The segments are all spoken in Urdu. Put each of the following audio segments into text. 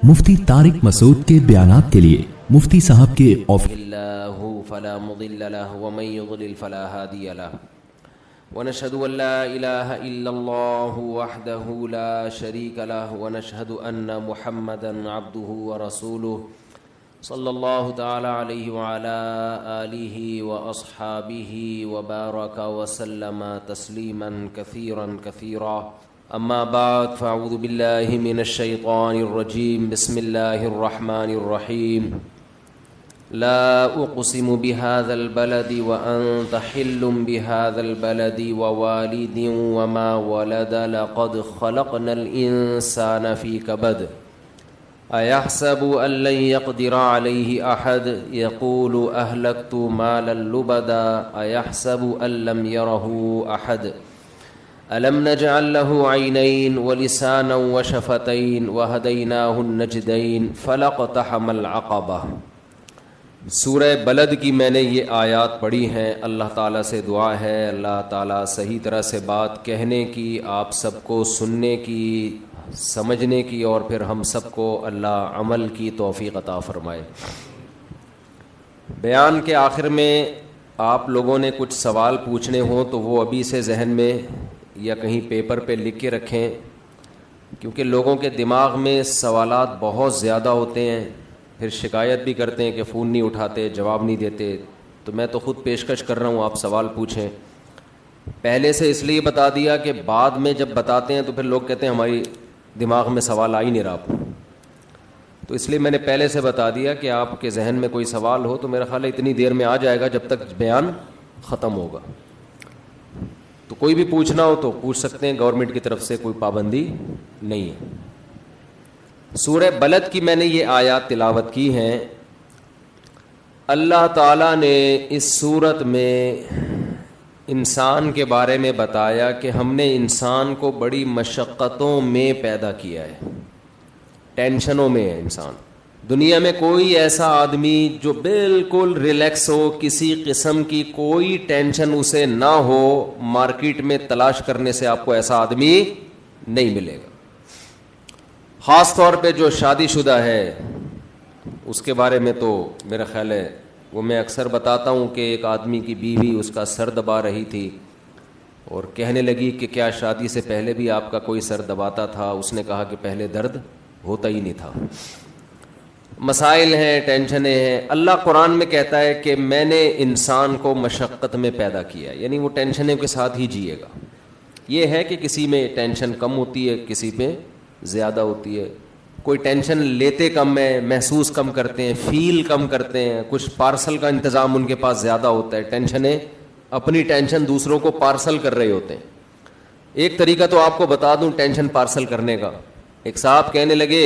مفتی طارق مسعود کے بیانات کے لیے مفتی صاحب کے اللہ فلا مضل له ومن يضلل فلا هادي له ونشهد ان لا اله الا الله وحده لا شريك له ونشهد ان محمدا عبده ورسوله صلی اللہ تعالی علیہ وعلى آلہ واصحابہ وبارک وسلم تسلیما کثیرا کثیرا اما بعد فاعوذ باللہ من الشیطان الرجیم بسم اللہ الرحمن الرحیم لا اقسم بهذا البلد وانت حل بهذا البلد ووالد وما ولد لقد خلقنا الانسان في كبد ایحسب ان لن يقدر عليه احد يقول اهلكت مالا لبدا ایحسب ان لم يره احد الم نجعل له عینین ولسانا وشفتین وهدیناه النجدین فلاقتحم العقبہ۔ سورہ بلد کی میں نے یہ آیات پڑھی ہیں۔ اللہ تعالیٰ سے دعا ہے اللہ تعالیٰ صحیح طرح سے بات کہنے کی، آپ سب کو سننے کی، سمجھنے کی، اور پھر ہم سب کو اللہ عمل کی توفیق عطا فرمائے۔ بیان کے آخر میں آپ لوگوں نے کچھ سوال پوچھنے ہوں تو وہ ابھی سے ذہن میں یا کہیں پیپر پہ لکھ کے رکھیں، کیونکہ لوگوں کے دماغ میں سوالات بہت زیادہ ہوتے ہیں، پھر شکایت بھی کرتے ہیں کہ فون نہیں اٹھاتے، جواب نہیں دیتے۔ تو میں تو خود پیشکش کر رہا ہوں آپ سوال پوچھیں۔ پہلے سے اس لیے بتا دیا کہ بعد میں جب بتاتے ہیں تو پھر لوگ کہتے ہیں ہماری دماغ میں سوال آ ہی نہیں رہا، تو اس لیے میں نے پہلے سے بتا دیا کہ آپ کے ذہن میں کوئی سوال ہو تو میرا خیال ہے اتنی دیر میں آ جائے گا جب تک بیان ختم ہوگا۔ تو کوئی بھی پوچھنا ہو تو پوچھ سکتے ہیں، گورنمنٹ کی طرف سے کوئی پابندی نہیں ہے۔ سورہ بلد کی میں نے یہ آیات تلاوت کی ہیں۔ اللہ تعالیٰ نے اس سورت میں انسان کے بارے میں بتایا کہ ہم نے انسان کو بڑی مشقتوں میں پیدا کیا ہے، ٹینشنوں میں ہے انسان۔ دنیا میں کوئی ایسا آدمی جو بالکل ریلیکس ہو، کسی قسم کی کوئی ٹینشن اسے نہ ہو، مارکیٹ میں تلاش کرنے سے آپ کو ایسا آدمی نہیں ملے گا۔ خاص طور پہ جو شادی شدہ ہے اس کے بارے میں تو میرا خیال ہے وہ میں اکثر بتاتا ہوں کہ ایک آدمی کی بیوی اس کا سر دبا رہی تھی اور کہنے لگی کہ کیا شادی سے پہلے بھی آپ کا کوئی سر دباتا تھا؟ اس نے کہا کہ پہلے درد ہوتا ہی نہیں تھا۔ مسائل ہیں، ٹینشنیں ہیں۔ اللہ قرآن میں کہتا ہے کہ میں نے انسان کو مشقت میں پیدا کیا، یعنی وہ ٹینشنوں کے ساتھ ہی جیے گا۔ یہ ہے کہ کسی میں ٹینشن کم ہوتی ہے، کسی پہ زیادہ ہوتی ہے، کوئی ٹینشن لیتے کم ہے، محسوس کم کرتے ہیں، فیل کم کرتے ہیں، کچھ پارسل کا انتظام ان کے پاس زیادہ ہوتا ہے، ٹینشنیں اپنی ٹینشن دوسروں کو پارسل کر رہے ہوتے ہیں۔ ایک طریقہ تو آپ کو بتا دوں ٹینشن پارسل کرنے کا۔ ایک صاحب کہنے لگے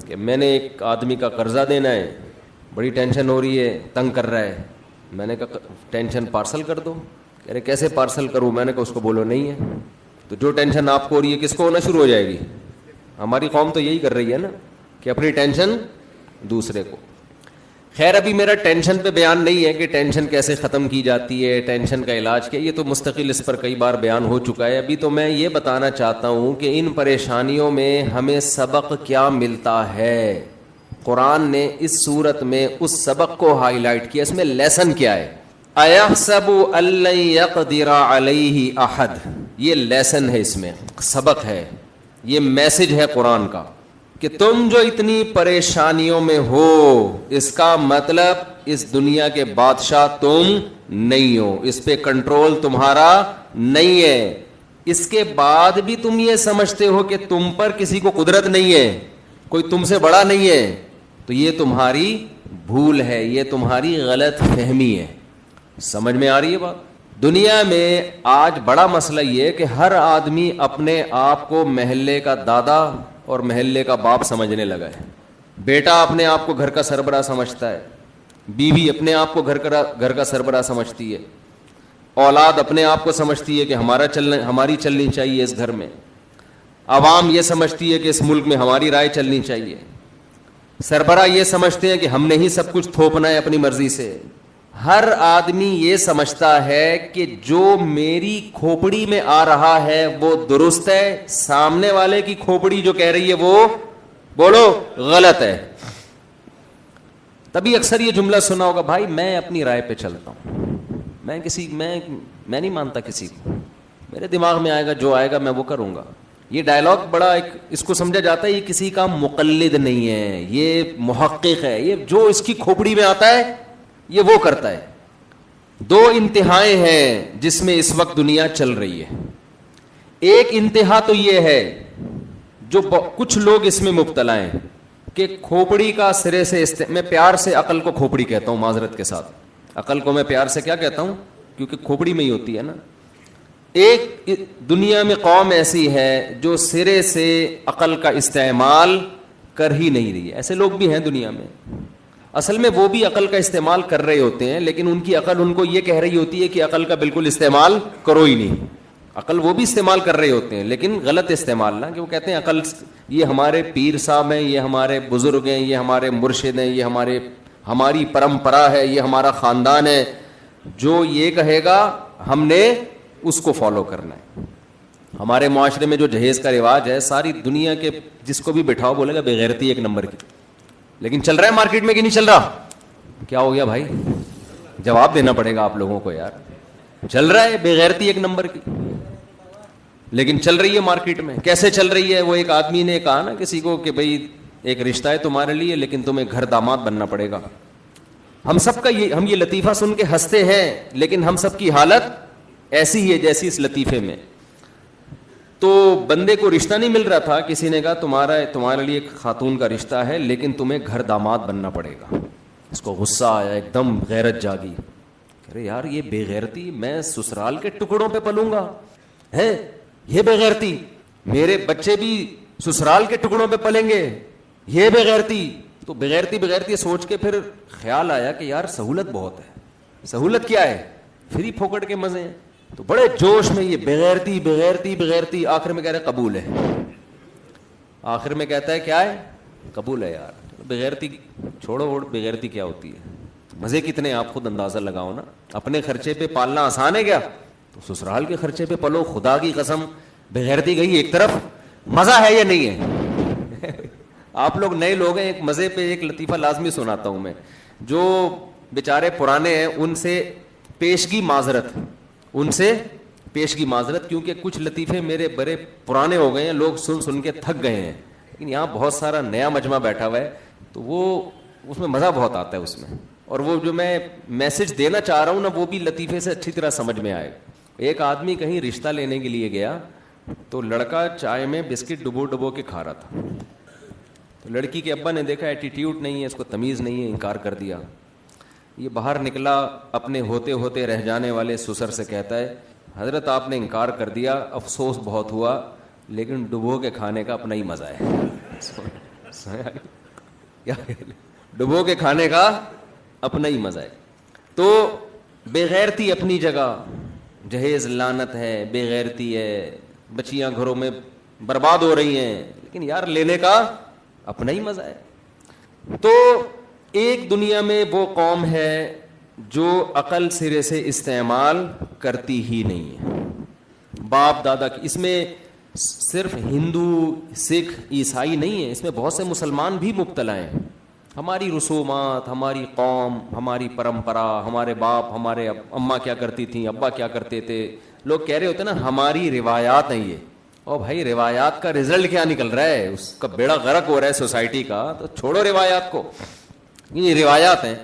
کہ میں نے ایک آدمی کا قرضہ دینا ہے، بڑی ٹینشن ہو رہی ہے، تنگ کر رہا ہے۔ میں نے کہا ٹینشن پارسل کر دو۔ کہہ رہے کیسے پارسل کروں؟ میں نے کہا اس کو بولو نہیں ہے۔ تو جو ٹینشن آپ کو ہو رہی ہے کس کو ہونا شروع ہو جائے گی؟ ہماری قوم تو یہی کر رہی ہے نا کہ اپنی ٹینشن دوسرے کو۔ خیر ابھی میرا ٹینشن پہ بیان نہیں ہے کہ ٹینشن کیسے ختم کی جاتی ہے، ٹینشن کا علاج کیا، یہ تو مستقل اس پر کئی بار بیان ہو چکا ہے۔ ابھی تو میں یہ بتانا چاہتا ہوں کہ ان پریشانیوں میں ہمیں سبق کیا ملتا ہے۔ قرآن نے اس صورت میں اس سبق کو ہائی لائٹ کیا، اس میں لیسن کیا ہے۔ ایحسب ان لن یقدر علیہ احد، یہ لیسن ہے، اس میں سبق ہے، یہ میسج ہے قرآن کا کہ تم جو اتنی پریشانیوں میں ہو، اس کا مطلب اس دنیا کے بادشاہ تم نہیں ہو، اس پہ کنٹرول تمہارا نہیں ہے۔ اس کے بعد بھی تم یہ سمجھتے ہو کہ تم پر کسی کو قدرت نہیں ہے، کوئی تم سے بڑا نہیں ہے، تو یہ تمہاری بھول ہے، یہ تمہاری غلط فہمی ہے۔ سمجھ میں آ رہی ہے بات؟ دنیا میں آج بڑا مسئلہ یہ ہے کہ ہر آدمی اپنے آپ کو محلے کا دادا اور محلے کا باپ سمجھنے لگا ہے۔ بیٹا اپنے آپ کو گھر کا سربراہ سمجھتا ہے، بیوی اپنے آپ کو گھر کا سربراہ سمجھتی ہے، اولاد اپنے آپ کو سمجھتی ہے کہ ہماری چلنی چاہیے اس گھر میں، عوام یہ سمجھتی ہے کہ اس ملک میں ہماری رائے چلنی چاہیے، سربراہ یہ سمجھتے ہیں کہ ہم نے ہی سب کچھ تھوپنا ہے اپنی مرضی سے۔ ہر آدمی یہ سمجھتا ہے کہ جو میری کھوپڑی میں آ رہا ہے وہ درست ہے، سامنے والے کی کھوپڑی جو کہہ رہی ہے بولو غلط ہے. تبھی اکثر یہ جملہ سنا ہوگا, بھائی میں اپنی رائے پہ چلتا ہوں, میں نہیں مانتا کسی کو, میرے دماغ میں آئے گا جو آئے گا میں وہ کروں گا. یہ ڈائلاگ بڑا اس کو سمجھا جاتا ہے یہ کسی کا مقلد نہیں ہے, یہ محقق ہے, یہ جو اس کی کھوپڑی میں آتا ہے یہ وہ کرتا ہے. دو انتہائیں ہیں جس میں اس وقت دنیا چل رہی ہے. ایک انتہا تو یہ ہے جو کچھ لوگ اس میں مبتلا ہیں کہ کھوپڑی کا سرے سے میں پیار سے عقل کو کھوپڑی کہتا ہوں, معذرت کے ساتھ عقل کو میں پیار سے کیا کہتا ہوں, کیونکہ کھوپڑی میں ہی ہوتی ہے نا. ایک دنیا میں قوم ایسی ہے جو سرے سے عقل کا استعمال کر ہی نہیں رہی ہے. ایسے لوگ بھی ہیں دنیا میں, اصل میں وہ بھی عقل کا استعمال کر رہے ہوتے ہیں, لیکن ان کی عقل ان کو یہ کہہ رہی ہوتی ہے کہ عقل کا بالکل استعمال کرو ہی نہیں. عقل وہ بھی استعمال کر رہے ہوتے ہیں لیکن غلط استعمال نا, کہ وہ کہتے ہیں عقل یہ ہمارے پیر صاحب ہیں, یہ ہمارے بزرگ ہیں, یہ ہمارے مرشد ہیں, یہ ہماری پرمپرا ہے, یہ ہمارا خاندان ہے, جو یہ کہے گا ہم نے اس کو فالو کرنا ہے. ہمارے معاشرے میں جو جہیز کا رواج ہے, ساری دنیا کے جس کو بھی بٹھاؤ بولے گا بےغیرتی ایک نمبر کی, لیکن چل رہا ہے مارکیٹ میں کہ نہیں چل رہا؟ کیا ہو گیا بھائی, جواب دینا پڑے گا آپ لوگوں کو یار. چل رہا ہے بےغیرتی ایک نمبر کی, لیکن چل رہی ہے مارکیٹ میں. کیسے چل رہی ہے؟ وہ ایک آدمی نے کہا نا کسی کو کہ بھائی ایک رشتہ ہے تمہارے لیے, لیکن تمہیں گھر داماد بننا پڑے گا. ہم سب کا ہم یہ لطیفہ سن کے ہنستے ہیں, لیکن ہم سب کی حالت ایسی ہی ہے جیسی اس لطیفے میں. تو بندے کو رشتہ نہیں مل رہا تھا, کسی نے کہا تمہارے لیے ایک خاتون کا رشتہ ہے لیکن تمہیں گھر داماد بننا پڑے گا. اس کو غصہ آیا, ایک دم غیرت جاگی. ارے یار یہ بے غیرتی, میں سسرال کے ٹکڑوں پہ پلوں گا ہے, یہ بے غیرتی, میرے بچے بھی سسرال کے ٹکڑوں پہ پلیں گے, یہ بے غیرتی. تو بغیرتی سوچ کے پھر خیال آیا کہ یار سہولت بہت ہے. سہولت کیا ہے؟ فری پھوکٹ کے مزے ہیں. تو بڑے جوش میں یہ بغیرتی آخر میں کہہ رہے قبول ہے. آخر میں کہتا ہے کیا ہے؟ قبول ہے یار. بغیرتی چھوڑو, بغیرتی کیا ہوتی ہے, مزے کتنے آپ خود اندازہ لگاؤ نا. اپنے خرچے پہ پالنا آسان ہے کیا؟ تو سسرال کے خرچے پہ پلو. خدا کی قسم بغیرتی گئی ایک طرف, مزہ ہے یا نہیں ہے؟ آپ لوگ نئے لوگ ہیں, ایک مزے پہ ایک لطیفہ لازمی سناتا ہوں میں. جو بیچارے پرانے ہیں ان سے پیشگی معذرت, کیونکہ کچھ لطیفے میرے بڑے پرانے ہو گئے ہیں, لوگ سن کے تھک گئے ہیں. لیکن یہاں بہت سارا نیا مجمع بیٹھا ہوا ہے تو وہ اس میں مزہ بہت آتا ہے اس میں, اور وہ جو میں میسج دینا چاہ رہا ہوں نا وہ بھی لطیفے سے اچھی طرح سمجھ میں آئے. ایک آدمی کہیں رشتہ لینے کے لیے گیا تو لڑکا چائے میں بسکٹ ڈبو کے کھا رہا تھا. تو لڑکی کے ابا نے دیکھا ایٹیٹیوڈ نہیں ہے, اس کو تمیز نہیں ہے, انکار کر دیا. یہ باہر نکلا, اپنے ہوتے رہ جانے والے سسر سے کہتا ہے حضرت آپ نے انکار کر دیا, افسوس بہت ہوا, لیکن ڈبو کے کھانے کا اپنا ہی مزہ ہے. ڈبو کے کھانے کا اپنا ہی مزہ ہے. تو بےغیرتی اپنی جگہ, جہیز لعنت ہے, بےغیرتی ہے, بچیاں گھروں میں برباد ہو رہی ہیں, لیکن یار لینے کا اپنا ہی مزہ ہے. تو ایک دنیا میں وہ قوم ہے جو عقل سرے سے استعمال کرتی ہی نہیں ہے. باپ دادا کی, اس میں صرف ہندو سکھ عیسائی نہیں ہے, اس میں بہت سے مسلمان بھی مبتلا ہیں. ہماری رسومات, ہماری قوم, ہماری پرمپرا, ہمارے باپ, ہمارے اماں کیا کرتی تھیں, ابا کیا کرتے تھے, لوگ کہہ رہے ہوتے نا ہماری روایات ہیں یہ. اور بھائی روایات کا رزلٹ کیا نکل رہا ہے, اس کا بیڑا غرق ہو رہا ہے سوسائٹی کا. تو چھوڑو روایات کو, یہ روایات ہیں.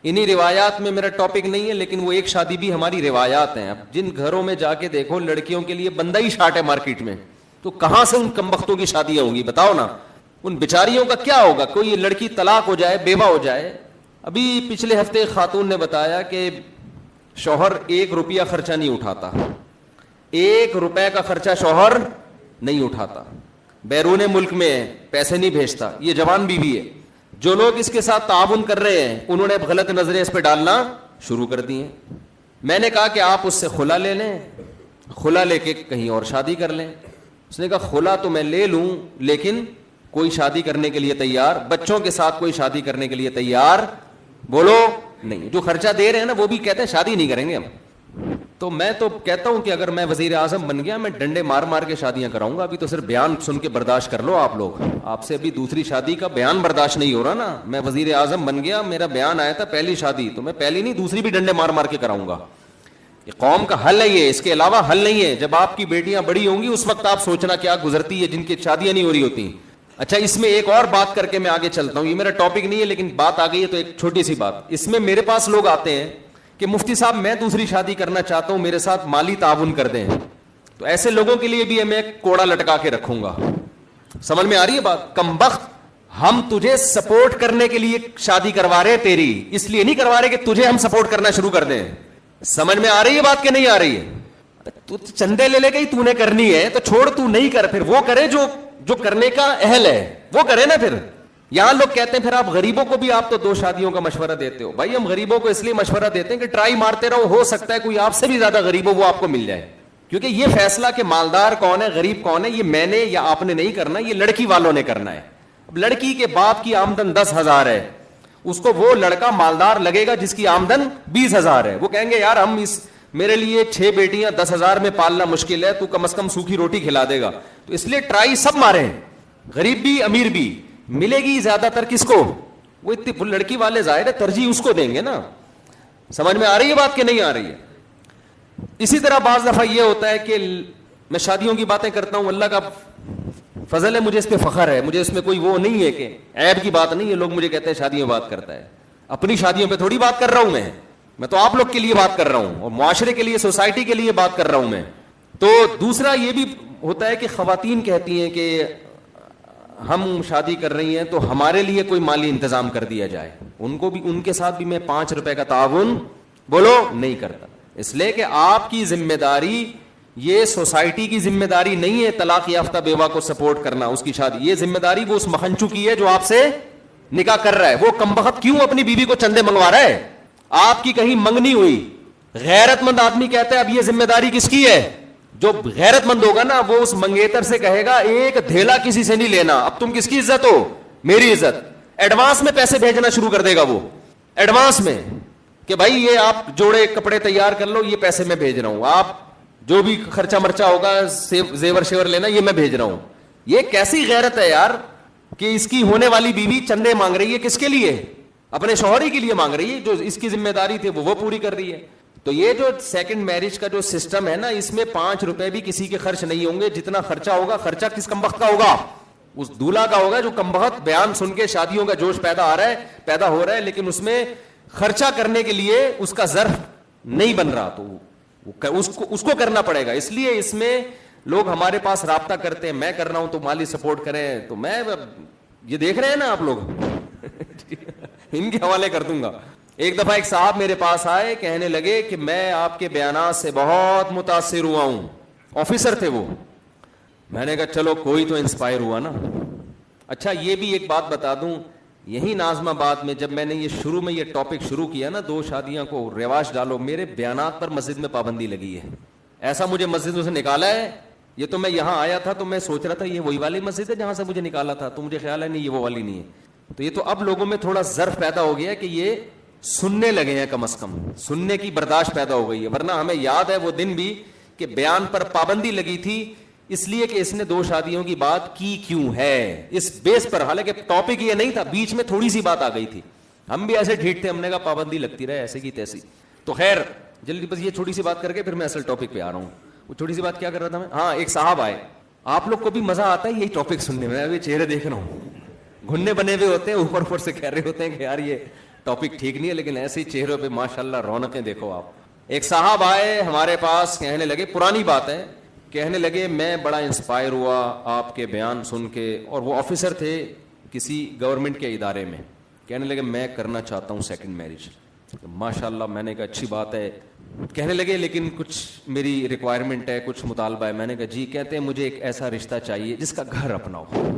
انہی روایات میں میرا ٹاپک نہیں ہے, لیکن وہ ایک شادی بھی ہماری روایات ہیں. اب جن گھروں میں جا کے دیکھو لڑکیوں کے لیے بندہ ہی شارٹ ہے مارکیٹ میں, تو کہاں سے ان کمبختوں کی شادیاں ہوں گی بتاؤ نا. ان بیچاریوں کا کیا ہوگا؟ کوئی لڑکی طلاق ہو جائے, بیوہ ہو جائے. ابھی پچھلے ہفتے خاتون نے بتایا کہ شوہر 1 روپیہ خرچہ نہیں اٹھاتا, 1 روپے کا خرچہ شوہر نہیں اٹھاتا, بیرون ملک میں ہے, پیسے نہیں بھیجتا. یہ جوان بیوی ہے. جو لوگ اس کے ساتھ تعاون کر رہے ہیں انہوں نے اب غلط نظریں اس پہ ڈالنا شروع کر دی ہیں. میں نے کہا کہ آپ اس سے خلا لے لیں, خلا لے کے کہیں اور شادی کر لیں. اس نے کہا خلا تو میں لے لوں لیکن کوئی شادی کرنے کے لیے تیار, بچوں کے ساتھ کوئی شادی کرنے کے لیے تیار بولو نہیں. جو خرچہ دے رہے ہیں نا وہ بھی کہتے ہیں شادی نہیں کریں گے ہم. تو میں تو کہتا ہوں کہ اگر میں وزیر اعظم بن گیا میں ڈنڈے مار مار کے شادیاں کراؤں گا. ابھی تو صرف بیان سن کے برداشت کر لو آپ لوگ, آپ سے ابھی دوسری شادی کا بیان برداشت نہیں ہو رہا نا. میں وزیر اعظم بن گیا, میرا بیان آیا تھا پہلی شادی, تو میں پہلی نہیں دوسری بھی ڈنڈے مار مار کے کراؤں گا. یہ قوم کا حل ہے, یہ اس کے علاوہ حل نہیں ہے. جب آپ کی بیٹیاں بڑی ہوں گی اس وقت آپ سوچنا کیا گزرتی ہے جن کی شادیاں نہیں ہو رہی ہوتی. اچھا اس میں ایک اور بات کر کے میں آگے چلتا ہوں, یہ میرا ٹاپک نہیں ہے لیکن بات آ گئی ہے تو ایک چھوٹی سی بات. اس میں میرے پاس لوگ آتے ہیں کہ مفتی صاحب میں دوسری شادی کرنا چاہتا ہوں, میرے ساتھ مالی تعاون کر دیں. تو ایسے لوگوں کے لیے بھی میں ایک کوڑا لٹکا کے رکھوں گا. سمجھ میں آ رہی ہے بات؟ کمبخت, ہم تجھے سپورٹ کرنے کے لیے شادی کروا رہے تیری, اس لیے نہیں کروا رہے کہ تجھے ہم سپورٹ کرنا شروع کر دیں. سمجھ میں آ رہی ہے بات کہ نہیں آ رہی ہے؟ تو چندے لے لے گئی تو نے کرنی ہے تو چھوڑ, تو نہیں کر, پھر وہ کرے جو کرنے کا اہل ہے وہ کرے نا. پھر یہاں لوگ کہتے ہیں پھر آپ غریبوں کو بھی آپ تو 2 شادیوں کا مشورہ دیتے ہو. بھائی ہم غریبوں کو اس لیے مشورہ دیتے ہیں کہ ٹرائی مارتے رہو, ہو سکتا ہے کوئی آپ سے بھی زیادہ غریب ہو وہ آپ کو مل جائے. کیونکہ یہ فیصلہ کہ مالدار کون ہے غریب کون ہے یہ میں نے یا آپ نے نہیں کرنا, یہ لڑکی والوں نے کرنا ہے. اب لڑکی کے باپ کی آمدن 10,000 ہے, اس کو وہ لڑکا مالدار لگے گا جس کی آمدن 20,000 ہے. وہ کہیں گے یار ہم میرے لیے 6 بیٹیاں 10,000 میں پالنا مشکل ہے, تو کم از کم سوکھی روٹی کھلا دے گا. تو اس لیے ٹرائی سب مارے ہیں, غریب بھی امیر بھی. ملے گی زیادہ تر کس کو؟ وہ اتنی لڑکی والے ظاہر ہے ترجیح اس کو دیں گے نا. سمجھ میں آ رہی ہے بات کہ نہیں آ رہی ہے؟ اسی طرح بعض دفعہ یہ ہوتا ہے کہ میں شادیوں کی باتیں کرتا ہوں, اللہ کا فضل ہے, مجھے اس پہ فخر ہے, مجھے اس میں کوئی وہ نہیں ہے کہ عیب کی بات نہیں ہے. لوگ مجھے کہتے ہیں شادیوں بات کرتا ہے, اپنی شادیوں پہ تھوڑی بات کر رہا ہوں میں تو آپ لوگ کے لیے بات کر رہا ہوں اور معاشرے کے لیے سوسائٹی کے لیے بات کر رہا ہوں میں. تو دوسرا یہ بھی ہوتا ہے کہ خواتین کہتی ہیں کہ ہم شادی کر رہی ہیں تو ہمارے لیے کوئی مالی انتظام کر دیا جائے. ان کو بھی, ان کے ساتھ بھی میں 5 روپے کا تعاون بولو نہیں کرتا, اس لیے کہ آپ کی ذمہ داری, یہ سوسائٹی کی ذمہ داری نہیں ہے طلاق یافتہ بیوہ کو سپورٹ کرنا اس کی شادی. یہ ذمہ داری وہ اس مخنچو کی ہے جو آپ سے نکاح کر رہا ہے. وہ کمبخت کیوں اپنی بیوی کو چندے منگوا رہا ہے؟ آپ کی کہیں منگنی ہوئی. غیرت مند آدمی کہتا ہے اب یہ ذمہ داری کس کی ہے؟ جو غیرت مند ہوگا نا وہ اس منگیتر سے کہے گا ایک دھیلا کسی سے نہیں لینا, اب تم کس کی عزت ہو؟ میری عزت. ایڈوانس میں پیسے بھیجنا شروع کر دے گا وہ, ایڈوانس میں, کہ بھائی یہ آپ جوڑے کپڑے تیار کر لو, یہ پیسے میں بھیج رہا ہوں, آپ جو بھی خرچہ مرچہ ہوگا زیور شیور لینا یہ میں بھیج رہا ہوں. یہ کیسی غیرت ہے یار کہ اس کی ہونے والی بیوی چندے مانگ رہی ہے, کس کے لیے؟ اپنے شوہر کے لیے مانگ رہی ہے, جو اس کی ذمہ داری تھی وہ پوری کر رہی ہے. تو یہ جو سیکنڈ میرج کا جو سسٹم ہے نا, اس میں 5 روپے بھی کسی کے خرچ نہیں ہوں گے. جتنا خرچہ ہوگا, خرچہ کس کمبخت کا ہوگا؟ اس دولہا کا ہوگا جو کمبخت بیان سن کے شادیوں کا جوش پیدا ہو رہا ہے لیکن اس میں خرچہ کرنے کے لیے اس کا ظرف نہیں بن رہا, تو اس کو کرنا پڑے گا. اس لیے اس میں لوگ ہمارے پاس رابطہ کرتے ہیں, میں کر رہا ہوں تو مالی سپورٹ کریں. تو میں یہ دیکھ رہے ہیں نا آپ لوگ ان کے حوالے کر دوں گا. ایک دفعہ ایک صاحب میرے پاس آئے, کہنے لگے کہ میں آپ کے بیانات سے بہت متاثر ہوا ہوں. آفیسر تھے وہ. میں نے کہا چلو کوئی تو انسپائر ہوا نا. اچھا یہ بھی ایک بات بتا دوں, یہی ناظم آباد میں جب میں نے یہ شروع میں یہ ٹاپک شروع کیا نا 2 شادیاں کو رواج ڈالو, میرے بیانات پر مسجد میں پابندی لگی ہے. ایسا مجھے مسجد سے نکالا ہے. یہ تو میں یہاں آیا تھا تو میں سوچ رہا تھا یہ وہی والی مسجد ہے جہاں سے مجھے نکالا تھا, تو مجھے خیال ہے نہیں یہ وہ والی نہیں ہے. تو یہ تو اب لوگوں میں تھوڑا ظرف پیدا ہو گیا کہ یہ سننے لگے ہیں, کم از کم سننے کی برداشت پیدا ہو گئی ہے. ورنہ ہمیں یاد ہے وہ دن بھی کہ بیان پر پابندی لگی تھی اس لیے کہ اس نے 2 شادیوں کی بات کی کیوں ہے, اس بیس پر. حالانکہ ٹاپک یہ نہیں تھا, بیچ میں تھوڑی سی بات آ گئی تھی. ہم بھی ایسے ڈھیٹ تھے, ہم نے کہا پابندی لگتی رہے ایسے کی تیسی. تو خیر جلدی بس یہ چھوٹی سی بات کر کے پھر میں اصل ٹاپک پہ آ رہا ہوں. وہ چھوٹی سی بات کیا کر رہا تھا میں, ہاں ایک صاحب آئے. آپ لوگ کو بھی مزہ آتا ہے یہی ٹاپک سننے میں. ابھی چہرے دیکھ رہا ہوں, گھننے بنے ہوئے ہوتے ہیں, اوپر سے کہہ رہے ہوتے ہیں کہ یار یہ ٹاپک ٹھیک نہیں ہے, لیکن ایسے ہی چہروں پہ ماشاءاللہ رونقیں دیکھو آپ. ایک صاحب آئے ہمارے پاس, کہنے لگے, پرانی بات ہے, کہنے لگے میں بڑا انسپائر ہوا آپ کے بیان سن کے. اور وہ آفیسر تھے کسی گورنمنٹ کے ادارے میں. کہنے لگے میں کرنا چاہتا ہوں سیکنڈ میرج. ماشاءاللہ. میں نے کہا اچھی بات ہے. کہنے لگے لیکن کچھ میری ریکوائرمنٹ ہے, کچھ مطالبہ ہے. میں نے کہا جی. کہتے ہیں مجھے ایک ایسا رشتہ چاہیے جس کا گھر اپنا ہو.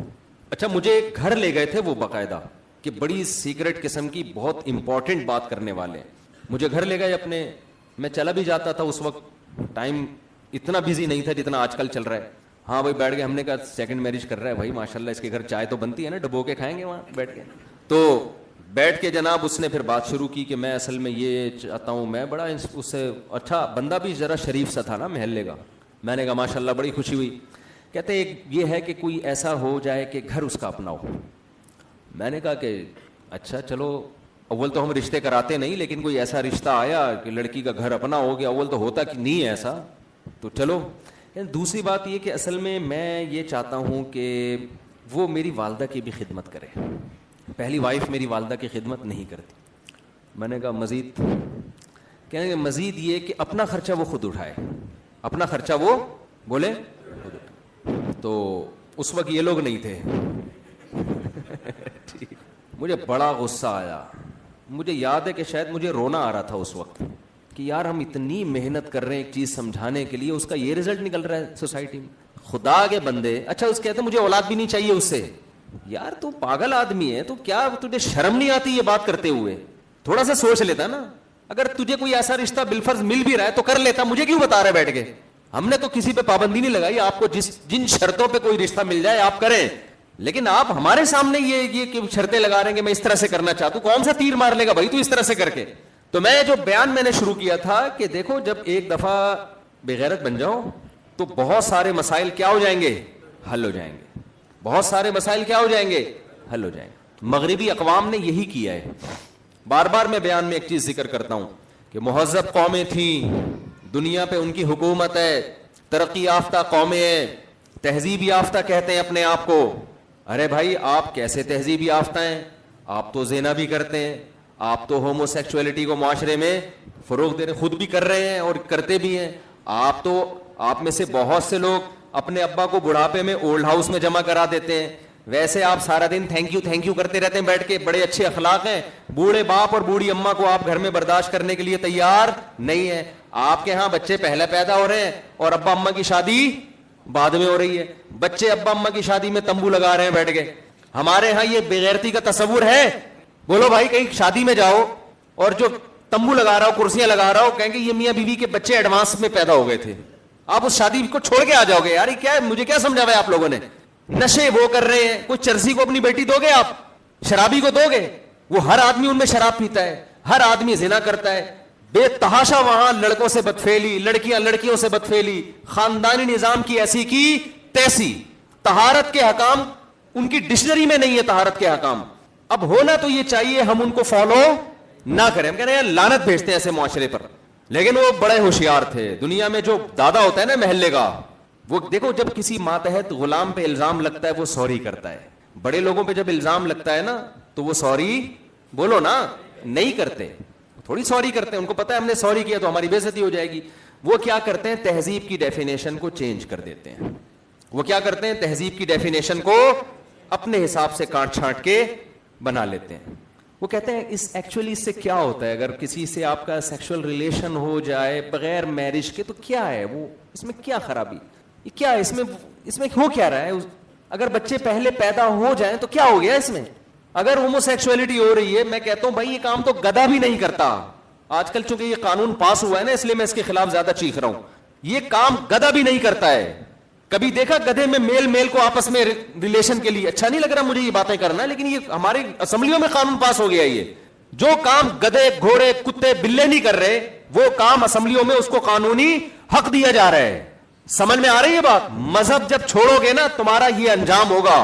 اچھا مجھے ایک گھر لے گئے تھے وہ باقاعدہ, کہ بڑی سیکرٹ قسم کی بہت امپورٹنٹ بات کرنے والے. مجھے گھر لے گئے اپنے. میں چلا بھی جاتا تھا اس وقت, ٹائم اتنا بزی نہیں تھا جتنا آج کل چل رہا ہے. ہاں بھائی بیٹھ گئے. ہم نے کہا سیکنڈ میرج کر رہا ہے بھائی, ماشاءاللہ اس کے گھر چائے تو بنتی ہے نا, ڈبو کے کھائیں گے وہاں بیٹھ کے. تو بیٹھ کے جناب اس نے پھر بات شروع کی کہ میں اصل میں یہ چاہتا ہوں, میں بڑا اس سے اچھا بندہ بھی ذرا شریف سا تھا نا محلے کا. میں نے کہا ماشاء اللہ بڑی خوشی ہوئی. کہتے ایک یہ ہے کہ کوئی ایسا ہو جائے کہ گھر اس کا اپنا ہو. میں نے کہا کہ اچھا چلو, اول تو ہم رشتے کراتے نہیں, لیکن کوئی ایسا رشتہ آیا کہ لڑکی کا گھر اپنا ہو گیا, اول تو ہوتا کہ نہیں ہے ایسا, تو چلو. دوسری بات یہ کہ اصل میں یہ چاہتا ہوں کہ وہ میری والدہ کی بھی خدمت کرے. پہلی وائف میری والدہ کی خدمت نہیں کرتی. میں نے کہا مزید, کہنے کہ مزید یہ کہ اپنا خرچہ وہ خود اٹھائے, اپنا خرچہ وہ بولے. تو اس وقت یہ لوگ نہیں تھے. مجھے بڑا غصہ آیا. مجھے یاد ہے کہ شاید مجھے رونا آ رہا تھا اس وقت کہ یار ہم اتنی محنت کر رہے ہیں ایک چیز سمجھانے کے لیے, اس کا یہ رزلٹ نکل رہا ہے سوسائٹی میں. خدا کے بندے, اچھا اس کہتے ہیں مجھے اولاد بھی نہیں چاہیے اس سے. یار تو پاگل آدمی ہے, تو کیا تجھے شرم نہیں آتی یہ بات کرتے ہوئے؟ تھوڑا سا سوچ لیتا نا. اگر تجھے کوئی ایسا رشتہ بالفرض مل بھی رہا ہے تو کر لیتا, مجھے کیوں بتا رہے بیٹھ کے؟ ہم نے تو کسی پہ پابندی نہیں لگائی, آپ کو جن شرطوں پہ کوئی رشتہ مل جائے آپ کریں, لیکن آپ ہمارے سامنے یہ شرطیں لگا رہے ہیں کہ میں اس طرح سے کرنا چاہتا ہوں. کون سا تیر مار لے گا بھائی تو اس طرح سے کر کے؟ تو میں جو بیان میں نے شروع کیا تھا کہ دیکھو جب ایک دفعہ بغیرت بن جاؤ تو بہت سارے مسائل کیا ہو جائیں گے, حل ہو جائیں گے. بہت سارے مسائل کیا ہو جائیں گے, حل ہو جائیں گے. مغربی اقوام نے یہی کیا ہے. بار بار میں بیان میں ایک چیز ذکر کرتا ہوں کہ مہذب قومیں تھیں, دنیا پہ ان کی حکومت ہے, ترقی یافتہ قومیں ہیں, تہذیب یافتہ کہتے ہیں اپنے آپ کو. ارے بھائی آپ کیسے تہذیب یافتہ ہیں؟ آپ تو زنا بھی کرتے ہیں, آپ تو ہومو سیکچولیٹی کو معاشرے میں فروغ دے رہے, خود بھی کر رہے ہیں اور کرتے بھی ہیں. آپ میں سے بہت سے لوگ اپنے ابا کو بڑھاپے میں اولڈ ہاؤس میں جمع کرا دیتے ہیں. ویسے آپ سارا دن تھینک یو کرتے رہتے ہیں بیٹھ کے, بڑے اچھے اخلاق ہیں. بوڑھے باپ اور بوڑھی اماں کو آپ گھر میں برداشت کرنے کے لیے تیار نہیں ہے. آپ کے ہاں بچے پہلے پیدا ہو رہے ہیں اور ابا اماں کی شادی بعد میں ہو رہی ہے. بچے ابا اماں کی شادی میں تمبو لگا رہے ہیں بیٹھ کے. ہمارے ہاں یہ بغیرتی کا تصور ہے. بولو بھائی کہیں شادی میں جاؤ اور جو تمبو لگا رہا ہو, کرسیاں لگا رہا ہو, کہیں گے یہ میاں بیوی کے بچے ایڈوانس میں پیدا ہو گئے تھے. آپ اس شادی کو چھوڑ کے آ جاؤ گے. یار کیا ہے, مجھے کیا سمجھا ہوا ہے آپ لوگوں نے؟ نشے وہ کر رہے ہیں. کوئی چرسی کو اپنی بیٹی دو گے آپ؟ شرابی کو دو گے؟ وہ ہر آدمی ان میں شراب پیتا ہے, ہر آدمی زنا کرتا ہے. بے تحاشا وہاں لڑکوں سے بدفعلی, لڑکیاں لڑکیوں سے بدفعلی, خاندانی نظام کی ایسی کی تیسی. طہارت کے حکام ان کی ڈکشنری میں نہیں ہے. طہارت کے حکام اب ہونا تو یہ چاہیے ہم ان کو فالو نہ کریں. ہم کہہ رہے ہیں لعنت بھیجتے ہیں ایسے معاشرے پر, لیکن وہ بڑے ہوشیار تھے. دنیا میں جو دادا ہوتا ہے نا محلے کا, وہ دیکھو جب کسی ماتحت غلام پہ الزام لگتا ہے وہ سوری کرتا ہے. بڑے لوگوں پہ جب الزام لگتا ہے نا تو وہ سوری بولو نا نہیں کرتے, تھوڑی سوری کرتے ہیں. ان کو پتا ہے ہم نے سوری کیا تو ہماری بے عزتی ہو جائے گی. وہ کیا کرتے ہیں, تہذیب کی ڈیفینیشن کو چینج کر دیتے ہیں. وہ کیا کرتے ہیں, تہذیب کی ڈیفینیشن کو اپنے حساب سے کاٹ چھانٹ کے بنا لیتے ہیں. وہ کہتے ہیں اس ایکچولی اس سے کیا ہوتا ہے, اگر کسی سے آپ کا سیکشل ریلیشن ہو جائے بغیر میرج کے تو کیا ہے, وہ اس میں کیا خرابی, یہ کیا ہے اس میں ہو کیا رہا ہے؟ اگر بچے پہلے پیدا ہو جائیں تو کیا ہو گیا اس میں؟ اگر ہومو سیکسولیٹی ہو رہی ہے, میں کہتا ہوں بھائی یہ کام تو گدھا بھی نہیں کرتا. آج کل چونکہ یہ قانون پاس ہوا ہے نا, اس لیے میں اس کے خلاف زیادہ چیخ رہا ہوں. یہ کام گدھا بھی نہیں کرتا ہے. کبھی دیکھا گدھے میں میل کو آپس میں ریلیشن کے لیے اچھا نہیں لگ رہا مجھے یہ باتیں کرنا, لیکن یہ ہماری اسمبلیوں میں قانون پاس ہو گیا. یہ جو کام گدھے گھوڑے کتے بلے نہیں کر رہے, وہ کام اسمبلیوں میں اس کو قانونی حق دیا جا رہا ہے. سمجھ میں آ رہی ہے بات؟ مذہب جب چھوڑو گے نا تمہارا یہ انجام ہوگا.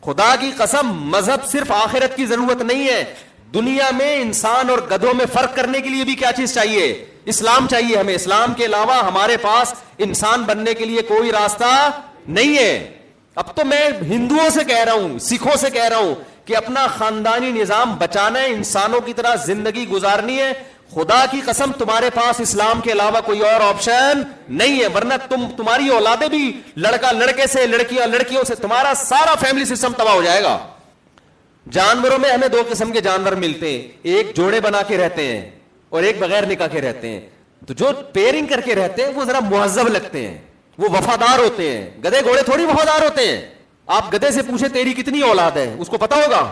خدا کی قسم, مذہب صرف آخرت کی ضرورت نہیں ہے. دنیا میں انسان اور گدھوں میں فرق کرنے کے لیے بھی کیا چیز چاہیے؟ اسلام چاہیے ہمیں. اسلام کے علاوہ ہمارے پاس انسان بننے کے لیے کوئی راستہ نہیں ہے. اب تو میں ہندوؤں سے کہہ رہا ہوں, سکھوں سے کہہ رہا ہوں کہ اپنا خاندانی نظام بچانا ہے, انسانوں کی طرح زندگی گزارنی ہے. خدا کی قسم تمہارے پاس اسلام کے علاوہ کوئی اور آپشن نہیں ہے, ورنہ تمہاری اولادیں بھی لڑکا لڑکے سے, لڑکیاں لڑکیوں سے, تمہارا سارا فیملی سسٹم تباہ ہو جائے گا. جانوروں میں ہمیں 2 قسم کے جانور ملتے ہیں, ایک جوڑے بنا کے رہتے ہیں اور ایک بغیر نکاح کے رہتے ہیں. تو جو پیئرنگ کر کے رہتے ہیں وہ ذرا مہذب لگتے ہیں, وہ وفادار ہوتے ہیں. گدھے گھوڑے تھوڑی وفادار ہوتے ہیں. آپ گدھے سے پوچھیں تیری کتنی اولاد ہے, اس کو پتا ہوگا.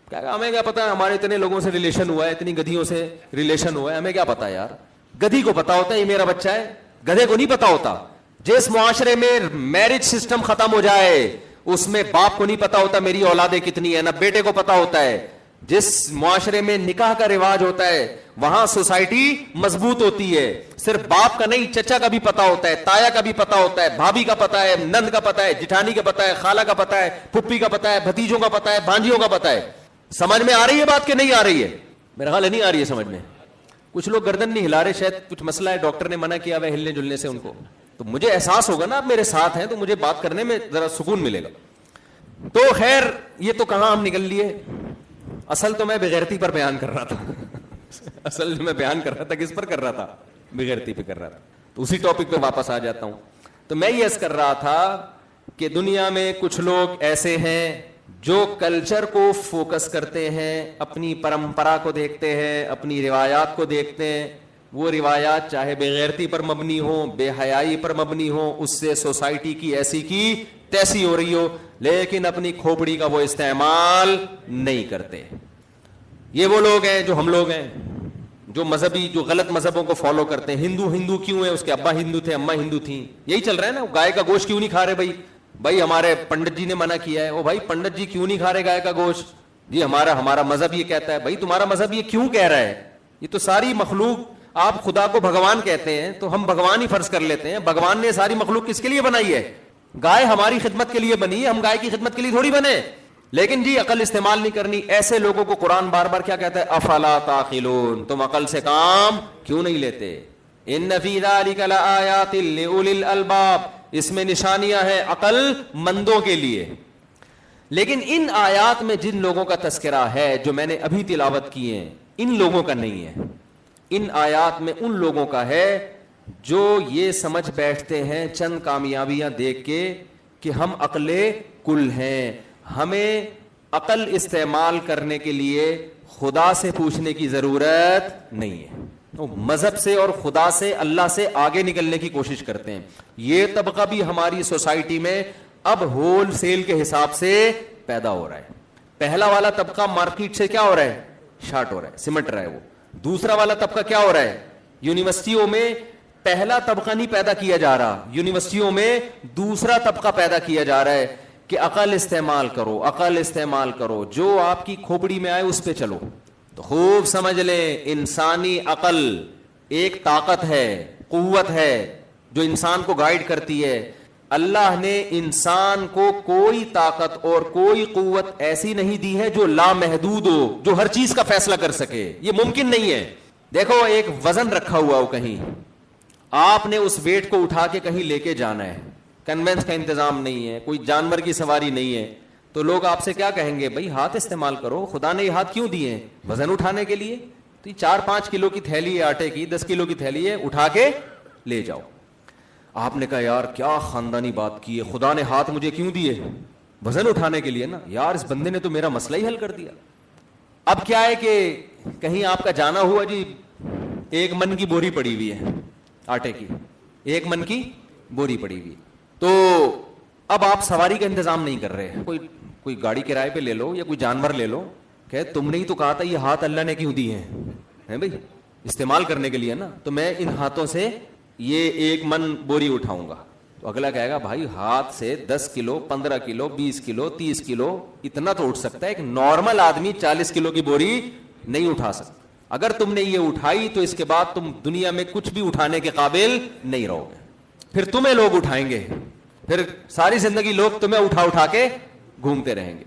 کیا ہمیں کیا پتا ہے, ہمارے اتنے لوگوں سے ریلیشن ہوا ہے, اتنی گدھیوں سے ریلیشن ہوا ہے, ہمیں کیا پتا یار. گدھی کو پتا ہوتا ہے یہ میرا بچہ ہے, گدھے کو نہیں پتا ہوتا. جس معاشرے میں میرج سسٹم ختم ہو جائے اس میں باپ کو نہیں پتا ہوتا میری اولادیں کتنی ہے, نہ بیٹے کو پتا ہوتا ہے. جس معاشرے میں نکاح کا رواج ہوتا ہے وہاں سوسائٹی مضبوط ہوتی ہے. صرف باپ کا نہیں, چچا کا بھی پتا ہوتا ہے, تایا کا بھی پتا ہوتا ہے, بھابھی کا پتا ہے, نند کا پتا ہے, جٹھانی کا پتا ہے, خالہ کا پتا ہے, پھپھی کا پتا ہے, بھتیجوں کا پتا ہے, بھانجیوں کا پتا ہے. سمجھ میں آ رہی ہے بات کہ نہیں آ رہی ہے؟ میرا خیال ہے نہیں آ رہی ہے سمجھ میں. کچھ لوگ گردن نہیں ہلا رہے, شاید کچھ مسئلہ ہے, ڈاکٹر نے منع کیا ہوا ہے ہلنے جلنے سے ان کو. تو مجھے احساس ہوگا نا آپ میرے ساتھ ہیں تو مجھے بات کرنے میں ذرا سکون ملے گا. تو خیر یہ تو کہاں ہم نکل لیے. اصل تو میں بغیرتی پر بیان کر رہا تھا. اصل میں بیان کر رہا تھا کس پر کر رہا تھا؟ بغیرتی پہ کر رہا تھا. تو اسی ٹاپک پہ واپس آ جاتا ہوں. تو میں یہ عرض کر رہا تھا کہ دنیا میں کچھ لوگ ایسے ہیں جو کلچر کو فوکس کرتے ہیں, اپنی پرمپرا کو دیکھتے ہیں, اپنی روایات کو دیکھتے ہیں. وہ روایات چاہے بے غیرتی پر مبنی ہو, بے حیائی پر مبنی ہو, اس سے سوسائٹی کی ایسی کی تیسی ہو رہی ہو, لیکن اپنی کھوپڑی کا وہ استعمال نہیں کرتے. یہ وہ لوگ ہیں جو ہم لوگ ہیں, جو مذہبی, جو غلط مذہبوں کو فالو کرتے ہیں. ہندو کیوں ہے؟ اس کے ابا ہندو تھے, اماں ہندو تھیں. یہی چل رہا ہے نا. گائے کا گوشت کیوں نہیں کھا رہے بھائی ہمارے پنڈت جی نے منع کیا ہے. او بھائی پنڈت جی کیوں نہیں کھا رہے گائے کا گوشت؟ جی ہمارا مذہب یہ کہتا ہے. بھائی تمہارا مذہب یہ کیوں کہہ رہا ہے؟ یہ تو ساری مخلوق, آپ خدا کو بھگوان کہتے ہیں تو ہم بھگوان ہی فرض کر لیتے ہیں. بھگوان نے ساری مخلوق کس کے لیے بنائی ہے؟ گائے ہماری خدمت کے لیے بنی ہے, ہم گائے کی خدمت کے لیے تھوڑی بنے. لیکن جی عقل استعمال نہیں کرنی. ایسے لوگوں کو قرآن بار بار کیا کہتا ہے؟ افلا تعقلون, تم عقل سے کام کیوں نہیں لیتے؟ ان فی ذلک لآیات لأولی الالباب, اس میں نشانیاں ہیں عقل مندوں کے لیے. لیکن ان آیات میں جن لوگوں کا تذکرہ ہے جو میں نے ابھی تلاوت کیے ہیں, ان لوگوں کا نہیں ہے. ان آیات میں ان لوگوں کا ہے جو یہ سمجھ بیٹھتے ہیں چند کامیابیاں دیکھ کے کہ ہم عقل کل ہیں, ہمیں عقل استعمال کرنے کے لیے خدا سے پوچھنے کی ضرورت نہیں ہے. مذہب سے اور خدا سے, اللہ سے آگے نکلنے کی کوشش کرتے ہیں. یہ طبقہ بھی ہماری سوسائٹی میں اب ہول سیل کے حساب سے پیدا ہو رہا ہے. پہلا والا طبقہ مارکیٹ سے کیا ہو رہا ہے؟ شارٹ ہو رہا ہے, سمٹ رہا ہے وہ. دوسرا والا طبقہ کیا ہو رہا ہے؟ یونیورسٹیوں میں پہلا طبقہ نہیں پیدا کیا جا رہا, یونیورسٹیوں میں دوسرا طبقہ پیدا کیا جا رہا ہے کہ عقل استعمال کرو, عقل استعمال کرو, جو آپ کی کھوپڑی میں آئے اس پہ چلو. تو خوب سمجھ لیں, انسانی عقل ایک طاقت ہے, قوت ہے جو انسان کو گائیڈ کرتی ہے. اللہ نے انسان کو کوئی طاقت اور کوئی قوت ایسی نہیں دی ہے جو لامحدود ہو, جو ہر چیز کا فیصلہ کر سکے. یہ ممکن نہیں ہے. دیکھو ایک وزن رکھا ہوا ہو کہیں, آپ نے اس ویٹ کو اٹھا کے کہیں لے کے جانا ہے, کنوینس کا انتظام نہیں ہے, کوئی جانور کی سواری نہیں ہے, تو لوگ آپ سے کیا کہیں گے؟ بھائی ہاتھ استعمال کرو, خدا نے یہ ہاتھ کیوں دیے ہیں؟ وزن اٹھانے کے لیے. تو 4-5 کلو کی تھیلی ہے آٹے کی, 10 کلو کی تھیلی ہے, اٹھا کے لے جاؤ. آپ نے کہا یار کیا خاندانی بات کی ہے, خدا نے ہاتھ مجھے کیوں دیے؟ وزن اٹھانے کے لیے نا. یار اس بندے نے تو میرا مسئلہ ہی حل کر دیا. اب کیا ہے کہ کہیں آپ کا جانا ہوا جی, 1 من کی بوری پڑی ہوئی ہے آٹے کی, 1 من کی بوری پڑی ہوئی, تو اب آپ سواری کا انتظام نہیں کر رہے, کوئی گاڑی کرائے پہ لے لو یا کوئی جانور لے لو. کہ تم نے ہی تو کہا تھا یہ ہاتھ اللہ نے کیوں دیے ہیں بھائی؟ استعمال کرنے کے لیے نا. تو میں ان ہاتھوں سے یہ 1 من بوری اٹھاؤں گا. تو اگلا کہے گا بھائی ہاتھ سے 10 کلو 15 کلو 20 کلو 30 کلو اتنا تو اٹھ سکتا ہے, ایک نارمل آدمی 40 کلو کی بوری نہیں اٹھا سکتا. اگر تم نے یہ اٹھائی تو اس کے بعد تم دنیا میں کچھ بھی اٹھانے کے قابل نہیں رہو گے. پھر تمہیں لوگ اٹھائیں گے, پھر ساری زندگی لوگ تمہیں اٹھا کے گھومتے رہیں گے.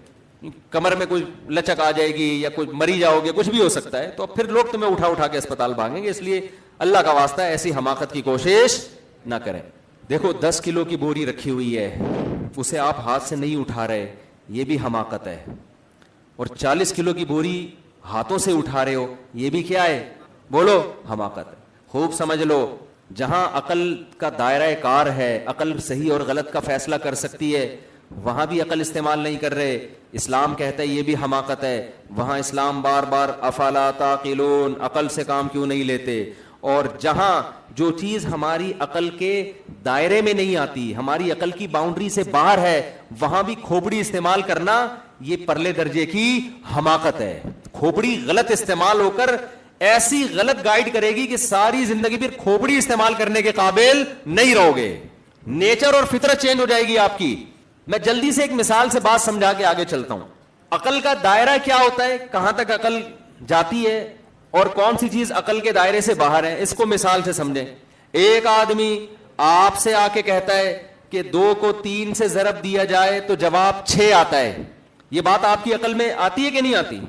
کمر میں کوئی لچک آ جائے گی یا کوئی مری جاؤ گے, کچھ بھی ہو سکتا ہے, تو پھر لوگ تمہیں اٹھا کے اسپتال بھاگیں گے. اس لیے اللہ کا واسطہ ایسی حماقت کی کوشش نہ کریں. دیکھو 10 کلو کی بوری رکھی ہوئی ہے, اسے آپ ہاتھ سے نہیں اٹھا رہے, یہ بھی حماقت ہے. اور 40 کلو کی بوری ہاتھوں سے اٹھا رہے ہو, یہ بھی کیا ہے؟ بولو, حماقت ہے. خوب سمجھ لو, جہاں عقل کا دائرہ کار ہے, عقل صحیح اور غلط کا فیصلہ کر سکتی ہے, وہاں بھی عقل استعمال نہیں کر رہے. اسلام کہتا ہے یہ بھی حماقت ہے. وہاں اسلام بار بار افلا تعقلون, عقل سے کام کیوں نہیں لیتے. اور جہاں جو چیز ہماری عقل کے دائرے میں نہیں آتی, ہماری عقل کی باؤنڈری سے باہر ہے, وہاں بھی کھوپڑی استعمال کرنا یہ پرلے درجے کی حماقت ہے. کھوپڑی غلط استعمال ہو کر ایسی غلط گائیڈ کرے گی کہ ساری زندگی پھر کھوپڑی استعمال کرنے کے قابل نہیں رہو گے. نیچر اور فطرت چینج ہو جائے گی آپ کی. میں جلدی سے ایک مثال سے بات سمجھا کے آگے چلتا ہوں. عقل کا دائرہ کیا ہوتا ہے, کہاں تک عقل جاتی ہے اور کون سی چیز عقل کے دائرے سے باہر ہے, اس کو مثال سے سمجھیں. ایک آدمی آپ سے آ کے کہتا ہے کہ 2 کو 3 سے ضرب دیا جائے تو جواب 6 آتا ہے. یہ بات آپ کی عقل میں آتی ہے کہ نہیں آتی؟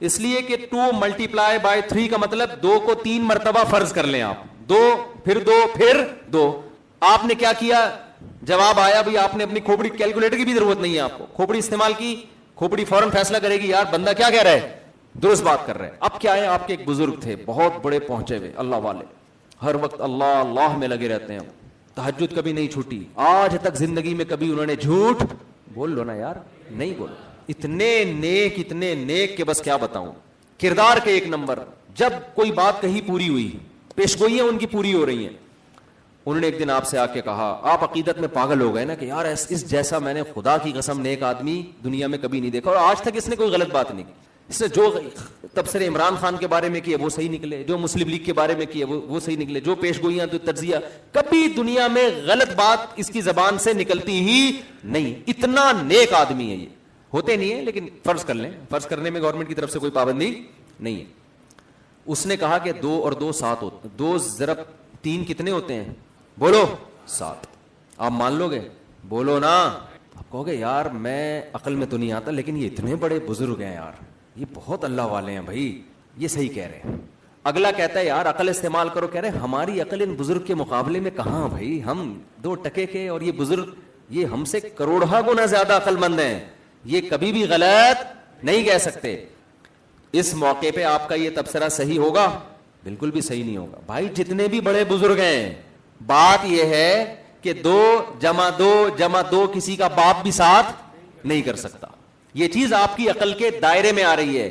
اس لیے کہ 2 × 3 کا مطلب 2 کو 3 مرتبہ فرض کر لیں آپ, 2 پھر 2 پھر 2. آپ نے کیا کیا, جواب آیا. بھی آپ نے اپنی کھوپڑی, کیلکولیٹر کی بھی ضرورت نہیں ہے آپ کو, کھوپڑی استعمال کی, کھوپڑی فوراً فیصلہ کرے گی یار بندہ کیا کہہ رہا ہے, درست بات کر رہے ہیں. اب کیا ہے, آپ کے ایک بزرگ تھے بہت بڑے پہنچے ہوئے اللہ والے, ہر وقت اللہ اللہ میں لگے رہتے ہیں, تہجد کبھی نہیں چھوٹی, آج تک زندگی میں کبھی انہوں نے جھوٹ, بول لو نا یار, نہیں بولو. اتنے نیک کہ بس کیا بتاؤں, کردار کے ایک نمبر. جب کوئی بات کہیں پوری ہوئی, پیشگوئیاں ان کی پوری ہو رہی ہیں, انہوں نے ایک دن آپ سے آ کے کہا, آپ عقیدت میں پاگل ہو گئے نا کہ یار اس جیسا میں نے خدا کی قسم نیک آدمی دنیا میں کبھی نہیں دیکھا, اور آج تک اس نے کوئی غلط بات نہیں کی. اس نے جو تبصرے عمران خان کے بارے میں کیے وہ صحیح نکلے, جو مسلم لیگ کے بارے میں کیے وہ صحیح نکلے, جو پیشگوئیاں تو تجزیہ, کبھی دنیا میں غلط بات اس کی زبان سے نکلتی ہی نہیں. اتنا نیک آدمی ہے. یہ ہوتے نہیں ہے لیکن فرض کر لیں, فرض کرنے میں گورنمنٹ کی طرف سے کوئی پابندی نہیں ہے. اس نے کہا کہ 2 اور 2 7 ہوتے, 2 ضرب 3 کتنے ہوتے ہیں, بولو 7. آپ مان لو گے, بولو نا. آپ کہو گے یار میں عقل میں تو نہیں آتا, لیکن یہ اتنے بڑے بزرگ ہیں یار, یہ بہت اللہ والے ہیں بھائی, یہ صحیح کہہ رہے ہیں. اگلا کہتا ہے یار عقل استعمال کرو, کہہ رہے ہماری عقل ان بزرگ کے مقابلے میں کہاں بھائی, ہم 2 ٹکے کے, اور یہ بزرگ یہ ہم سے کروڑہ گنا زیادہ عقل مند ہیں, یہ کبھی بھی غلط نہیں کہہ سکتے. اس موقع پہ آپ کا یہ تبصرہ صحیح ہوگا؟ بالکل بھی صحیح نہیں ہوگا بھائی. جتنے بھی بڑے بزرگ ہیں, بات یہ ہے کہ 2 + 2 + 2 کسی کا باپ بھی ساتھ نہیں کر سکتا. یہ چیز آپ کی عقل کے دائرے میں آ رہی ہے.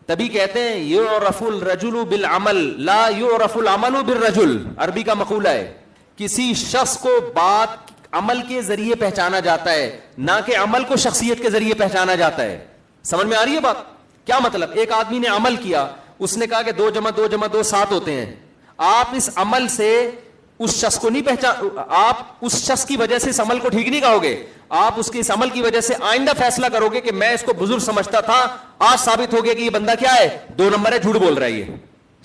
تبھی کہتے ہیں یعرف الرجل بالعمل لا یعرف العمل بالرجل. عربی کا مقولہ ہے, کسی شخص کو بات عمل کے ذریعے پہچانا جاتا ہے, نہ کہ عمل کو شخصیت کے ذریعے پہچانا جاتا ہے. سمجھ میں آ رہی ہے بات؟ کیا مطلب, ایک آدمی نے عمل کیا, اس نے کہا کہ 2 + 2 + 2 7 ہوتے ہیں. آپ اس عمل سے اس شخص کو نہیں پہچان, آپ اس شخص کی وجہ سے اس عمل کو ٹھیک نہیں کہو گے, آپ اس کے اس عمل کی وجہ سے آئندہ فیصلہ کرو گے کہ میں اس کو بزرگ سمجھتا تھا, آج ثابت ہو گیا کہ یہ بندہ کیا ہے, 2 نمبر ہے, جھوٹ بول رہا ہے. یہ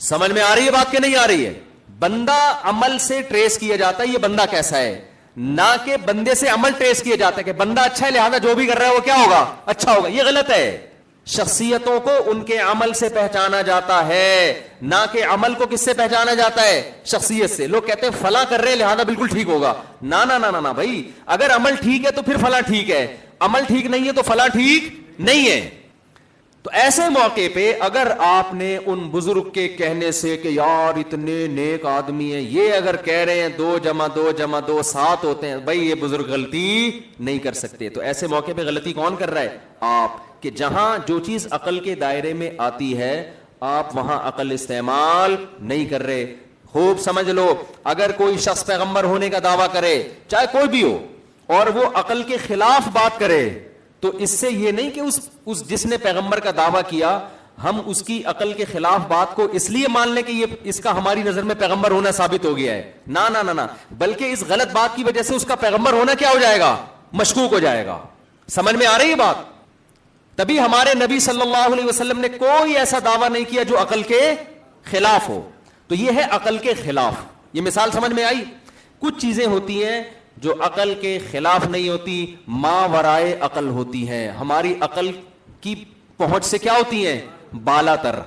سمجھ میں آ رہی ہے بات کہ نہیں آ رہی ہے؟ بندہ عمل سے ٹریس کیا جاتا ہے یہ بندہ کیسا ہے, نہ کہ بندے سے عمل ٹریس کیا جاتا ہے کہ بندہ اچھا ہے لہذا جو بھی کر رہا ہے وہ کیا ہوگا, اچھا ہوگا. یہ غلط ہے. شخصیتوں کو ان کے عمل سے پہچانا جاتا ہے, نہ کہ عمل کو کس سے پہچانا جاتا ہے, شخصیت سے. لوگ کہتے ہیں فلاں کر رہے لہذا بالکل ٹھیک ہوگا. نہ نہ نہ نہ بھائی, اگر عمل ٹھیک ہے تو پھر فلاں ٹھیک ہے, عمل ٹھیک نہیں ہے تو فلاں ٹھیک نہیں ہے. تو ایسے موقع پہ اگر آپ نے ان بزرگ کے کہنے سے کہ یار اتنے نیک آدمی ہیں, یہ اگر کہہ رہے ہیں 2 + 2 + 2 7 ہوتے ہیں, بھائی یہ بزرگ غلطی نہیں کر سکتے. تو ایسے موقع پہ غلطی کون کر رہا ہے, آپ. کہ جہاں جو چیز عقل کے دائرے میں آتی ہے آپ وہاں عقل استعمال نہیں کر رہے. خوب سمجھ لو, اگر کوئی شخص پیغمبر ہونے کا دعویٰ کرے, چاہے کوئی بھی ہو, اور وہ عقل کے خلاف بات کرے, تو اس سے یہ نہیں کہ اس جس نے پیغمبر کا دعویٰ کیا ہم اس کی عقل کے خلاف بات کو اس لیے مان لیں کہ یہ اس کا ہماری نظر میں پیغمبر ہونا ثابت ہو گیا ہے. نہ نہ نہ نہ, بلکہ اس غلط بات کی وجہ سے اس کا پیغمبر ہونا کیا ہو جائے گا, مشکوک ہو جائے گا. سمجھ میں آ رہی ہے بات؟ تبھی ہمارے نبی صلی اللہ علیہ وسلم نے کوئی ایسا دعویٰ نہیں کیا جو عقل کے خلاف ہو. تو یہ ہے عقل کے خلاف. یہ مثال سمجھ میں آئی؟ کچھ چیزیں ہوتی ہیں جو عقل کے خلاف نہیں ہوتی, ما ورائے عقل ہوتی ہیں. ہماری عقل کی پہنچ سے کیا ہوتی ہیں, بالا تر.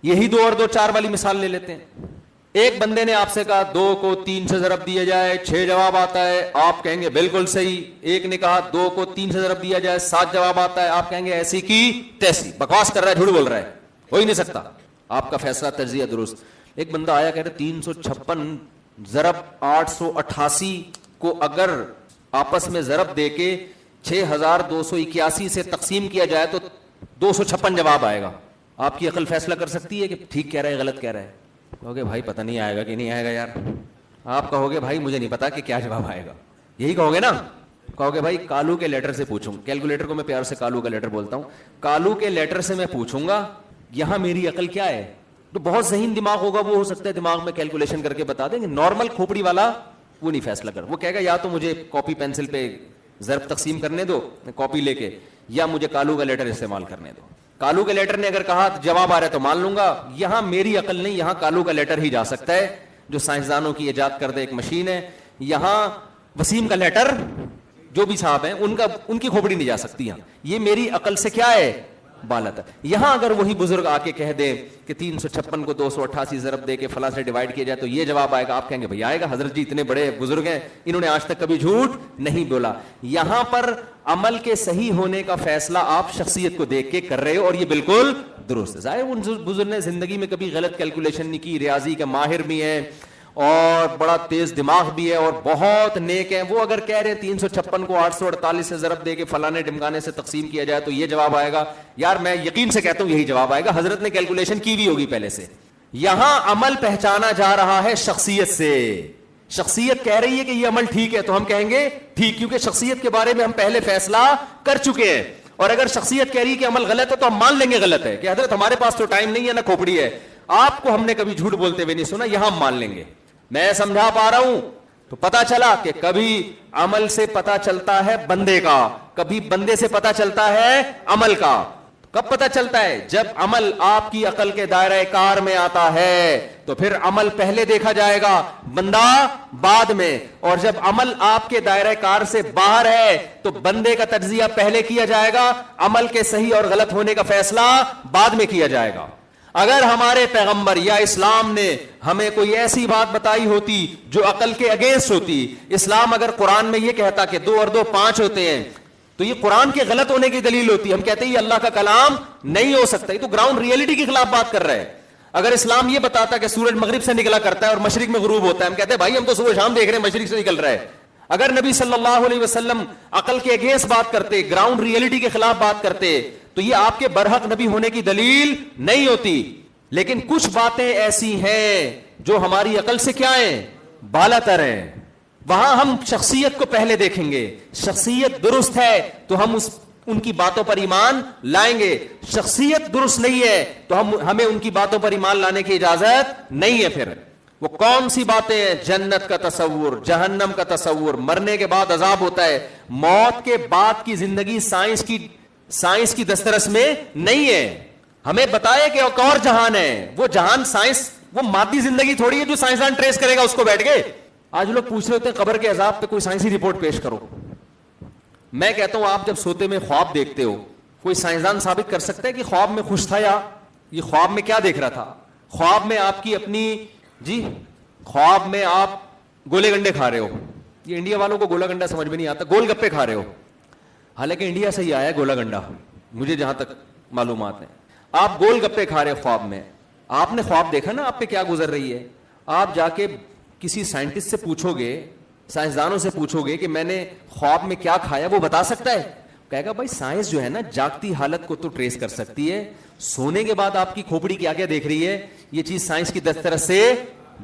یہی 2 اور 2 4 والی مثال لے لیتے ہیں. ایک بندے نے آپ سے کہا 2 کو 3 سے ضرب دیا جائے 6 جواب آتا ہے, آپ کہیں گے بالکل صحیح. ایک نے کہا 2 کو 3 سے ضرب دیا جائے 7 جواب آتا ہے, آپ کہیں گے ایسی کی تیسی, بکواس کر رہا ہے, جھوٹ بول رہا ہے, ہو ہی نہیں سکتا. آپ کا فیصلہ تجزیہ درست. ایک بندہ آیا کہہ رہے 356 ضرب 888 کو اگر آپس میں ضرب دے کے 6281 سے تقسیم کیا جائے تو 256 جواب آئے گا. آپ کی عقل فیصلہ کر سکتی ہے کہ ٹھیک کہہ رہا ہے غلط کہہ رہا ہے؟ کہو گے بھائی پتہ نہیں آئے گا کہ نہیں آئے گا یار. آپ کہو گے بھائی مجھے نہیں پتا کہ کیا جواب آئے گا, یہی کہو گے نا. کہو گے بھائی کالو کے لیٹر سے پوچھوں, کیلکولیٹر کو میں پیار سے کالو کا لیٹر بولتا ہوں, کالو کے لیٹر سے میں پوچھوں گا یہاں میری عقل کیا ہے. تو بہت ذہین دماغ ہوگا, وہ ہو سکتا ہے دماغ میں کیلکولیشن کر کے بتا دیں گے. نارمل کھوپڑی والا وہ نہیں فیصلہ کر, وہ کہے گا یا تو مجھے کاپی پینسل پہ ضرب تقسیم کرنے دو کاپی لے کے, یا مجھے کالو کا لیٹر استعمال کرنے دو. کالو کے لیٹر نے اگر کہا جواب آ رہا ہے تو مان لوں گا. یہاں میری عقل نہیں, یہاں کالو کا لیٹر ہی جا سکتا ہے جو سائنسدانوں کی ایجاد کردہ ایک مشین ہے. یہاں وسیم کا لیٹر جو بھی صاحب ہیں ان کی کھوپڑی نہیں جا سکتی. یہاں یہ میری عقل سے کیا ہے, بالت ہے. یہاں اگر وہی بزرگ آ کے کہہ دے کہ 356 کو 288 ضرب دے کے فلاں سے ڈیوائڈ کیا جائے تو یہ جواب آئے گا, آپ کہیں گے بھائی آئے گا, حضرت جی اتنے بڑے بزرگ ہیں, انہوں نے آج تک کبھی جھوٹ نہیں بولا. یہاں پر عمل کے صحیح ہونے کا فیصلہ آپ شخصیت کو دیکھ کے کر رہے ہو, اور یہ بالکل درست ہے. ظاہر ان بزرگ نے زندگی میں کبھی غلط کیلکولیشن نہیں کی, ریاضی کا ماہر بھی ہیں اور بڑا تیز دماغ بھی ہے اور بہت نیک ہیں. وہ اگر کہہ رہے 356 کو 848 سے ضرب دے کے فلانے ڈمکانے سے تقسیم کیا جائے تو یہ جواب آئے گا, یار میں یقین سے کہتا ہوں یہی جواب آئے گا, حضرت نے کیلکولیشن کی بھی ہوگی پہلے سے. یہاں عمل پہچانا جا رہا ہے شخصیت سے. شخصیت کہہ رہی ہے کہ یہ عمل ٹھیک ہے تو ہم کہیں گے ٹھیک, کیونکہ شخصیت کے بارے میں ہم پہلے فیصلہ کر چکے ہیں. اور اگر شخصیت کہہ رہی ہے کہ عمل غلط ہے تو ہم مان لیں گے غلط ہے, کہ حضرت ہمارے پاس تو ٹائم نہیں ہے, نہ کھوپڑی ہے, آپ کو ہم نے کبھی جھوٹ بولتے ہوئے نہیں سنا, یہاں ہم مان لیں گے. میں سمجھا پا رہا ہوں؟ تو پتا چلا کہ کبھی عمل سے پتا چلتا ہے بندے کا, کبھی بندے سے پتا چلتا ہے عمل کا. کب پتا چلتا ہے؟ جب عمل آپ کی عقل کے دائرہ کار میں آتا ہے تو پھر عمل پہلے دیکھا جائے گا, بندہ بعد میں. اور جب عمل آپ کے دائرہ کار سے باہر ہے تو بندے کا تجزیہ پہلے کیا جائے گا, عمل کے صحیح اور غلط ہونے کا فیصلہ بعد میں کیا جائے گا. اگر ہمارے پیغمبر یا اسلام نے ہمیں کوئی ایسی بات بتائی ہوتی جو عقل کے اگینسٹ ہوتی, اسلام اگر قرآن میں یہ کہتا کہ 2 اور 2 5 ہوتے ہیں تو یہ قرآن کے غلط ہونے کی دلیل ہوتی. ہم کہتے ہیں یہ اللہ کا کلام نہیں ہو سکتا, یہ تو گراؤنڈ ریئلٹی کے خلاف بات کر رہا ہے. اگر اسلام یہ بتاتا کہ سورج مغرب سے نکلا کرتا ہے اور مشرق میں غروب ہوتا ہے, ہم کہتے ہیں بھائی ہم تو صبح شام دیکھ رہے ہیں, مشرق سے نکل رہا ہے. اگر نبی صلی اللہ علیہ وسلم عقل کے اگینسٹ بات کرتے, گراؤنڈ ریئلٹی کے خلاف بات کرتے, تو یہ آپ کے برحق نبی ہونے کی دلیل نہیں ہوتی. لیکن کچھ باتیں ایسی ہیں جو ہماری عقل سے کیا ہیں, بالا تر ہیں. وہاں ہم شخصیت کو پہلے دیکھیں گے, شخصیت درست ہے تو ہم ان کی باتوں پر ایمان لائیں گے, شخصیت درست نہیں ہے تو ہمیں ان کی باتوں پر ایمان لانے کی اجازت نہیں ہے. پھر وہ کون سی باتیں ہیں؟ جنت کا تصور, جہنم کا تصور, مرنے کے بعد عذاب ہوتا ہے, موت کے بعد کی زندگی سائنس کی دسترس میں نہیں ہے. ہمیں بتایا کہ ایک اور جہان ہے, وہ جہان سائنس, وہ مادی زندگی تھوڑی ہے جو سائنسدان ٹریس کرے گا اس کو بیٹھ کے. آج لوگ پوچھ رہے ہوتے ہیں قبر کے عذاب پہ کوئی سائنسی رپورٹ پیش کرو. میں کہتا ہوں آپ جب سوتے میں خواب دیکھتے ہو, کوئی سائنسدان ثابت کر سکتا ہے کہ خواب میں خوش تھا یا یہ خواب میں کیا دیکھ رہا تھا؟ خواب میں آپ کی اپنی خواب میں آپ گولے گنڈے کھا رہے ہو. یہ انڈیا والوں کو گولا گنڈا سمجھ میں نہیں آتا, گول گپے کھا رہے ہو, حالانکہ انڈیا سے ہی آیا ہے گولا گنڈا, مجھے جہاں تک معلومات ہیں. آپ گول گپے کھا رہے خواب میں, آپ نے خواب دیکھا نا آپ پہ کیا گزر رہی ہے. آپ جا کے کسی سائنٹسٹ سے پوچھو گے, سائنسدانوں سے پوچھو گے کہ میں نے خواب میں کیا کھایا, وہ بتا سکتا ہے؟ کہے گا بھائی سائنس جو ہے نا جاگتی حالت کو تو ٹریس کر سکتی ہے, سونے کے بعد آپ کی کھوپڑی کیا کیا دیکھ رہی ہے یہ چیز سائنس کی دسترس سے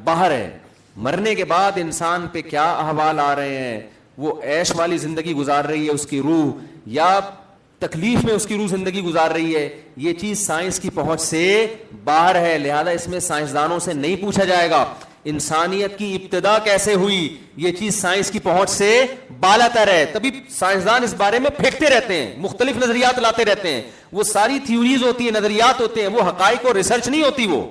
باہر ہے. مرنے کے بعد انسان پہ کیا احوال آ رہے ہیں, وہ عیش والی زندگی گزار رہی ہے اس کی روح یا تکلیف میں اس کی روح زندگی گزار رہی ہے, یہ چیز سائنس کی پہنچ سے باہر ہے. لہذا اس میں سائنسدانوں سے نہیں پوچھا جائے گا. انسانیت کی ابتدا کیسے ہوئی, یہ چیز سائنس کی پہنچ سے بالا تر ہے. تبھی سائنسدان اس بارے میں پھینکتے رہتے ہیں, مختلف نظریات لاتے رہتے ہیں. وہ ساری تھیوریز ہوتی ہیں, نظریات ہوتے ہیں, وہ حقائق اور ریسرچ نہیں ہوتی. وہ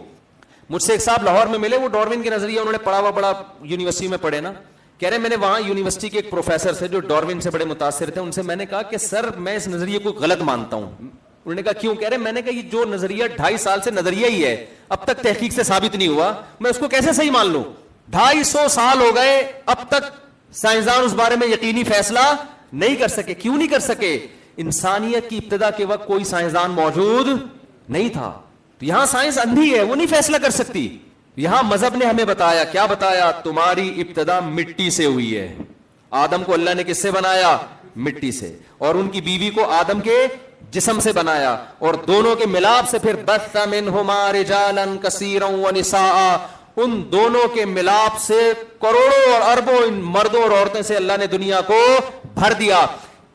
مجھ سے ایک صاحب لاہور میں ملے, وہ ڈاروین کے نظریہ انہوں نے پڑھا ہوا, بڑا یونیورسٹی میں پڑھے نا. کہہ رہے میں نے وہاں یونیورسٹی کے ایک پروفیسر سے جو ڈاروین سے بڑے متاثر تھے, ان سے میں نے کہا کہ سر میں اس نظریے کو غلط مانتا ہوں. انہوں نے کہا کیوں؟ کہہ رہے میں نے کہا یہ جو نظریہ 2.5 سال سے نظریہ ہی ہے, اب تک تحقیق سے ثابت نہیں ہوا, میں اس کو کیسے صحیح مان لوں؟ 250 سال ہو گئے, اب تک سائنسدان اس بارے میں یقینی فیصلہ نہیں کر سکے. کیوں نہیں کر سکے؟ انسانیت کی ابتدا کے وقت کوئی سائنسدان موجود نہیں تھا. تو یہاں سائنس اندھی ہے, وہ نہیں فیصلہ کر سکتی. یہاں مذہب نے ہمیں بتایا, کیا بتایا؟ تمہاری ابتدا مٹی سے ہوئی ہے. آدم کو اللہ نے کس سے بنایا؟ مٹی سے. اور ان کی بیوی کو آدم کے جسم سے بنایا, اور دونوں کے ملاپ سے پھر بث منہما رجالا کثیرا ونساء, ان دونوں کے ملاپ سے کروڑوں اور اربوں مردوں اور عورتوں سے اللہ نے دنیا کو بھر دیا.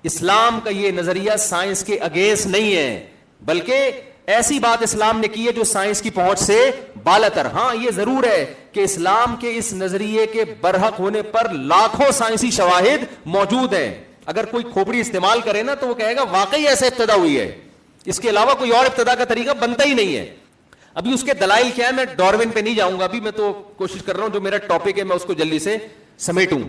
اسلام کا یہ نظریہ سائنس کے اگینسٹ نہیں ہے, بلکہ ایسی بات اسلام نے کی ہے جو سائنس کی پہنچ سے بالاتر. ہاں یہ ضرور ہے کہ اسلام کے اس نظریے کے برحق ہونے پر لاکھوں سائنسی شواہد موجود ہیں. اگر کوئی کھوپڑی استعمال کرے نا تو وہ کہے گا واقعی ایسے ابتدا ہوئی ہے, اس کے علاوہ کوئی اور ابتدا کا طریقہ بنتا ہی نہیں ہے. ابھی اس کے دلائل کیا ہے, میں ڈارون پہ نہیں جاؤں گا, ابھی میں تو کوشش کر رہا ہوں جو میرا ٹاپک ہے میں اس کو جلدی سے سمیٹوں.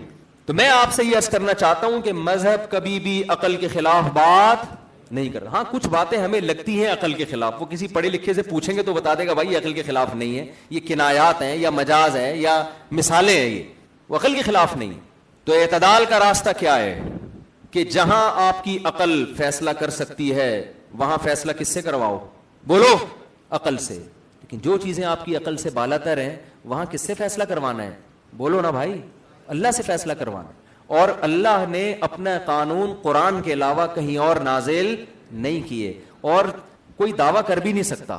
تو میں آپ سے یہ عرض کرنا چاہتا ہوں کہ مذہب کبھی بھی عقل کے خلاف بات نہیں کرتا. ہاں کچھ باتیں ہمیں لگتی ہیں عقل کے خلاف, وہ کسی پڑھے لکھے سے پوچھیں گے تو بتا دے گا بھائی یہ عقل کے خلاف نہیں ہے, یہ کنایات ہیں یا مجاز ہے یا مثالیں ہیں, یہ وہ عقل کے خلاف نہیں. تو اعتدال کا راستہ کیا ہے کہ جہاں آپ کی عقل فیصلہ کر سکتی ہے وہاں فیصلہ کس سے کرواؤ, بولو, عقل سے. لیکن جو چیزیں آپ کی عقل سے بالاتر ہیں وہاں کس سے فیصلہ کروانا ہے, بولو نا بھائی, اللہ سے فیصلہ کروانا. اور اللہ نے اپنا قانون قرآن کے علاوہ کہیں اور نازل نہیں کیے, اور کوئی دعویٰ کر بھی نہیں سکتا.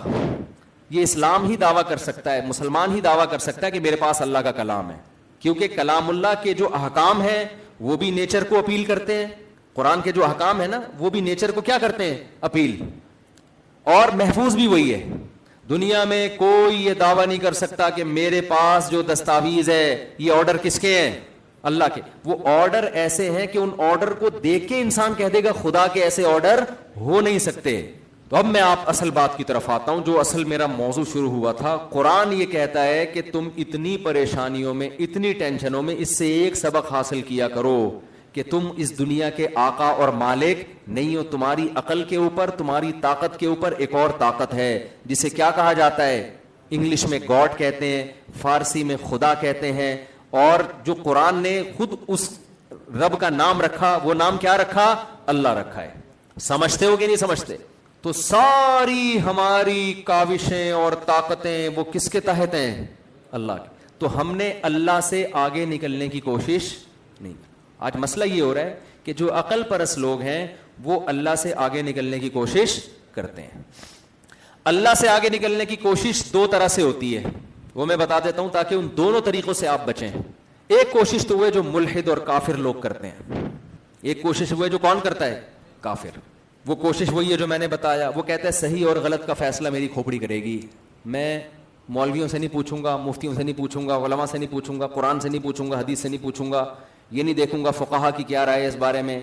یہ اسلام ہی دعویٰ کر سکتا ہے, مسلمان ہی دعویٰ کر سکتا ہے کہ میرے پاس اللہ کا کلام ہے, کیونکہ کلام اللہ کے جو احکام ہیں وہ بھی نیچر کو اپیل کرتے ہیں. قرآن کے جو احکام ہیں نا وہ بھی نیچر کو کیا کرتے ہیں, اپیل, اور محفوظ بھی وہی ہے. دنیا میں کوئی یہ دعویٰ نہیں کر سکتا کہ میرے پاس جو دستاویز ہے یہ آرڈر کس کے ہیں, اللہ کے. وہ آرڈر ایسے ہیں کہ ان آرڈر کو دیکھ کے انسان کہہ دے گا خدا کے ایسے آرڈر ہو نہیں سکتے. تو اب میں آپ اصل بات کی طرف آتا ہوں, جو اصل میرا موضوع شروع ہوا تھا. قرآن یہ کہتا ہے کہ تم اتنی پریشانیوں میں, اتنی ٹینشنوں میں, اس سے ایک سبق حاصل کیا کرو کہ تم اس دنیا کے آقا اور مالک نہیں ہو. تمہاری عقل کے اوپر, تمہاری طاقت کے اوپر ایک اور طاقت ہے جسے کیا کہا جاتا ہے, انگلش میں گاڈ کہتے ہیں, فارسی میں خدا کہتے ہیں. اور جو قرآن نے خود اس رب کا نام رکھا, وہ نام کیا رکھا, اللہ رکھا ہے. سمجھتے ہو کہ نہیں سمجھتے؟ تو ساری ہماری کاوشیں اور طاقتیں وہ کس کے تحت ہیں, اللہ کے. تو ہم نے اللہ سے آگے نکلنے کی کوشش نہیں. آج مسئلہ یہ ہو رہا ہے کہ جو عقل پرست لوگ ہیں وہ اللہ سے آگے نکلنے کی کوشش کرتے ہیں. اللہ سے آگے نکلنے کی کوشش دو طرح سے ہوتی ہے, وہ میں بتا دیتا ہوں تاکہ ان دونوں طریقوں سے آپ بچیں. ایک کوشش تو وہ جو ملحد اور کافر لوگ کرتے ہیں, ایک کوشش وہ جو کون کرتا ہے, کافر. وہ کوشش وہی ہے جو میں نے بتایا, وہ کہتا ہے صحیح اور غلط کا فیصلہ میری کھوپڑی کرے گی, میں مولویوں سے نہیں پوچھوں گا, مفتیوں سے نہیں پوچھوں گا, علماء سے نہیں پوچھوں گا, قرآن سے نہیں پوچھوں گا, حدیث سے نہیں پوچھوں گا, یہ نہیں دیکھوں گا فقہا کی کیا رائے ہے اس بارے میں,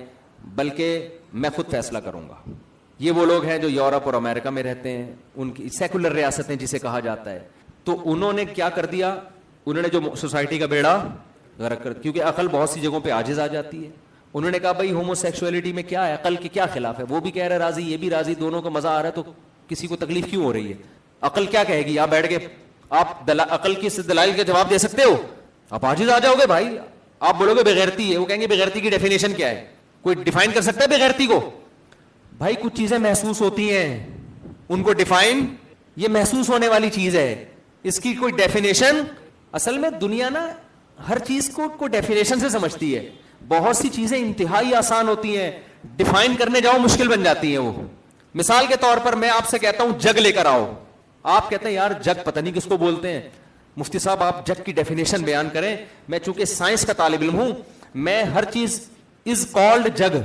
بلکہ میں خود فیصلہ کروں گا. یہ وہ لوگ ہیں جو یورپ اور امریکہ میں رہتے ہیں, ان کی سیکولر ریاستیں جسے کہا جاتا ہے. تو انہوں نے کیا کر دیا, انہوں نے جو سوسائٹی کا بیڑا غرق کر, کیونکہ عقل بہت سی جگہوں پہ عاجز آ جاتی ہے. انہوں نے کہا بھائی ہومو سیکسولیٹی میں کیا ہے, عقل کے کیا خلاف ہے, وہ بھی کہہ رہا ہے راضی, یہ بھی راضی, دونوں کو مزہ آ رہا ہے, تو کسی کو تکلیف کیوں ہو رہی ہے. عقل کیا کہے گی, آپ بیٹھ کے آپ عقل کی دلائل کے جواب دے سکتے ہو, آپ عاجز آ جاؤ گے بھائی. آپ بولو گے بغیرتی ہے, وہ کہیں گے بغیرتی کی ڈیفینیشن کیا ہے, کوئی ڈیفائن کر سکتا ہے بغیرتی کو؟ بھائی کچھ چیزیں محسوس ہوتی ہیں, ان کو ڈیفائن, یہ محسوس ہونے والی چیز ہے, اس کی کوئی ڈیفینیشن. اصل میں دنیا نا ہر چیز کو ڈیفینیشن سے سمجھتی ہے. بہت سی چیزیں انتہائی آسان ہوتی ہیں, ڈیفائن کرنے جاؤ مشکل بن جاتی ہیں. وہ مثال کے طور پر میں آپ سے کہتا ہوں جگ لے کر آؤ, آپ کہتے ہیں یار جگ پتہ نہیں کس کو بولتے ہیں, مفتی صاحب آپ جگ کی ڈیفینیشن بیان کریں. میں چونکہ سائنس کا طالب علم ہوں, میں ہر چیز از کالڈ جگ,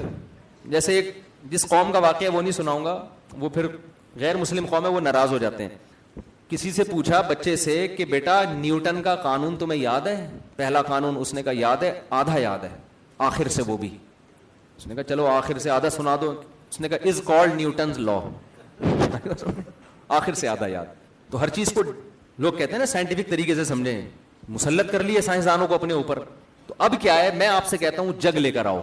جیسے ایک جس قوم کا واقعہ وہ نہیں سناؤں گا, وہ پھر غیر مسلم قوم ہے, وہ ناراض ہو جاتے ہیں. کسی سے پوچھا بچے سے کہ بیٹا نیوٹن کا قانون تمہیں یاد ہے, پہلا قانون, اس نے کہا یاد ہے, آدھا یاد ہے, آخر سے وہ بھی. اس نے کہا چلو آخر سے آدھا سنا دو. اس نے کہا از کالڈ نیوٹنز لا, آخر سے آدھا یاد. تو ہر چیز کو لوگ کہتے ہیں نا سائنٹیفک طریقے سے سمجھیں, مسلط کر لیے سائنسدانوں کو اپنے اوپر. تو اب کیا ہے, میں آپ سے کہتا ہوں جگ لے کر آؤ.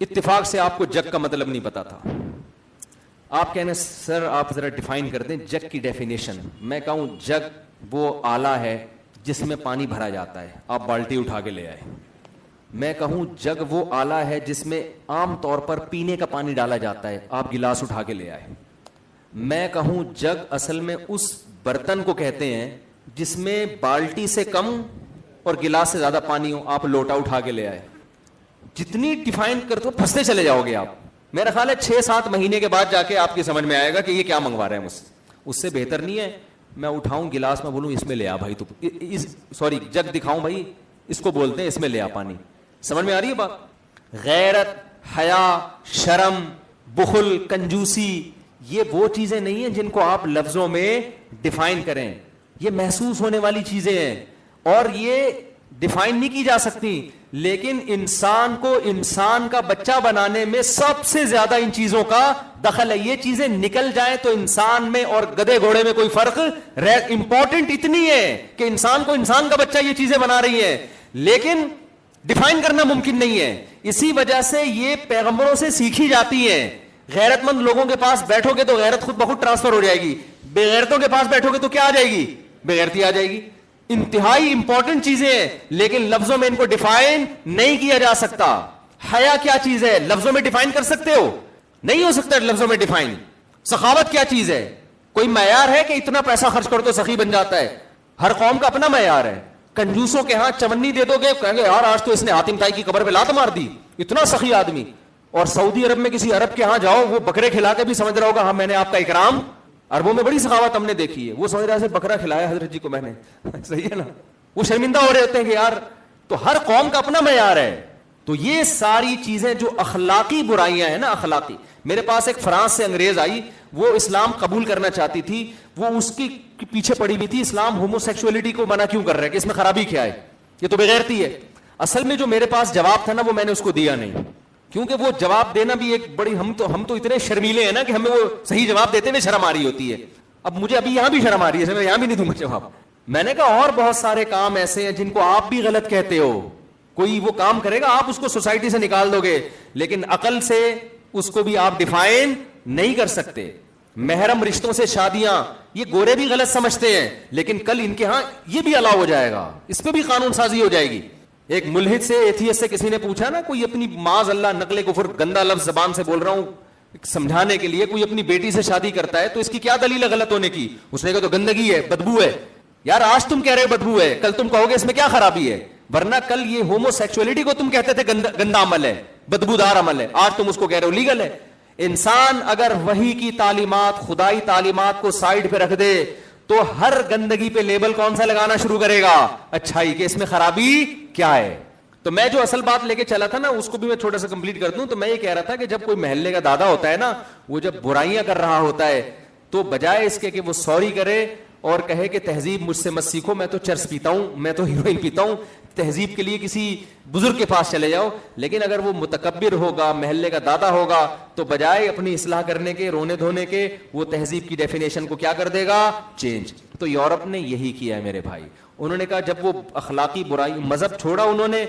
اتفاق سے آپ کو جگ کا مطلب نہیں پتا تھا. آپ کہنے سر آپ ذرا ڈیفائن کر دیں جگ کی ڈیفینیشن. میں کہوں جگ وہ آلہ ہے جس میں پانی بھرا جاتا ہے, آپ بالٹی اٹھا کے لے آئے. میں کہوں جگ وہ آلہ ہے جس میں عام طور پر پینے کا پانی ڈالا جاتا ہے, آپ گلاس اٹھا کے لے آئے. میں کہوں جگ اصل میں اس برتن کو کہتے ہیں جس میں بالٹی سے کم اور گلاس سے زیادہ پانی ہو, آپ لوٹا اٹھا کے لے آئے. جتنی ڈیفائن کرتے ہو پھنستے چلے جاؤ گے آپ. میرا خیال ہے 6-7 مہینے کے بعد جا کے آپ کی سمجھ میں آئے گا کہ یہ کیا منگوا رہے ہیں مجھ سے. اس سے بہتر نہیں ہے میں اٹھاؤں گلاس, میں بولوں اس میں لے آ بھائی, تو سوری جگ دکھاؤں بھائی اس کو بولتے ہیں, اس میں لے آ پانی. سمجھ میں آ رہی ہے بات؟ غیرت, حیا, شرم, بخل, کنجوسی, یہ وہ چیزیں نہیں ہیں جن کو آپ لفظوں میں ڈیفائن کریں. یہ محسوس ہونے والی چیزیں ہیں, اور یہ ڈیفائن نہیں کی جا سکتی, لیکن انسان کو انسان کا بچہ بنانے میں سب سے زیادہ ان چیزوں کا دخل ہے. یہ چیزیں نکل جائیں تو انسان میں اور گدھے گھوڑے میں کوئی فرق امپورٹنٹ اتنی ہے کہ انسان کو انسان کا بچہ یہ چیزیں بنا رہی ہیں, لیکن ڈیفائن کرنا ممکن نہیں ہے. اسی وجہ سے یہ پیغمبروں سے سیکھی جاتی ہے. غیرت مند لوگوں کے پاس بیٹھو گے تو غیرت خود بخود ٹرانسفر ہو جائے گی, بے غیرتوں کے پاس بیٹھو گے تو کیا آ جائے گی؟ بے غیرتی آ جائے گی. انتہائی امپورٹنٹ چیزیں ہیں, لیکن لفظوں میں ان کو ڈیفائن نہیں کیا جا سکتا. حیا کیا چیز ہے؟ لفظوں میں ڈیفائن کر سکتے ہو؟ نہیں ہو سکتا لفظوں میں ڈیفائن. سخاوت کیا چیز ہے؟ کوئی معیار ہے کہ اتنا پیسہ خرچ کرو تو سخی بن جاتا ہے؟ ہر قوم کا اپنا معیار ہے. کنجوسوں کے ہاں چمنی دے دو گے, کہیں گے یار آج تو اس نے حاتم طائی کی قبر پہ لات مار دی, اتنا سخی آدمی. اور سعودی عرب میں کسی عرب کے ہاں جاؤ, وہ بکرے کھلا کے بھی سمجھ رہا ہوگا ہاں میں نے آپ کا اکرام. عربوں میں بڑی سخاوت ہم نے دیکھی ہے, وہ سمجھ رہا ہے بکرا کھلایا حضرت جی کو میں نے, صحیح ہے نا, وہ شرمندہ ہو رہے ہوتے ہیں کہ یار. تو ہر قوم کا اپنا معیار ہے. تو یہ ساری چیزیں جو اخلاقی برائیاں ہیں نا, اخلاقی. میرے پاس ایک فرانس سے انگریز آئی, وہ اسلام قبول کرنا چاہتی تھی, وہ اس کی پیچھے پڑی ہوئی تھی اسلام ہومو سیکسولیٹی کو منع کیوں کر رہا ہے, کہ اس میں خرابی کیا ہے, یہ تو بغیرتی ہے. اصل میں جو میرے پاس جواب تھا نا وہ میں نے اس کو دیا نہیں, کیونکہ وہ جواب دینا بھی ایک بڑی, ہم تو اتنے شرمیلے ہیں نا کہ ہمیں وہ صحیح جواب دیتے ہوئے شرم آ رہی ہوتی ہے. اب مجھے ابھی یہاں بھی شرم آ رہی ہے, میں یہاں بھی نہیں دوں گا جواب. میں نے کہا اور بہت سارے کام ایسے ہیں جن کو آپ بھی غلط کہتے ہو. کوئی وہ کام کرے گا آپ اس کو سوسائٹی سے نکال دو گے, لیکن عقل سے اس کو بھی آپ ڈیفائن نہیں کر سکتے. محرم رشتوں سے شادیاں, یہ گورے بھی غلط سمجھتے ہیں, لیکن کل ان کے ہاں یہ بھی الاؤ ہو جائے گا, اس پہ بھی قانون سازی ہو جائے گی. ایک ملحد سے, ایتھیسٹ سے کسی نے پوچھا نا, کوئی اپنی معاذ اللہ نقل کفر گندا لفظ زبان سے بول رہا ہوں سمجھانے کے لیے, کوئی اپنی بیٹی سے شادی کرتا ہے تو اس کی کیا دلیل ہے غلط ہونے کی؟ اس نے کہا تو گندگی ہے, بدبو ہے. یار آج تم کہہ رہے ہو بدبو ہے, کل تم کہو گے اس میں کیا خرابی ہے, ورنہ کل یہ ہومو سیکسولیٹی کو تم کہتے تھے گندا عمل ہے, بدبودار عمل ہے, آج تم اس کو کہہ رہے ہو لیگل ہے. انسان اگر وحی کی تعلیمات, خدائی تعلیمات کو سائڈ پہ رکھ دے تو ہر گندگی پہ لیبل کون سا لگانا شروع کرے گا؟ اچھائی, کہ اس میں خرابی کیا ہے. تو میں جو اصل بات لے کے چلا تھا نا اس کو بھی میں چھوٹا سا کمپلیٹ کر دوں. تو میں یہ کہہ رہا تھا کہ جب کوئی محلے کا دادا ہوتا ہے نا, وہ جب برائیاں کر رہا ہوتا ہے تو بجائے اس کے کہ وہ سوری کرے اور کہے کہ تہذیب مجھ سے مت سیکھو, میں تو چرس پیتا ہوں, میں تو ہیروئن پیتا ہوں, تہذیب کے لیے کسی بزرگ کے پاس چلے جاؤ. لیکن اگر وہ متکبر ہوگا, محلے کا دادا ہوگا, تو بجائے اپنی اصلاح کرنے کے, رونے دھونے کے, وہ تہذیب کی ڈیفینیشن کو کیا کر دے گا؟ چینج. تو یورپ نے یہی کیا ہے میرے بھائی. انہوں نے کہا جب وہ اخلاقی برائی, مذہب چھوڑا انہوں نے,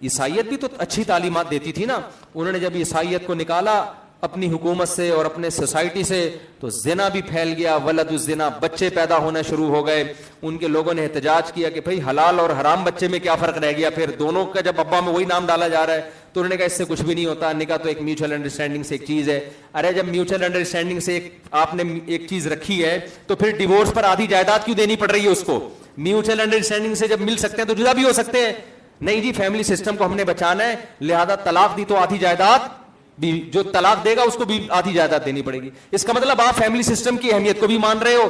عیسائیت بھی تو اچھی تعلیمات دیتی تھی نا, انہوں نے جب عیسائیت کو نکالا اپنی حکومت سے اور اپنے سوسائٹی سے تو زنا بھی پھیل گیا, ولد الزنا, بچے پیدا ہونا شروع ہو گئے. ان کے لوگوں نے احتجاج کیا کہ بھئی حلال اور حرام بچے میں کیا فرق رہ گیا, پھر دونوں کا جب ابا میں وہی نام ڈالا جا رہا ہے. تو انہوں نے کہا اس سے کچھ بھی نہیں ہوتا, نکاح تو ایک میوچل انڈرسٹینڈنگ سے ایک چیز ہے. ارے جب میوچل انڈرسٹینڈنگ سے آپ نے ایک چیز رکھی ہے تو پھر ڈیورس پر آدھی جائیداد کیوں دینی پڑ رہی ہے اس کو؟ میوچل انڈرسٹینڈنگ سے جب مل سکتے ہیں تو جدا بھی ہو سکتے ہیں. نہیں جی, فیملی سسٹم کو ہم نے بچانا ہے, لہذا طلاق دی تو آدھی جائیداد بھی, جو طلاق دے گا اس کو بھی آدھی جائیداد دینی پڑے گی. اس کا مطلب آپ فیملی سسٹم کی اہمیت کو بھی مان رہے ہو.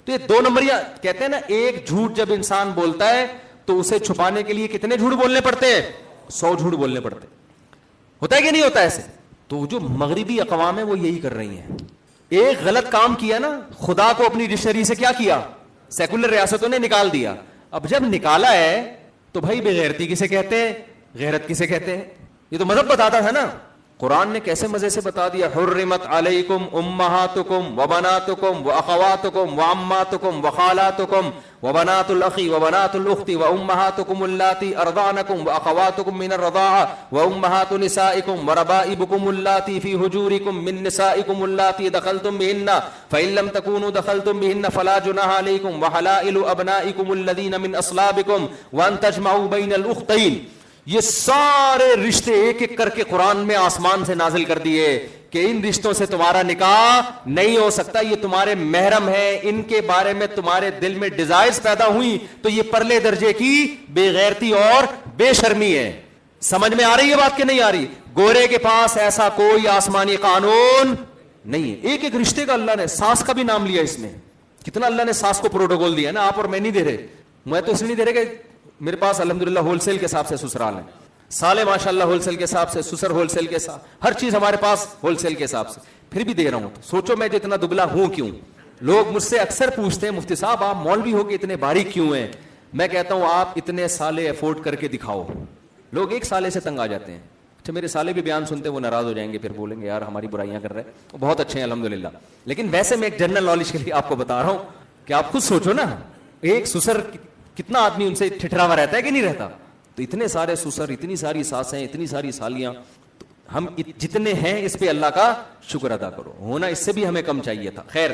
تو یہ دو نمبریاں کہتے ہیں نا, ایک جھوٹ جب انسان بولتا ہے تو اسے چھپانے کے لیے کتنے جھوٹ بولنے پڑتے ہیں؟ 100 جھوٹ بولنے پڑتے. ہوتا ہے کہ نہیں ہوتا ایسے؟ تو جو مغربی اقوام ہیں وہ یہی کر رہی ہیں. ایک غلط کام کیا نا, خدا کو اپنی ڈکشنری سے کیا کیا؟ سیکولر ریاستوں نے نکال دیا. اب جب نکالا ہے تو بھائی بے غیرتی کسے کہتے ہیں, غیرت کسے کہتے ہیں؟ یہ تو مذہب بتاتا تھا نا. قرآن نے کیسے مزے سے بتا دیا, حرمت علیکم امہاتکم وبناتکم واخواتکم وعماتکم وخالاتکم وبنات الاخی وبنات الاخت وامہاتکم اللاتی ارضعنکم واخواتکم من الرضاعہ وامہات نسائکم وربائبکم اللاتی فی حجورکم من نسائکم اللاتی دخلتم بہن فإن لم تکونوا دخلتم بہن فلا جناح علیکم وحلائل ابنائکم الذین من اصلابکم وان تجمعوا بین الاختین. یہ سارے رشتے ایک ایک کر کے قرآن میں آسمان سے نازل کر دیے کہ ان رشتوں سے تمہارا نکاح نہیں ہو سکتا, یہ تمہارے محرم ہیں, ان کے بارے میں تمہارے دل میں ڈیزائرز پیدا ہوئی تو یہ پرلے درجے کی بے غیرتی اور بے شرمی ہے. سمجھ میں آ رہی ہے بات کہ نہیں آ رہی؟ گورے کے پاس ایسا کوئی آسمانی قانون نہیں ہے. ایک ایک رشتے کا اللہ نے, ساس کا بھی نام لیا اس میں, کتنا اللہ نے ساس کو پروٹوکول دیا نا. آپ اور میں نہیں دے رہے, میں تو اس لیے نہیں دے رہے کہ میرے پاس الحمدللہ ہول سیل کے حساب سے سسرال ہے, سالے ماشاءاللہ ہول سیل کے حساب سے, سسر ہول سیل کے حساب, ہر چیز ہمارے پاس ہول سیل کے حساب سے, پھر بھی دے رہا ہوں. تو سوچو میں جو اتنا دبلا ہوں کیوں. لوگ مجھ سے اکثر پوچھتے ہیں مفتی صاحب آپ مولوی ہو کے اتنے باریک کیوں ہیں؟ میں کہتا ہوں آپ اتنے سالے افورڈ کر کے دکھاؤ. لوگ ایک سالے سے تنگ آ جاتے ہیں. اچھا میرے سالے بھی بیان سنتے ہیں وہ ناراض ہو جائیں گے, پھر بولیں گے یار ہماری برائیاں کر رہے ہیں. بہت اچھے ہیں الحمدللہ, لیکن ویسے میں ایک جنرل نالج کے لیے آپ کو بتا رہا ہوں کہ آپ خود سوچو نا, ایک سسر کتنا آدمی ان سے ٹھٹرا ہوا رہتا ہے کہ نہیں رہتا. تو اتنے سارے سسر, اتنی ساری ساسیں, اتنی ساری سالیاں, ہم جتنے ہیں اس پہ اللہ کا شکر ادا کرو. ہونا اس سے بھی ہمیں کم چاہیے تھا. خیر,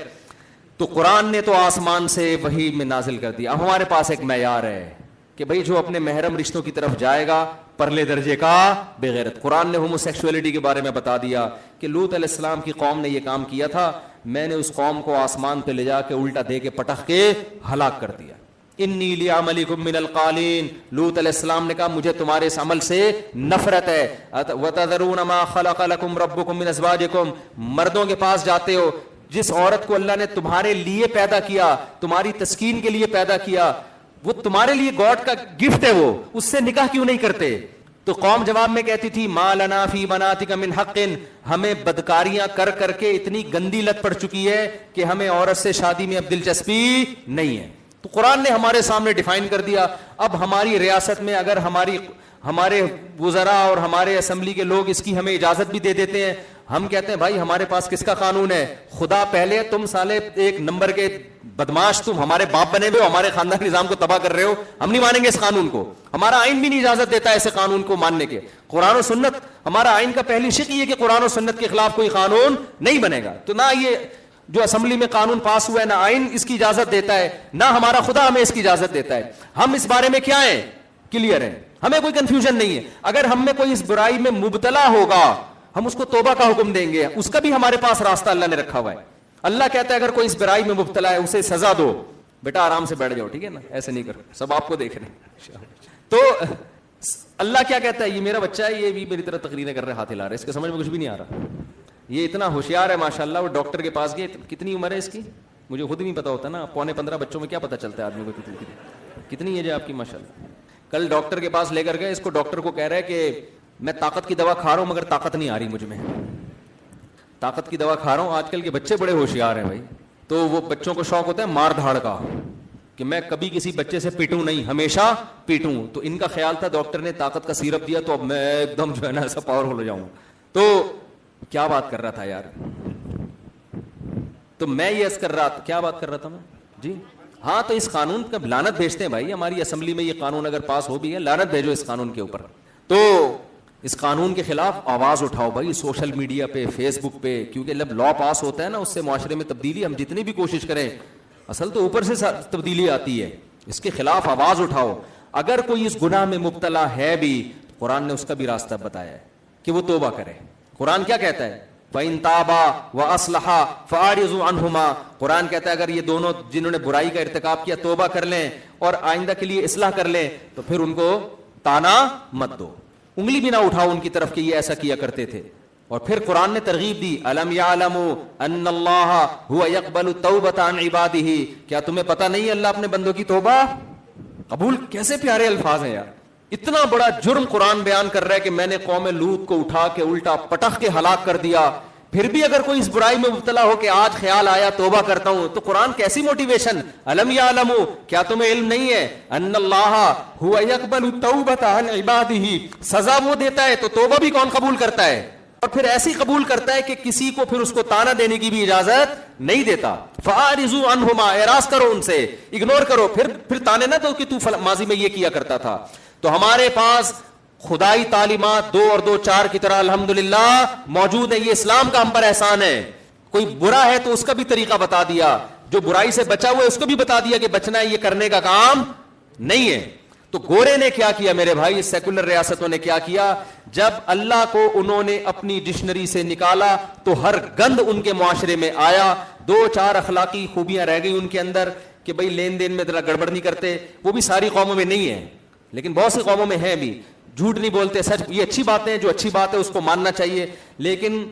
تو قرآن نے تو آسمان سے وحی میں نازل کر دیا. اب ہمارے پاس ایک معیار ہے کہ بھئی جو اپنے محرم رشتوں کی طرف جائے گا پرلے درجے کا بغیرت. قرآن نے ہومو سیکسولیٹی کے بارے میں بتا دیا کہ لوط علیہ السلام کی قوم نے یہ کام کیا تھا, میں نے اس قوم کو آسمان پہ لے جا کے الٹا دے کے پٹخ کے ہلاک کر دیا. انی لعملکم من القالین, لوط علیہ السلام نے کہا مجھے تمہارے اس عمل سے نفرت ہے. وتذرون ما خلق لکم ربکم من ازواجکم, مردوں کے پاس جاتے ہو جس عورت کو اللہ نے تمہارے لیے پیدا کیا, تمہاری تسکین کے لیے پیدا کیا, وہ تمہارے لیے گاڈ کا گفٹ ہے, وہ اس سے نکاح کیوں نہیں کرتے؟ تو قوم جواب میں کہتی تھی ما لنا فی بناتک من حق, ہمیں بدکاریاں کر کر کے اتنی گندی لت پڑ چکی ہے کہ ہمیں عورت سے شادی میں اب دلچسپی نہیں ہے. تو قرآن نے ہمارے سامنے ڈیفائن کر دیا. اب ہماری ریاست میں اگر ہمارے وزراء اور ہمارے اسمبلی کے لوگ اس کی ہمیں اجازت بھی دے دیتے ہیں, ہم کہتے ہیں بھائی ہمارے پاس کس کا قانون ہے؟ خدا پہلے, تم سالے ایک نمبر کے بدماش, تم ہمارے باپ بنے ہوئے, ہمارے خاندان نظام کو تباہ کر رہے ہو, ہم نہیں مانیں گے اس قانون کو. ہمارا آئین بھی نہیں اجازت دیتا ایسے قانون کو ماننے کے. قرآن و سنت, ہمارا آئین کا پہلی شق یہ کہ قرآن و سنت کے خلاف کوئی قانون نہیں بنے گا. تو نہ یہ جو اسمبلی میں قانون پاس ہوا ہے, نہ آئین اس کی اجازت دیتا ہے, نہ ہمارا خدا ہمیں اس کی اجازت دیتا ہے. ہم اس بارے میں کیا ہیں؟ کلیئر ہیں, ہمیں کوئی کنفیوژن نہیں ہے. اگر ہم میں کوئی اس برائی میں مبتلا ہوگا ہم اس کو توبہ کا حکم دیں گے, اس کا بھی ہمارے پاس راستہ اللہ نے رکھا ہوا ہے. اللہ کہتا ہے اگر کوئی اس برائی میں مبتلا ہے اسے سزا دو, بیٹا آرام سے بیٹھ جاؤ, ٹھیک ہے نا, ایسے نہیں کرو, سب آپ کو دیکھ رہے ہیں. تو اللہ کیا کہتا ہے, یہ میرا بچہ ہے, یہ بھی میری طرح تقریریں کر رہے, ہاتھ ہلا رہے, اس کے سمجھ میں کچھ بھی نہیں آ رہا, یہ اتنا ہوشیار ہے ماشاءاللہ. وہ ڈاکٹر کے پاس گئے, کتنی عمر ہے اس کی مجھے خود نہیں پتا ہوتا نا, 14.15 بچوں میں کیا پتا چلتا ہے آدمی کو کتنی ایج ہے آپ کی ماشاءاللہ. کل ڈاکٹر کے پاس لے کر گئے اس کو, ڈاکٹر کو کہہ رہا ہے کہ میں طاقت کی دوا کھا رہا ہوں مگر طاقت نہیں آ رہی مجھ میں, طاقت کی دوا کھا رہا ہوں. آج کل کے بچے بڑے ہوشیار ہیں بھائی. تو وہ بچوں کو شوق ہوتا ہے مار دھاڑ کا, کہ میں کبھی کسی بچے سے پیٹوں نہیں, ہمیشہ پیٹوں. تو ان کا خیال تھا ڈاکٹر نے طاقت کا سیرپ دیا تو اب میں ایک دم جو ہے نا ایسا پاورفل ہو جاؤں. تو کیا بات کر رہا تھا یار, تو میں یہ کر رہا تھا, کیا بات کر رہا تھا میں جی, ہاں. تو اس قانون کا لعنت بھیجتے ہیں بھائی, ہماری اسمبلی میں یہ قانون اگر پاس ہو بھی ہے, لعنت بھیجو اس قانون کے اوپر. تو اس قانون کے خلاف آواز اٹھاؤ بھائی, سوشل میڈیا پہ, فیس بک پہ, کیونکہ جب لا پاس ہوتا ہے نا اس سے معاشرے میں تبدیلی, ہم جتنی بھی کوشش کریں اصل تو اوپر سے تبدیلی آتی ہے. اس کے خلاف آواز اٹھاؤ. اگر کوئی اس گناہ میں مبتلا ہے بھی, قرآن نے اس کا بھی راستہ بتایا ہے کہ وہ توبہ کرے. قرآن کیا کہتا ہے, فَإِن تَابَا وَأَصْلَحَا فَأَعْرِضُوا عَنْهُمَا. قرآن کہتا ہے اگر یہ دونوں جنہوں نے برائی کا ارتکاب کیا توبہ کر لیں اور آئندہ کے لیے اصلاح کر لیں تو پھر ان کو تانا مت دو, انگلی بھی نہ اٹھاؤ ان کی طرف کہ یہ ایسا کیا کرتے تھے. اور پھر قرآن نے ترغیب دی, الم یعلموا ان اللہ هو يقبل التوبۃ عن عباده. کیا تمہیں پتہ نہیں اللہ اپنے بندوں کی توبہ قبول, کیسے پیارے الفاظ ہیں یار. اتنا بڑا جرم قرآن بیان کر رہا ہے کہ میں نے قوم لوط کو اٹھا کے الٹا پٹخ کے ہلاک کر دیا, پھر بھی اگر کوئی اس برائی میں مبتلا ہو کہ آج خیال آیا توبہ کرتا ہوں, تو قرآن کیسی موٹیویشن, الم یعلموا, کیا تمہیں علم نہیں ہے, ان اللہ هو يقبل التوبۃ عن عباده, سزا وہ دیتا ہے تو توبہ بھی کون قبول کرتا ہے, اور پھر ایسی قبول کرتا ہے کہ کسی کو پھر اس کو تانا دینے کی بھی اجازت نہیں دیتا. فَأَعْرِضُوا عَنْهُمَا, اعراض کرو ان سے, اگنور کرو, پھر تانے نہ دو کہ تو ماضی میں یہ کیا کرتا تھا. تو ہمارے پاس خدائی تعلیمات 2 اور 2 4 کی طرح الحمدللہ موجود ہے. یہ اسلام کا ہم پر احسان ہے. کوئی برا ہے تو اس کا بھی طریقہ بتا دیا, جو برائی سے بچا ہوا ہے اس کو بھی بتا دیا کہ بچنا ہے, یہ کرنے کا کام نہیں ہے. تو گورے نے کیا کیا میرے بھائی, سیکولر ریاستوں نے کیا کیا, جب اللہ کو انہوں نے اپنی ڈکشنری سے نکالا تو ہر گند ان کے معاشرے میں آیا. 2 4 اخلاقی خوبیاں رہ گئی ان کے اندر کہ بھئی لین دین میں ذرا گڑبڑ نہیں کرتے, وہ بھی ساری قوموں میں نہیں ہے لیکن بہت سی قوموں میں ہیں بھی, جھوٹ نہیں بولتے, سچ, یہ اچھی باتیں, جو اچھی بات ہے اس کو ماننا چاہیے. لیکن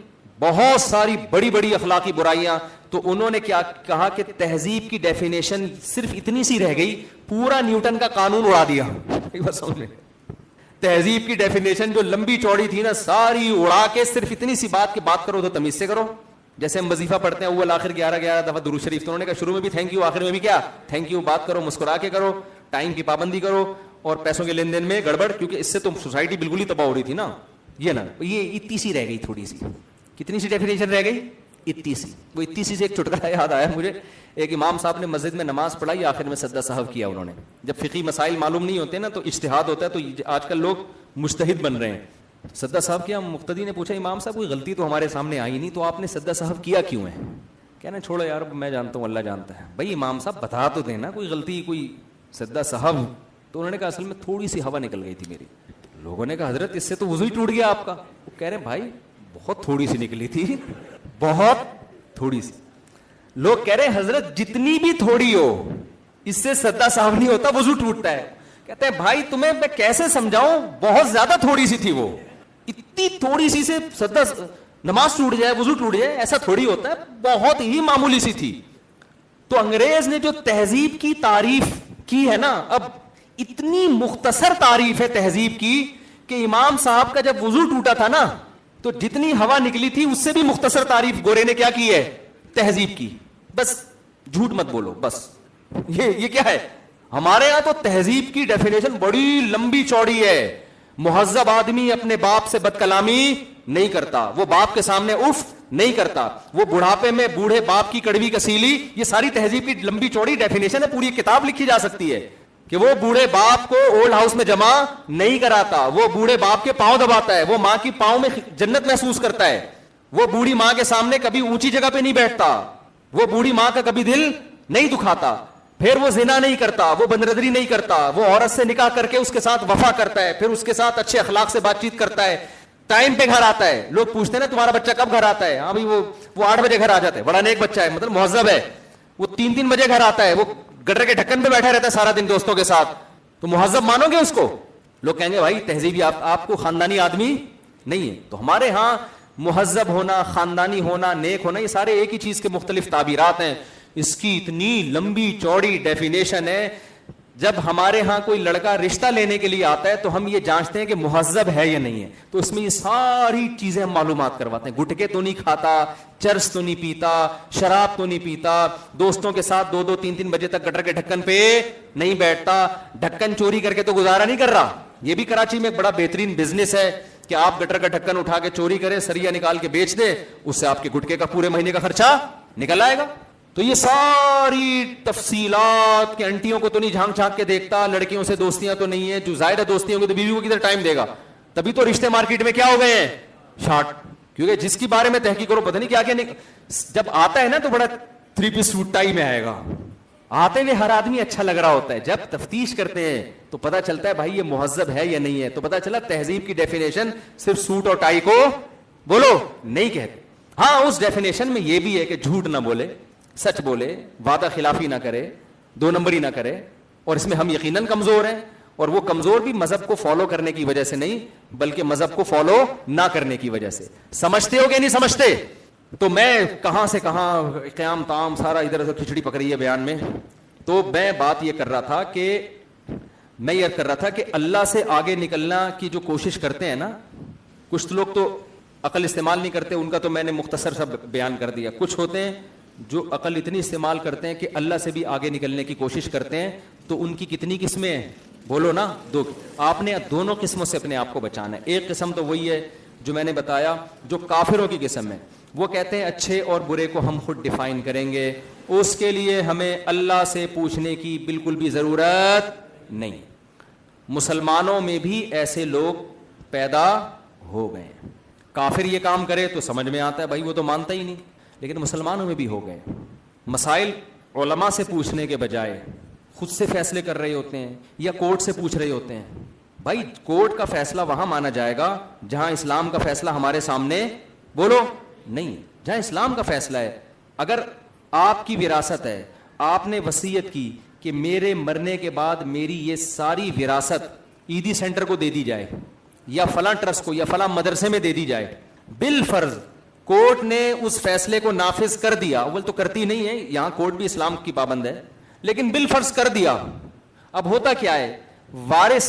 بہت ساری بڑی بڑی اخلاقی برائیاں, تو انہوں نے کیا کہا کہ تہذیب کی ڈیفینیشن صرف اتنی سی رہ گئی, پورا نیوٹن کا قانون اڑا دیا. تہذیب کی ڈیفینیشن جو لمبی چوڑی تھی نا ساری اڑا کے صرف اتنی سی بات کی بات کرو تو تمیز سے کرو. جیسے ہم وظیفہ پڑھتے ہیں اول آخر 11 11 دفعہ درود شریف, تو انہوں نے کہا شروع میں بھی تھینک یو, آخر میں بھی کیا تھینک یو, بات کرو مسکرا کے کرو. ٹائم کی پابندی کرو اور پیسوں کے لین دین میں گڑبڑ, کیونکہ اس سے تو سوسائٹی بالکل ہی تباہ ہو رہی تھی نا. یہ نا یہ اتنی سی رہ گئی, تھوڑی سی, کتنی سی ڈیفینیشن رہ گئی, اتنی سی. وہ اتنی سی سے ایک چٹکلا یاد آیا مجھے. ایک امام صاحب نے مسجد میں نماز پڑھائی, آخر میں سجدہ سہو کیا انہوں نے. جب فقہی مسائل معلوم نہیں ہوتے نا تو اجتہاد ہوتا ہے, تو آج کل لوگ مجتہد بن رہے ہیں. سجدہ سہو کیا, مقتدی نے پوچھا امام صاحب کوئی غلطی تو ہمارے سامنے آئی نہیں, تو آپ نے سجدہ سہو کیا کیوں ہے؟ کہنا چھوڑو یار میں جانتا ہوں اللہ جانتا ہے. بھائی امام صاحب بتا تو دینا کوئی غلطی, کوئی سجدہ سہو. تو انہوں نے کہا اصل میں تھوڑی سی ہوا نکل گئی تھی میری. لوگوں نے کہا حضرت اس سے تو وضو ہی ٹوٹ گیا آپ کا. وہ کہہ رہے ہیں بھائی بہت تھوڑی سی نکلی تھی, بہت تھوڑی سی. لوگ کہہ رہے ہیں حضرت جتنی بھی تھوڑی ہو اس سے سجدہ سہو نہیں ہوتا, وضو ٹوٹتا ہے. کہتے ہیں بھائی تمہیں میں کیسے سمجھاؤں, بہت زیادہ تھوڑی سی تھی وہ. اتنی تھوڑی سی سے سجدہ نماز ٹوٹ جائے, وضو ٹوٹ جائے, ایسا تھوڑی ہوتا ہے, بہت ہی معمولی سی تھی. تو انگریز نے جو تہذیب کی تعریف کی ہے نا, اب اتنی مختصر تعریف ہے تہذیب کی کہ امام صاحب کا جب وضو ٹوٹا تھا نا تو جتنی ہوا نکلی تھی اس سے بھی مختصر تعریف گورے نے کیا کی ہے, تہذیب کی. بس جھوٹ مت بولو, بس یہ کیا ہے. ہمارے یہاں تو تہذیب کی ڈیفینیشن بڑی لمبی چوڑی ہے. مہذب آدمی اپنے باپ سے بد کلامی نہیں کرتا, وہ باپ کے سامنے اف نہیں کرتا, وہ بڑھاپے میں بوڑھے باپ کی کڑوی کسیلی. یہ ساری تہذیب کی لمبی چوڑی ڈیفینیشن ہے, پوری کتاب لکھی جا سکتی ہے کہ وہ بوڑھے باپ کو اولڈ ہاؤس میں جمع نہیں کراتا, وہ بوڑھے باپ کے پاؤں دباتا ہے, وہ ماں کی پاؤں میں جنت محسوس کرتا ہے, وہ بوڑھی ماں کے سامنے کبھی اونچی جگہ پہ نہیں بیٹھتا, وہ بوڑھی ماں کا کبھی دل نہیں دکھاتا, پھر وہ زنا نہیں کرتا, وہ بندردری نہیں کرتا, وہ عورت سے نکاح کر کے اس کے ساتھ وفا کرتا ہے, پھر اس کے ساتھ اچھے اخلاق سے بات چیت کرتا ہے, ٹائم پہ گھر آتا ہے. لوگ پوچھتے ہیں نا تمہارا بچہ کب گھر آتا ہے, ہاں بھائی وہ 8 بجے گھر آ جاتا ہے, بڑا نیک بچہ ہے, مطلب مہذب ہے. وہ 3 بجے گھر آتا ہے, وہ گٹر کے ڈھکن پہ بیٹھا رہتا ہے سارا دن دوستوں کے ساتھ, تو مہذب مانو گے اس کو؟ لوگ کہیں گے بھائی تہذیبی آپ کو خاندانی آدمی نہیں ہے. تو ہمارے ہاں مہذب ہونا, خاندانی ہونا, نیک ہونا, یہ سارے ایک ہی چیز کے مختلف تعبیرات ہیں. اس کی اتنی لمبی چوڑی ڈیفینیشن ہے. جب ہمارے ہاں کوئی لڑکا رشتہ لینے کے لیے آتا ہے تو ہم یہ جانچتے ہیں کہ مہذب ہے یا نہیں ہے, تو اس میں یہ ساری چیزیں ہم معلومات کرواتے ہیں. گٹکے تو نہیں کھاتا, چرس تو نہیں پیتا, شراب تو نہیں پیتا, دوستوں کے ساتھ 2-3 بجے تک گٹر کے ڈھکن پہ نہیں بیٹھتا, ڈھکن چوری کر کے تو گزارا نہیں کر رہا. یہ بھی کراچی میں ایک بڑا بہترین بزنس ہے کہ آپ گٹر کا ڈھکن اٹھا کے چوری کریں, سریا نکال کے بیچ دیں, اس سے آپ کے گٹکے کا پورے مہینے کا خرچہ نکل آئے گا. تو یہ ساری تفصیلات کہ انٹیوں کو تو نہیں جھانک جھانک کے دیکھتا, لڑکیوں سے دوستیاں تو نہیں ہے, جو ظاہر ہے دوستیاں ہوں گی تو بیوی کو کدھر ٹائم دے گا. تبھی تو رشتے مارکیٹ میں کیا ہو گئے ہیں, شارٹ. کیونکہ جس کے بارے میں تحقیق کرو پتہ نہیں کیا جب آتا ہے نا تو بڑا 3 پیس سوٹ ٹائی میں آئے گا, آتے ہوئے ہر آدمی اچھا لگ رہا ہوتا ہے. جب تفتیش کرتے ہیں تو پتا چلتا ہے بھائی یہ مہذب ہے یا نہیں ہے. تو پتا چلا تہذیب کی ڈیفینیشن صرف سوٹ اور ٹائی کو بولو نہیں کہتے. ہاں اس ڈیفینیشن میں یہ بھی ہے کہ جھوٹ نہ بولے, سچ بولے, وعدہ خلافی نہ کرے, 2 نمبری نہ کرے. اور اس میں ہم یقیناً کمزور ہیں, اور وہ کمزور بھی مذہب کو فالو کرنے کی وجہ سے نہیں بلکہ مذہب کو فالو نہ کرنے کی وجہ سے. سمجھتے ہو کہ نہیں سمجھتے؟ تو میں کہاں سے کہاں قیام تام سارا ادھر ادھر کھچڑی پکڑی ہے بیان میں. تو میں بات یہ کر رہا تھا کہ اللہ سے آگے نکلنا کی جو کوشش کرتے ہیں نا, کچھ لوگ تو عقل استعمال نہیں کرتے, ان کا تو میں نے مختصر سا بیان کر دیا. کچھ ہوتے ہیں جو عقل اتنی استعمال کرتے ہیں کہ اللہ سے بھی آگے نکلنے کی کوشش کرتے ہیں. تو ان کی کتنی قسمیں ہیں بولو نا, 2. آپ نے دونوں قسموں سے اپنے آپ کو بچانا ہے. ایک قسم تو وہی ہے جو میں نے بتایا, جو کافروں کی قسم ہے. وہ کہتے ہیں اچھے اور برے کو ہم خود ڈیفائن کریں گے, اس کے لیے ہمیں اللہ سے پوچھنے کی بالکل بھی ضرورت نہیں. مسلمانوں میں بھی ایسے لوگ پیدا ہو گئے ہیں. کافر یہ کام کرے تو سمجھ میں آتا ہے بھائی وہ تو مانتا ہی نہیں, لیکن مسلمانوں میں بھی ہو گئے. مسائل علماء سے پوچھنے کے بجائے خود سے فیصلے کر رہے ہوتے ہیں یا کورٹ سے پوچھ رہے ہوتے ہیں. بھائی کورٹ کا فیصلہ وہاں مانا جائے گا جہاں اسلام کا فیصلہ ہمارے سامنے بولو نہیں, جہاں اسلام کا فیصلہ ہے. اگر آپ کی وراثت ہے, آپ نے وصیت کی کہ میرے مرنے کے بعد میری یہ ساری وراثت عیدی سینٹر کو دے دی جائے یا فلاں ٹرسٹ کو یا فلاں مدرسے میں دے دی جائے, بالفرض کورٹ نے اس فیصلے کو نافذ کر دیا. اول تو کرتی نہیں ہے, یہاں کورٹ بھی اسلام کی پابند ہے, لیکن بالفرض کر دیا. اب ہوتا کیا ہے, وارث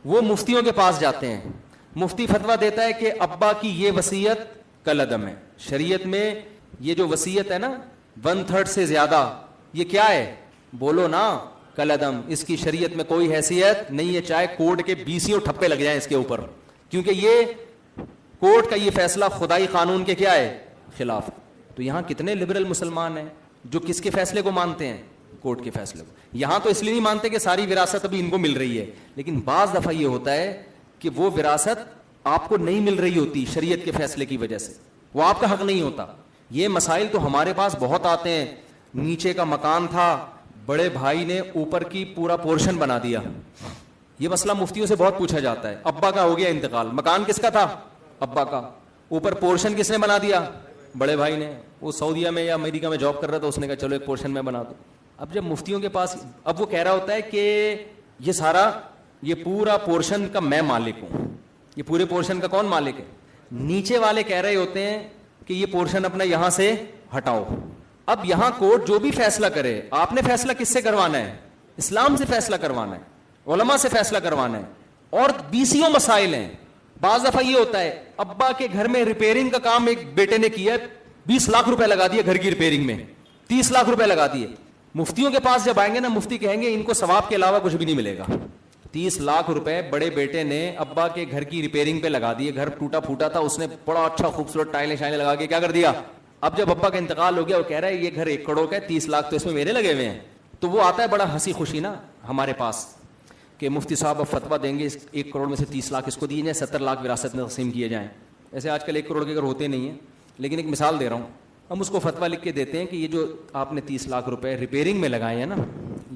وہ مفتیوں کے پاس جاتے ہیں, مفتی فتویٰ دیتا ہے کہ ابا کی یہ وصیت کالعدم ہے. شریعت میں یہ جو وصیت ہے نا 1/3 سے زیادہ, یہ کیا ہے بولو نا, کالعدم، اس کی شریعت میں کوئی حیثیت نہیں ہے، چاہے کورٹ کے 20 ٹھپے لگ جائیں اس کے اوپر، کیونکہ یہ کورٹ کا یہ فیصلہ خدائی قانون کے کیا ہے؟ خلاف. تو یہاں کتنے لبرل مسلمان ہیں جو کس کے فیصلے کو مانتے ہیں؟ کورٹ کے فیصلے کو. یہاں تو اس لیے نہیں مانتے کہ ساری وراثت ابھی ان کو مل رہی ہے، لیکن بعض دفعہ یہ ہوتا ہے کہ وہ وراثت آپ کو نہیں مل رہی ہوتی شریعت کے فیصلے کی وجہ سے، وہ آپ کا حق نہیں ہوتا. یہ مسائل تو ہمارے پاس بہت آتے ہیں. نیچے کا مکان تھا، بڑے بھائی نے اوپر کی پورا پورشن بنا دیا. یہ مسئلہ مفتیوں سے بہت پوچھا جاتا ہے. ابا کا ہو گیا انتقال، مکان کس کا تھا؟ ابا کا. اوپر پورشن کس نے بنا دیا؟ بڑے بھائی نے. وہ سعودیہ میں یا امریکہ میں جاب کر رہا تھا، اس نے کہا چلو ایک پورشن میں بنا دو. اب جب مفتیوں کے پاس، اب وہ کہہ رہا ہوتا ہے کہ یہ سارا، یہ پورا پورشن کا میں مالک ہوں. یہ پورے پورشن کا کون مالک ہے؟ نیچے والے کہہ رہے ہوتے ہیں کہ یہ پورشن اپنا یہاں سے ہٹاؤ. اب یہاں کورٹ جو بھی فیصلہ کرے، آپ نے فیصلہ کس سے کروانا ہے؟ اسلام سے فیصلہ کروانا ہے، علماء سے فیصلہ کروانا ہے. اور 20 مسائل ہیں. بعض دفعہ یہ ہوتا ہے ابا کے گھر میں ریپیئرنگ کا کام ایک بیٹے نے کیا، 20 لاکھ روپے لگا دیے گھر کی ریپیئرنگ میں، 30 لاکھ روپے لگا دیے. مفتیوں کے پاس جب آئیں گے نا، مفتی کہیں گے ان کو ثواب کے علاوہ کچھ بھی نہیں ملے گا. 30 لاکھ روپے بڑے بیٹے نے ابا کے گھر کی ریپیئرنگ پہ لگا دیے. گھر ٹوٹا پھوٹا تھا، اس نے بڑا اچھا خوبصورت ٹائلیں شائلیں لگا کے کیا کر دیا. اب جب ابا کا انتقال ہو گیا، وہ کہہ رہا ہے یہ گھر 1 کروڑ کا ہے، 30 لاکھ تو اس میں میرے لگے ہوئے ہیں. تو وہ آتا ہے بڑا ہنسی خوشی نا ہمارے پاس کہ مفتی صاحب اب فتویٰ دیں گے 1 کروڑ میں سے 30 لاکھ اس کو دیے جائیں، 70 لاکھ وراثت میں تقسیم کیے جائیں. ایسے آج کل 1 کروڑ کے گھر ہوتے نہیں ہیں، لیکن ایک مثال دے رہا ہوں. ہم اس کو فتویٰ لکھ کے دیتے ہیں کہ یہ جو آپ نے 30 لاکھ روپے ریپیئرنگ میں لگائے ہیں نا،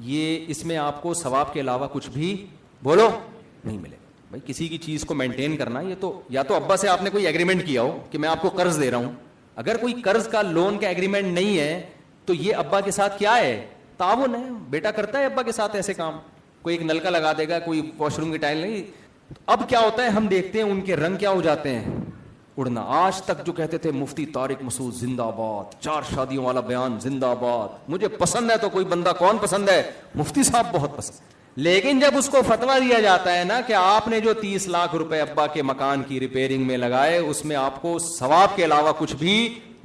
یہ اس میں آپ کو ثواب کے علاوہ کچھ بھی بولو نہیں ملے. بھائی کسی کی چیز کو مینٹین کرنا، یہ تو یا تو ابا سے آپ نے کوئی ایگریمنٹ کیا ہو کہ میں آپ کو قرض دے رہا ہوں. اگر کوئی قرض کا لون کا ایگریمنٹ نہیں ہے تو یہ ابا کے ساتھ کیا ہے؟ تعاون ہے. بیٹا کرتا ہے ابا کے ساتھ ایسے کام، کوئی ایک نلکا لگا دے گا، کوئی واش روم کی ٹائل نہیں. اب کیا ہوتا ہے، ہم دیکھتے ہیں ان کے رنگ کیا ہو جاتے ہیں، اڑنا. آج تک جو کہتے تھے مفتی طارق مسعود زندہ باد، 4 شادیوں والا بیان زندہ باد، مجھے پسند ہے تو کوئی بندہ کون پسند ہے؟ مفتی صاحب بہت پسند. لیکن جب اس کو فتویٰ دیا جاتا ہے نا کہ آپ نے جو 30 لاکھ روپے ابا کے مکان کی ریپیئرنگ میں لگائے، اس میں آپ کو ثواب کے علاوہ کچھ بھی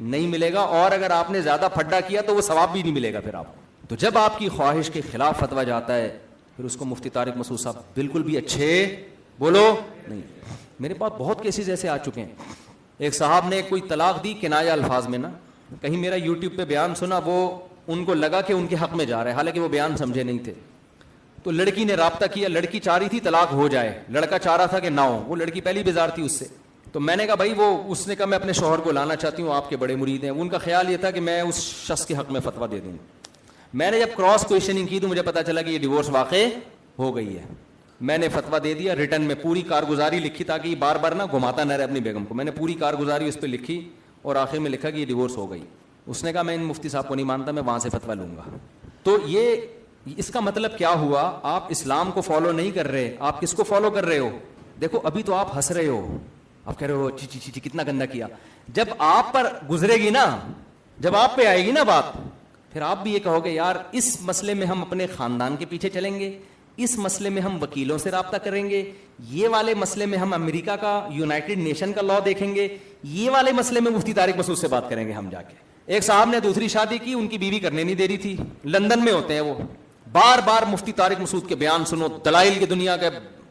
نہیں ملے گا، اور اگر آپ نے زیادہ پھڈا کیا تو وہ ثواب بھی نہیں ملے گا پھر آپ کو. تو جب آپ کی خواہش کے خلاف فتویٰ جاتا ہے، پھر اس کو مفتی طارق مسعود صاحب بالکل بھی اچھے بولو نہیں. میرے پاس بہت کیسز ایسے آ چکے ہیں. ایک صاحب نے کوئی طلاق دی کنایہ الفاظ میں نا، کہیں میرا یوٹیوب پہ بیان سنا، وہ ان کو لگا کہ ان کے حق میں جا رہا ہے، حالانکہ وہ بیان سمجھے نہیں تھے. تو لڑکی نے رابطہ کیا، لڑکی چاہ رہی تھی طلاق ہو جائے، لڑکا چاہ رہا تھا کہ نہ ہو. وہ لڑکی پہلی بیزار تھی اس سے. تو میں نے کہا بھائی اس نے کہا میں اپنے شوہر کو لانا چاہتی ہوں، آپ کے بڑے مرید ہیں. ان کا خیال یہ تھا کہ میں اس شخص کے حق میں فتویٰ دے دوں. میں نے جب کراس کویشچننگ کی تو مجھے پتا چلا کہ یہ ڈیورس واقع ہو گئی ہے. میں نے فتویٰ دے دیا ریٹن میں، پوری کارگزاری لکھی تاکہ یہ بار بار نہ گھماتا نہ رہے اپنی بیگم کو. میں نے پوری کارگزاری اس پہ لکھی اور آخر میں لکھا کہ یہ ڈیورس ہو گئی. اس نے کہا میں ان مفتی صاحب کو نہیں مانتا، میں وہاں سے فتویٰ لوں گا. تو یہ اس کا مطلب کیا ہوا؟ آپ اسلام کو فالو نہیں کر رہے، آپ کس کو فالو کر رہے ہو؟ دیکھو ابھی تو آپ ہنس رہے ہو، آپ کہہ رہے ہو چی چی چی کتنا گندا کیا. جب آپ پر گزرے گی نا، جب آپ پہ آئے گی نا بات، پھر آپ بھی یہ کہو گے یار اس مسئلے میں ہم اپنے خاندان کے پیچھے چلیں گے، اس مسئلے میں ہم وکیلوں سے رابطہ کریں گے، یہ والے مسئلے میں ہم امریکہ کا یونائٹڈ نیشن کا لا دیکھیں گے، یہ والے مسئلے میں مفتی طارق مسعود سے بات کریں گے ہم جا کے. ایک صاحب نے دوسری شادی کی، ان کی بیوی کرنے نہیں دے رہی تھی، لندن میں ہوتے ہیں وہ. بار بار مفتی طارق مسعود کے بیان سنو، دلائل کی دنیا کے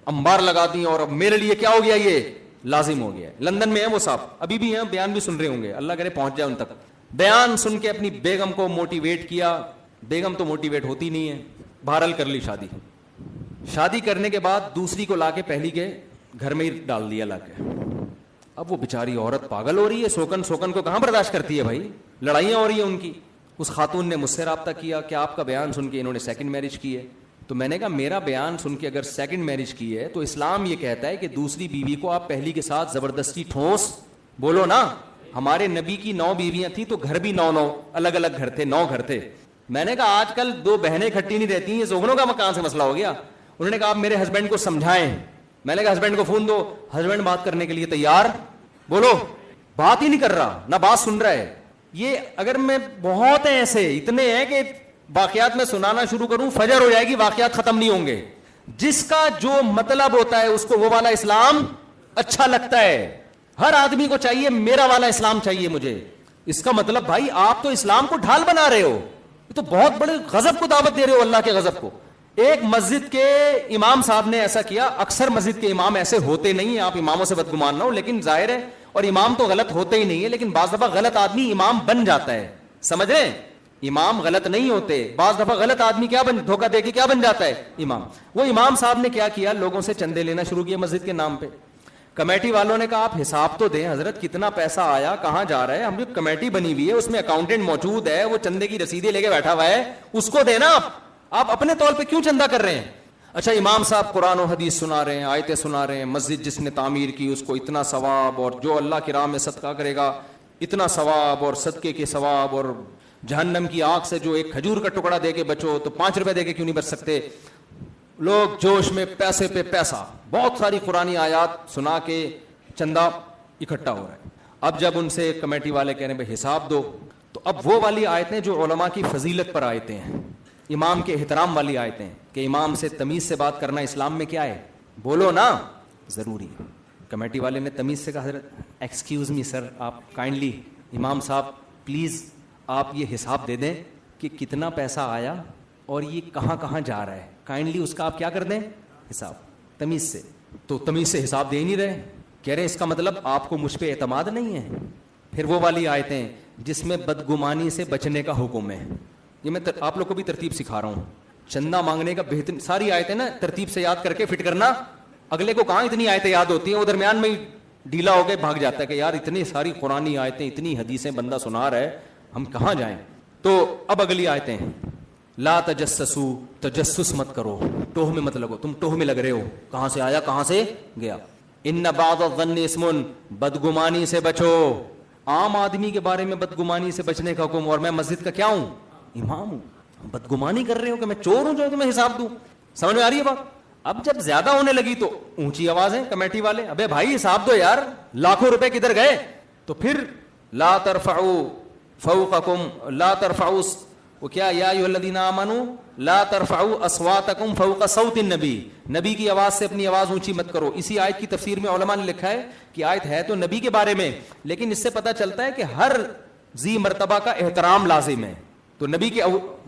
انبار لگا دی، اور اب میرے لیے کیا ہو گیا، یہ لازم ہو گیا. لندن میں ہیں وہ صاحب، ابھی بھی ہیں، بیان بھی سن رہے ہوں گے، اللہ کرے پہنچ جائے ان تک. بیان سن کے اپنی بیگم کو موٹیویٹ کیا. بیگم تو موٹیویٹ ہوتی نہیں ہے، بہرحال کر لی شادی. شادی کرنے کے بعد دوسری کو لا کے پہلی کے گھر میں ہی ڈال دیا لا کے. اب وہ بیچاری عورت پاگل ہو رہی ہے، سوکن کو کہاں برداشت کرتی ہے بھائی، لڑائیاں ہو رہی ہیں ان کی. اس خاتون نے مجھ سے رابطہ کیا کہ آپ کا بیان سن کے انہوں نے سیکنڈ میرج کی ہے. تو میں نے کہا میرا بیان سن کے اگر سیکنڈ میرج کی ہے تو اسلام یہ کہتا ہے کہ دوسری بیوی کو آپ پہلی کے ساتھ زبردستی ٹھوس بولو نا. ہمارے نبی کی 9 بیویاں تھیں تو گھر بھی 9 الگ الگ گھر تھے، 9 گھر تھے. میں نے کہا آج کل 2 بہنیں اکٹھی نہیں رہتی، یہ زوگنوں کا مکان سے مسئلہ ہو گیا. انہوں نے کہا آپ میرے ہسبینڈ کو سمجھائیں. میں نے کہا ہسبینڈ کو فون دو. ہسبینڈ بات کرنے کے لیے تیار بولو، بات ہی نہیں کر رہا، نہ بات سن رہا ہے. یہ اگر میں بہت ہیں ایسے، اتنے ہیں کہ واقعات میں سنانا شروع کروں فجر ہو جائے گی، واقعات ختم نہیں ہوں گے. جس کا جو مطلب ہوتا ہے اس کو وہ والا اسلام اچھا لگتا ہے. ہر آدمی کو چاہیے میرا والا اسلام چاہیے مجھے. اس کا مطلب بھائی آپ تو اسلام کو ڈھال بنا رہے ہو، تو بہت بڑے غضب کو دعوت دے رہے ہو، اللہ کے غضب کو. ایک مسجد کے امام صاحب نے ایسا کیا. اکثر مسجد کے امام ایسے ہوتے نہیں ہیں, آپ اماموں سے بدگمان نہ ہو, لیکن ظاہر ہے, اور امام تو غلط ہوتے ہی نہیں ہے, لیکن بعض دفعہ غلط آدمی امام بن جاتا ہے. سمجھ رہے ہیں, امام غلط نہیں ہوتے, بعض دفعہ غلط آدمی کیا دھوکہ دے کے کیا بن جاتا ہے, امام. وہ امام صاحب نے کیا کیا, لوگوں سے چندے لینا شروع کیا مسجد کے نام پہ. کمیٹی والوں نے کہا آپ حساب تو دیں حضرت, کتنا پیسہ آیا, کہاں جا رہا ہے, ہم جو کمیٹی بنی ہوئی ہے اس میں اکاؤنٹنٹ موجود ہے, وہ چندے کی رسیدیں لے کے بیٹھا ہوا ہے, اس کو دینا. آپ اپنے طور پہ کیوں چندہ کر رہے ہیں؟ اچھا, امام صاحب قرآن و حدیث سنا رہے ہیں, آیتیں سنا رہے ہیں, مسجد جس نے تعمیر کی اس کو اتنا ثواب, اور جو اللہ کی راہ میں صدقہ کرے گا اتنا ثواب, اور صدقے کے ثواب, اور جہنم کی آگ سے جو ایک کھجور کا ٹکڑا دے کے بچو تو 5 روپے دے کے کیوں نہیں بچ سکتے. لوگ جوش میں پیسے پہ پیسہ, بہت ساری قرآنی آیات سنا کے چندہ اکٹھا ہو رہا ہے. اب جب ان سے کمیٹی والے کہہ رہے ہیں بھائی حساب دو, تو اب وہ والی آیتیں جو علماء کی فضیلت پر آیتیں ہیں, امام کے احترام والی آیتیں, کہ امام سے تمیز سے بات کرنا اسلام میں کیا ہے, بولو نا, ضروری ہے. کمیٹی والے نے تمیز سے کہا حضرت ایکسکیوز می سر, آپ کائنڈلی, امام صاحب پلیز آپ یہ حساب دے دیں کہ کتنا پیسہ آیا اور یہ کہاں کہاں جا رہا ہے, کائنڈلی اس کا آپ کیا کر دیں حساب, تمیز سے. تو تمیز سے حساب دے نہیں رہے, کہہ رہے ہیں اس کا مطلب آپ کو مجھ پہ اعتماد نہیں ہے. پھر وہ والی آیتیں جس میں بدگمانی سے بچنے کا حکم ہے, یہ میں آپ لوگ کو بھی ترتیب سکھا رہا ہوں. چندہ مانگنے کا بہترین, ساری آیتیں نا ترتیب سے یاد کر کے فٹ کرنا. اگلے کو کہاں اتنی آیتیں یاد ہوتی ہیں, وہ درمیان میں ڈھیلا ہو کے بھاگ جاتا ہے کہ یار اتنی ساری قرآنی آیتیں, اتنی حدیثیں بندہ سنا رہا ہے, ہم کہاں جائیں. تو اب اگلی آیتیں, لا تجسسو, تجسس مت کرو, ٹوہ میں مت لگو, تم ٹوہ میں لگ رہے ہو, کہاں سے آیا کہاں سے گیا. ان بعض الظن اسم, بدگمانی سے بچو. عام آدمی کے بارے میں بدگمانی سے بچنے کا حکم, اور میں مسجد کا کیا ہوں, امام ہوں. بدگمانی کر رہے ہو کہ میں چور ہوں جو تمہیں حساب دوں. سمجھ میں آ رہی ہے بات؟ اب جب زیادہ ہونے لگی تو اونچی آوازیں کمیٹی والے, ابے بھائی حساب دو یار, لاکھوں روپے کدھر گئے. تو پھر لا ترفعوا فوقکم, لا ترفعوا, وہ کیا, یا ایھا الذین آمنوا لا ترفعوا اصواتکم فوق صوت النبی, نبی کی آواز سے اپنی آواز اونچی مت کرو. اسی آیت کی تفسیر میں علماء نے لکھا ہے کہ آیت ہے تو نبی کے بارے میں, لیکن اس سے پتہ چلتا ہے کہ ہر ذی مرتبہ کا احترام لازم ہے. تو نبی کے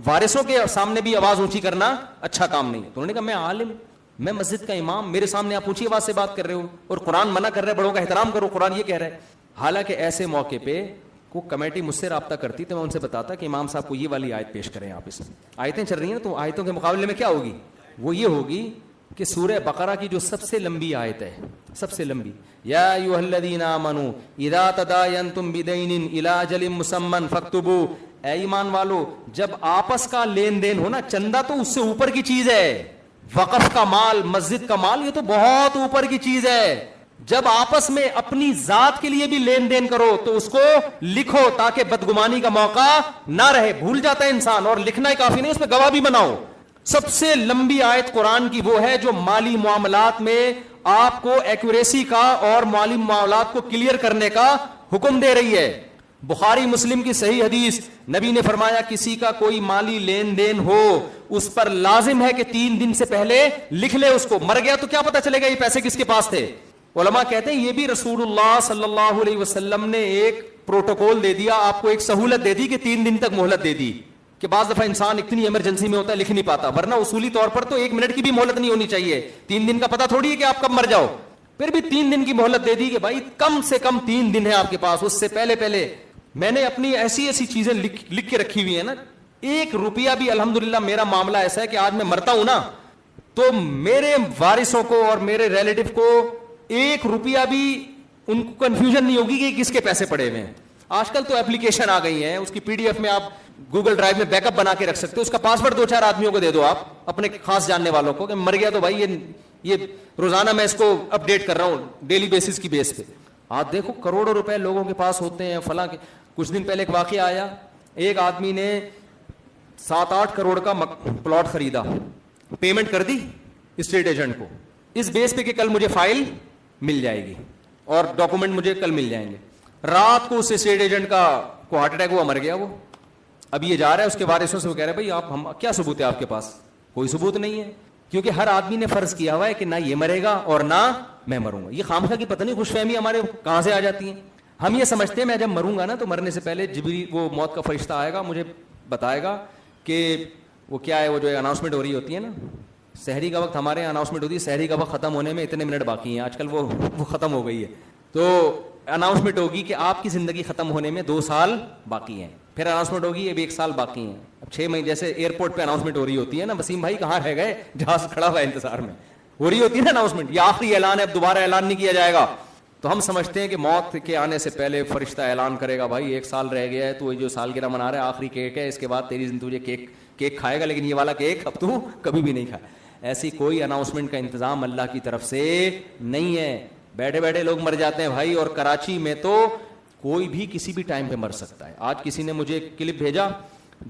وارثوں کے سامنے بھی آواز اونچی کرنا اچھا کام نہیں ہے. تو انہوں نے کہا میں عالم, میں مسجد کا امام, میرے سامنے آپ اونچی آواز سے بات کر رہے ہو, اور قرآن منع کر رہے ہیں, بڑوں کا احترام کرو, قرآن یہ کہہ رہا ہے. حالانکہ ایسے موقع پہ کو کمیٹی مجھ سے رابطہ کرتی تو میں ان سے بتاتا کہ امام صاحب کو یہ والی آیت پیش کریں. آپ اس میں آیتیں چل رہی ہیں تو آیتوں کے مقابلے میں کیا ہوگی, وہ یہ ہوگی کہ سورہ بقرہ کی جو سب سے لمبی آیت ہے, سب سے لمبی, یا ایھا الذین آمنوا اذا تداینتم بدین الی اجل مسمى فاکتبوا, اے ایمان والو جب آپس کا لین دین ہو نا, چندہ تو اس سے اوپر کی چیز ہے, وقف کا مال, مسجد کا مال, یہ تو بہت اوپر کی چیز ہے. جب آپس میں اپنی ذات کے لیے بھی لین دین کرو تو اس کو لکھو تاکہ بدگمانی کا موقع نہ رہے. بھول جاتا ہے انسان, اور لکھنا ہی کافی نہیں, اس پہ گواہ بھی بناؤ. سب سے لمبی آیت قرآن کی وہ ہے جو مالی معاملات میں آپ کو ایکوریسی کا اور مالی معاملات کو کلیئر کرنے کا حکم دے رہی ہے. بخاری مسلم کی صحیح حدیث, نبی نے فرمایا کسی کا کوئی مالی لین دین ہو, اس پر لازم ہے کہ 3 دن سے پہلے لکھ لے اس کو. مر گیا تو کیا پتا چلے گا یہ پیسے کس کے پاس تھے. علماء کہتے ہیں یہ بھی رسول اللہ صلی اللہ علیہ وسلم نے ایک پروٹوکول دے دیا, آپ کو ایک سہولت دے دی کہ 3 دن تک مہلت دے دی, کہ بعض دفعہ انسان اتنی ایمرجنسی میں ہوتا ہے لکھ نہیں پاتا, ورنہ اصولی طور پر تو 1 منٹ کی بھی مہلت نہیں ہونی چاہیے. 3 دن کا پتہ تھوڑی ہے کہ آپ کب مر جاؤ, پھر بھی 3 دن کی مہلت دے دی کہ بھائی کم سے کم 3 دن ہے آپ کے پاس. اس سے پہلے میں نے اپنی ایسی چیزیں لکھ کے رکھی ہوئی ہیں نا, 1 روپیہ بھی, الحمدللہ میرا معاملہ ایسا ہے کہ آج میں مرتا ہوں نا تو میرے وارثوں کو اور میرے ریلیٹو کو 1 روپیہ بھی ان کو کنفیوژن نہیں ہوگی کہ کس کے پیسے پڑے ہوئے ہیں. آج کل تو اپلیکیشن آ گئی ہیں, اس کی PDF میں آپ گوگل ڈرائیو میں بیک اپ بنا کے رکھ سکتے ہو, اس کا پاسورڈ 2-4 آدمیوں کو دے دو آپ, اپنے خاص جاننے والوں کو, کہ مر گیا تو بھائی یہ روزانہ میں اس کو اپڈیٹ کر رہا ہوں ڈیلی بیسس کی بیس پہ. آپ دیکھو کروڑوں روپے لوگوں کے پاس ہوتے ہیں فلاں کے. کچھ دن پہلے ایک واقعہ آیا, ایک آدمی نے 7-8 کروڑ کا پلاٹ خریدا, پیمنٹ کر دی اسٹیٹ ایجنٹ کو, اس بیس پہ کہ کل مجھے فائل مل جائے گی اور ڈاکومنٹ مجھے کل مل جائیں گے. رات کو اس اسٹیٹ ایجنٹ کو ہارٹ اٹیک ہوا, مر گیا وہ. اب یہ جا رہا ہے اس کے وارثوں سے, وہ کہہ رہے بھائی آپ, ہم کیا ثبوت ہے آپ کے پاس؟ کوئی ثبوت نہیں ہے, کیونکہ ہر آدمی نے فرض کیا ہوا ہے کہ نہ یہ مرے گا اور نہ میں مروں گا. یہ خامخواہ کی پتہ نہیں خوش فہمی ہمارے کہاں سے آ جاتی ہیں. ہم یہ سمجھتے ہیں میں جب مروں گا نا تو مرنے سے پہلے جبریل, وہ موت کا فرشتہ آئے گا, مجھے بتائے گا کہ وہ کیا ہے, وہ جو اناؤنسمنٹ ہو رہی ہوتی ہے نا سحری کا وقت ہمارے یہاں اناؤنسمنٹ ہوتی ہے, سحری کا وقت ختم ہونے میں اتنے منٹ باقی ہیں, آج کل وہ ختم ہو گئی ہے, تو اناؤنسمنٹ ہوگی کہ آپ کی زندگی ختم ہونے میں 2 سال باقی ہیں, پھر اناؤنسمنٹ ہوگی اب 1 سال باقی ہیں. اب 6 مہینے جیسے ایئرپورٹ پہ اناؤنسمنٹ ہو رہی ہوتی ہے نا, وسیم بھائی کہاں رہ گئے, جہاز کھڑا ہوا ہے انتظار میں, ہو رہی ہوتی ہے نا اناؤنسمنٹ, یہ آخری اعلان ہے, اب دوبارہ اعلان نہیں کیا جائے گا. تو ہم سمجھتے ہیں کہ موت کے آنے سے پہلے فرشتہ اعلان کرے گا, بھائی 1 سال رہ گیا ہے, تو جو سالگرہ منا رہا ہے آخری کیک ہے, اس کے بعد تیری زندگی تجھے کیک کھائے گا, لیکن یہ والا کیک اب تو کبھی بھی نہیں کھائے. ایسی کوئی اناؤنسمنٹ کا انتظام اللہ کی طرف سے نہیں ہے, بیٹھے بیٹھے لوگ مر جاتے ہیں بھائی. اور کراچی میں تو کوئی بھی کسی بھی ٹائم پہ مر سکتا ہے. آج کسی نے مجھے ایک کلپ بھیجا,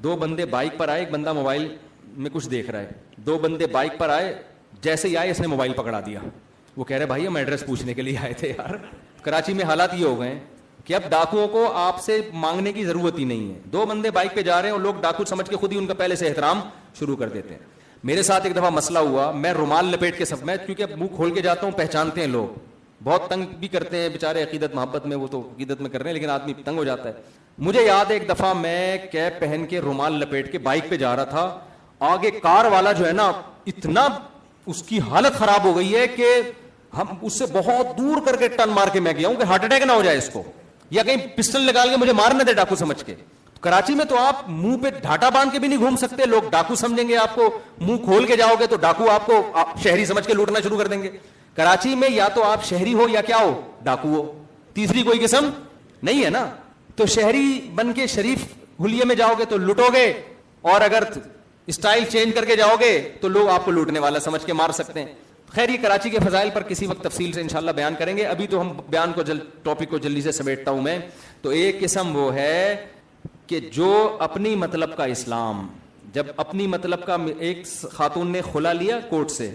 2 بندے بائک پر آئے, ایک بندہ موبائل میں کچھ دیکھ رہا ہے, 2 بندے بائک پر آئے, جیسے ہی آئے اس نے موبائل پکڑا دیا. وہ کہہ رہے بھائی ہم ایڈریس پوچھنے کے لیے آئے تھے یار. کراچی میں حالات یہ ہو گئے ہیں کہ اب ڈاکوؤں کو آپ سے مانگنے کی ضرورت ہی نہیں ہے. 2 بندے بائک پہ جا رہے ہیں اور لوگ ڈاکو سمجھ کے خود ہی ان کا پہلے سے احترام شروع کر دیتے ہیں. میرے ساتھ ایک دفعہ مسئلہ ہوا, میں رومال لپیٹ کے میں کیونکہ اب منہ کھول کے جاتا ہوں, پہچانتے ہیں لوگ, بہت تنگ بھی کرتے ہیں بیچارے عقیدت محبت میں, وہ تو عقیدت میں کر رہے ہیں لیکن آدمی تنگ ہو جاتا ہے. مجھے یاد ہے ایک دفعہ میں کیپ پہن کے رومال لپیٹ کے بائک پہ جا رہا تھا, آگے کار والا جو ہے نا اتنا اس کی حالت خراب ہو گئی ہے کہ ہم اس سے بہت دور کر کے ٹرن مار کے میں گیا ہوں کہ ہارٹ اٹیک نہ ہو جائے اس کو, یا کہیں پسٹل نکال کے مجھے مار نہ دے ڈاکو سمجھ کے. کراچی میں تو آپ منہ پہ ڈھاٹا باندھ کے بھی نہیں گھوم سکتے, لوگ ڈاکو سمجھیں گے آپ کو, منہ کھول کے جاؤ گے تو ڈاکو آپ کو شہری سمجھ کے لوٹنا شروع کر دیں گے. کراچی میں یا تو آپ شہری ہو یا کیا ہو, ڈاکو ہو, تیسری کوئی قسم نہیں ہے نا. تو شہری بن کے شریف حلیے میں جاؤ گے تو لوٹو گے, اور اگر اسٹائل چینج کر کے جاؤ گے تو لوگ آپ کو لوٹنے والا سمجھ کے مار سکتے ہیں. خیر یہ کراچی کے فضائل پر کسی وقت تفصیل سے انشاءاللہ بیان کریں گے, ابھی تو ہم بیان کو ٹاپک کو جلدی سے سمیٹتا ہوں میں. تو ایک قسم وہ ہے کہ جو اپنی مطلب کا اسلام, جب اپنی مطلب کا, ایک خاتون نے خلا لیا کورٹ سے,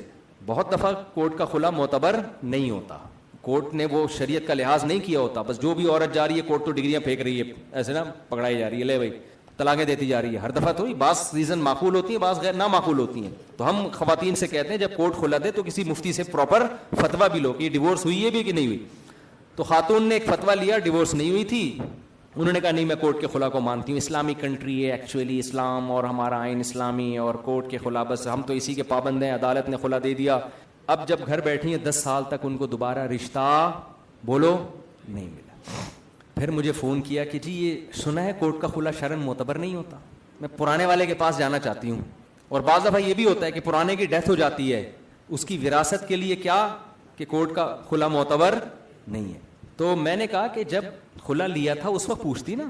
بہت دفعہ کورٹ کا خلا معتبر نہیں ہوتا, کورٹ نے وہ شریعت کا لحاظ نہیں کیا ہوتا, بس جو بھی عورت جا رہی ہے کورٹ تو ڈگریاں پھینک رہی ہے, ایسے نا پکڑائی جا رہی ہے, لے بھائی طلاقیں دیتی جا رہی ہے. ہر دفعہ تو بعض ریزن معقول ہوتی ہیں, بعض غیر نہ معقول ہوتی ہیں. تو ہم خواتین سے کہتے ہیں جب کورٹ کھلا دے تو کسی مفتی سے پراپر فتویٰ بھی لو کہ یہ ڈیورس ہوئی ہے بھی کہ نہیں ہوئی. تو خاتون نے ایک فتویٰ لیا, ڈیورس نہیں ہوئی تھی. انہوں نے کہا نہیں میں کورٹ کے خلا کو مانتی ہوں, اسلامی کنٹری ہے ایکچولی اسلام, اور ہمارا آئین اسلامی, اور کورٹ کے خلا بس ہم تو اسی کے پابند ہیں, عدالت نے خلا دے دیا. اب جب گھر بیٹھی ہیں 10 سال تک ان کو دوبارہ رشتہ بولو نہیں ملا. پھر مجھے فون کیا کہ جی یہ سنا ہے کورٹ کا خلا شرعاً معتبر نہیں ہوتا, میں پرانے والے کے پاس جانا چاہتی ہوں. اور بعض دفعہ یہ بھی ہوتا ہے کہ پرانے کی ڈیتھ ہو جاتی ہے, اس کی وراثت کے لیے کیا کہ کورٹ کا خلا معتبر نہیں ہے. تو میں نے کہا کہ جب خلا لیا تھا اس وقت پوچھتی نا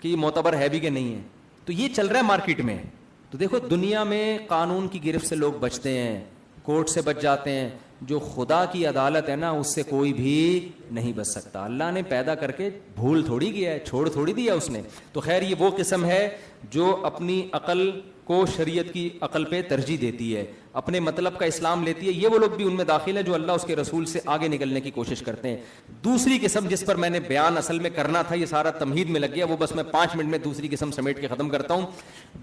کہ یہ معتبر ہے بھی کہ نہیں ہے. تو یہ چل رہا ہے مارکیٹ میں. تو دیکھو دنیا میں قانون کی گرفت سے لوگ بچتے ہیں, کورٹ سے بچ جاتے ہیں, جو خدا کی عدالت ہے نا اس سے کوئی بھی نہیں بچ سکتا. اللہ نے پیدا کر کے بھول تھوڑی کیا ہے, چھوڑ تھوڑی دیا اس نے. تو خیر یہ وہ قسم ہے جو اپنی عقل کو شریعت کی عقل پہ ترجیح دیتی ہے, اپنے مطلب کا اسلام لیتی ہے. یہ وہ لوگ بھی ان میں داخل ہے جو اللہ اس کے رسول سے آگے نکلنے کی کوشش کرتے ہیں. دوسری قسم جس پر میں نے بیان اصل میں کرنا تھا, یہ سارا تمہید میں لگ گیا, وہ بس میں 5 منٹ میں دوسری قسم سمیٹ کے ختم کرتا ہوں.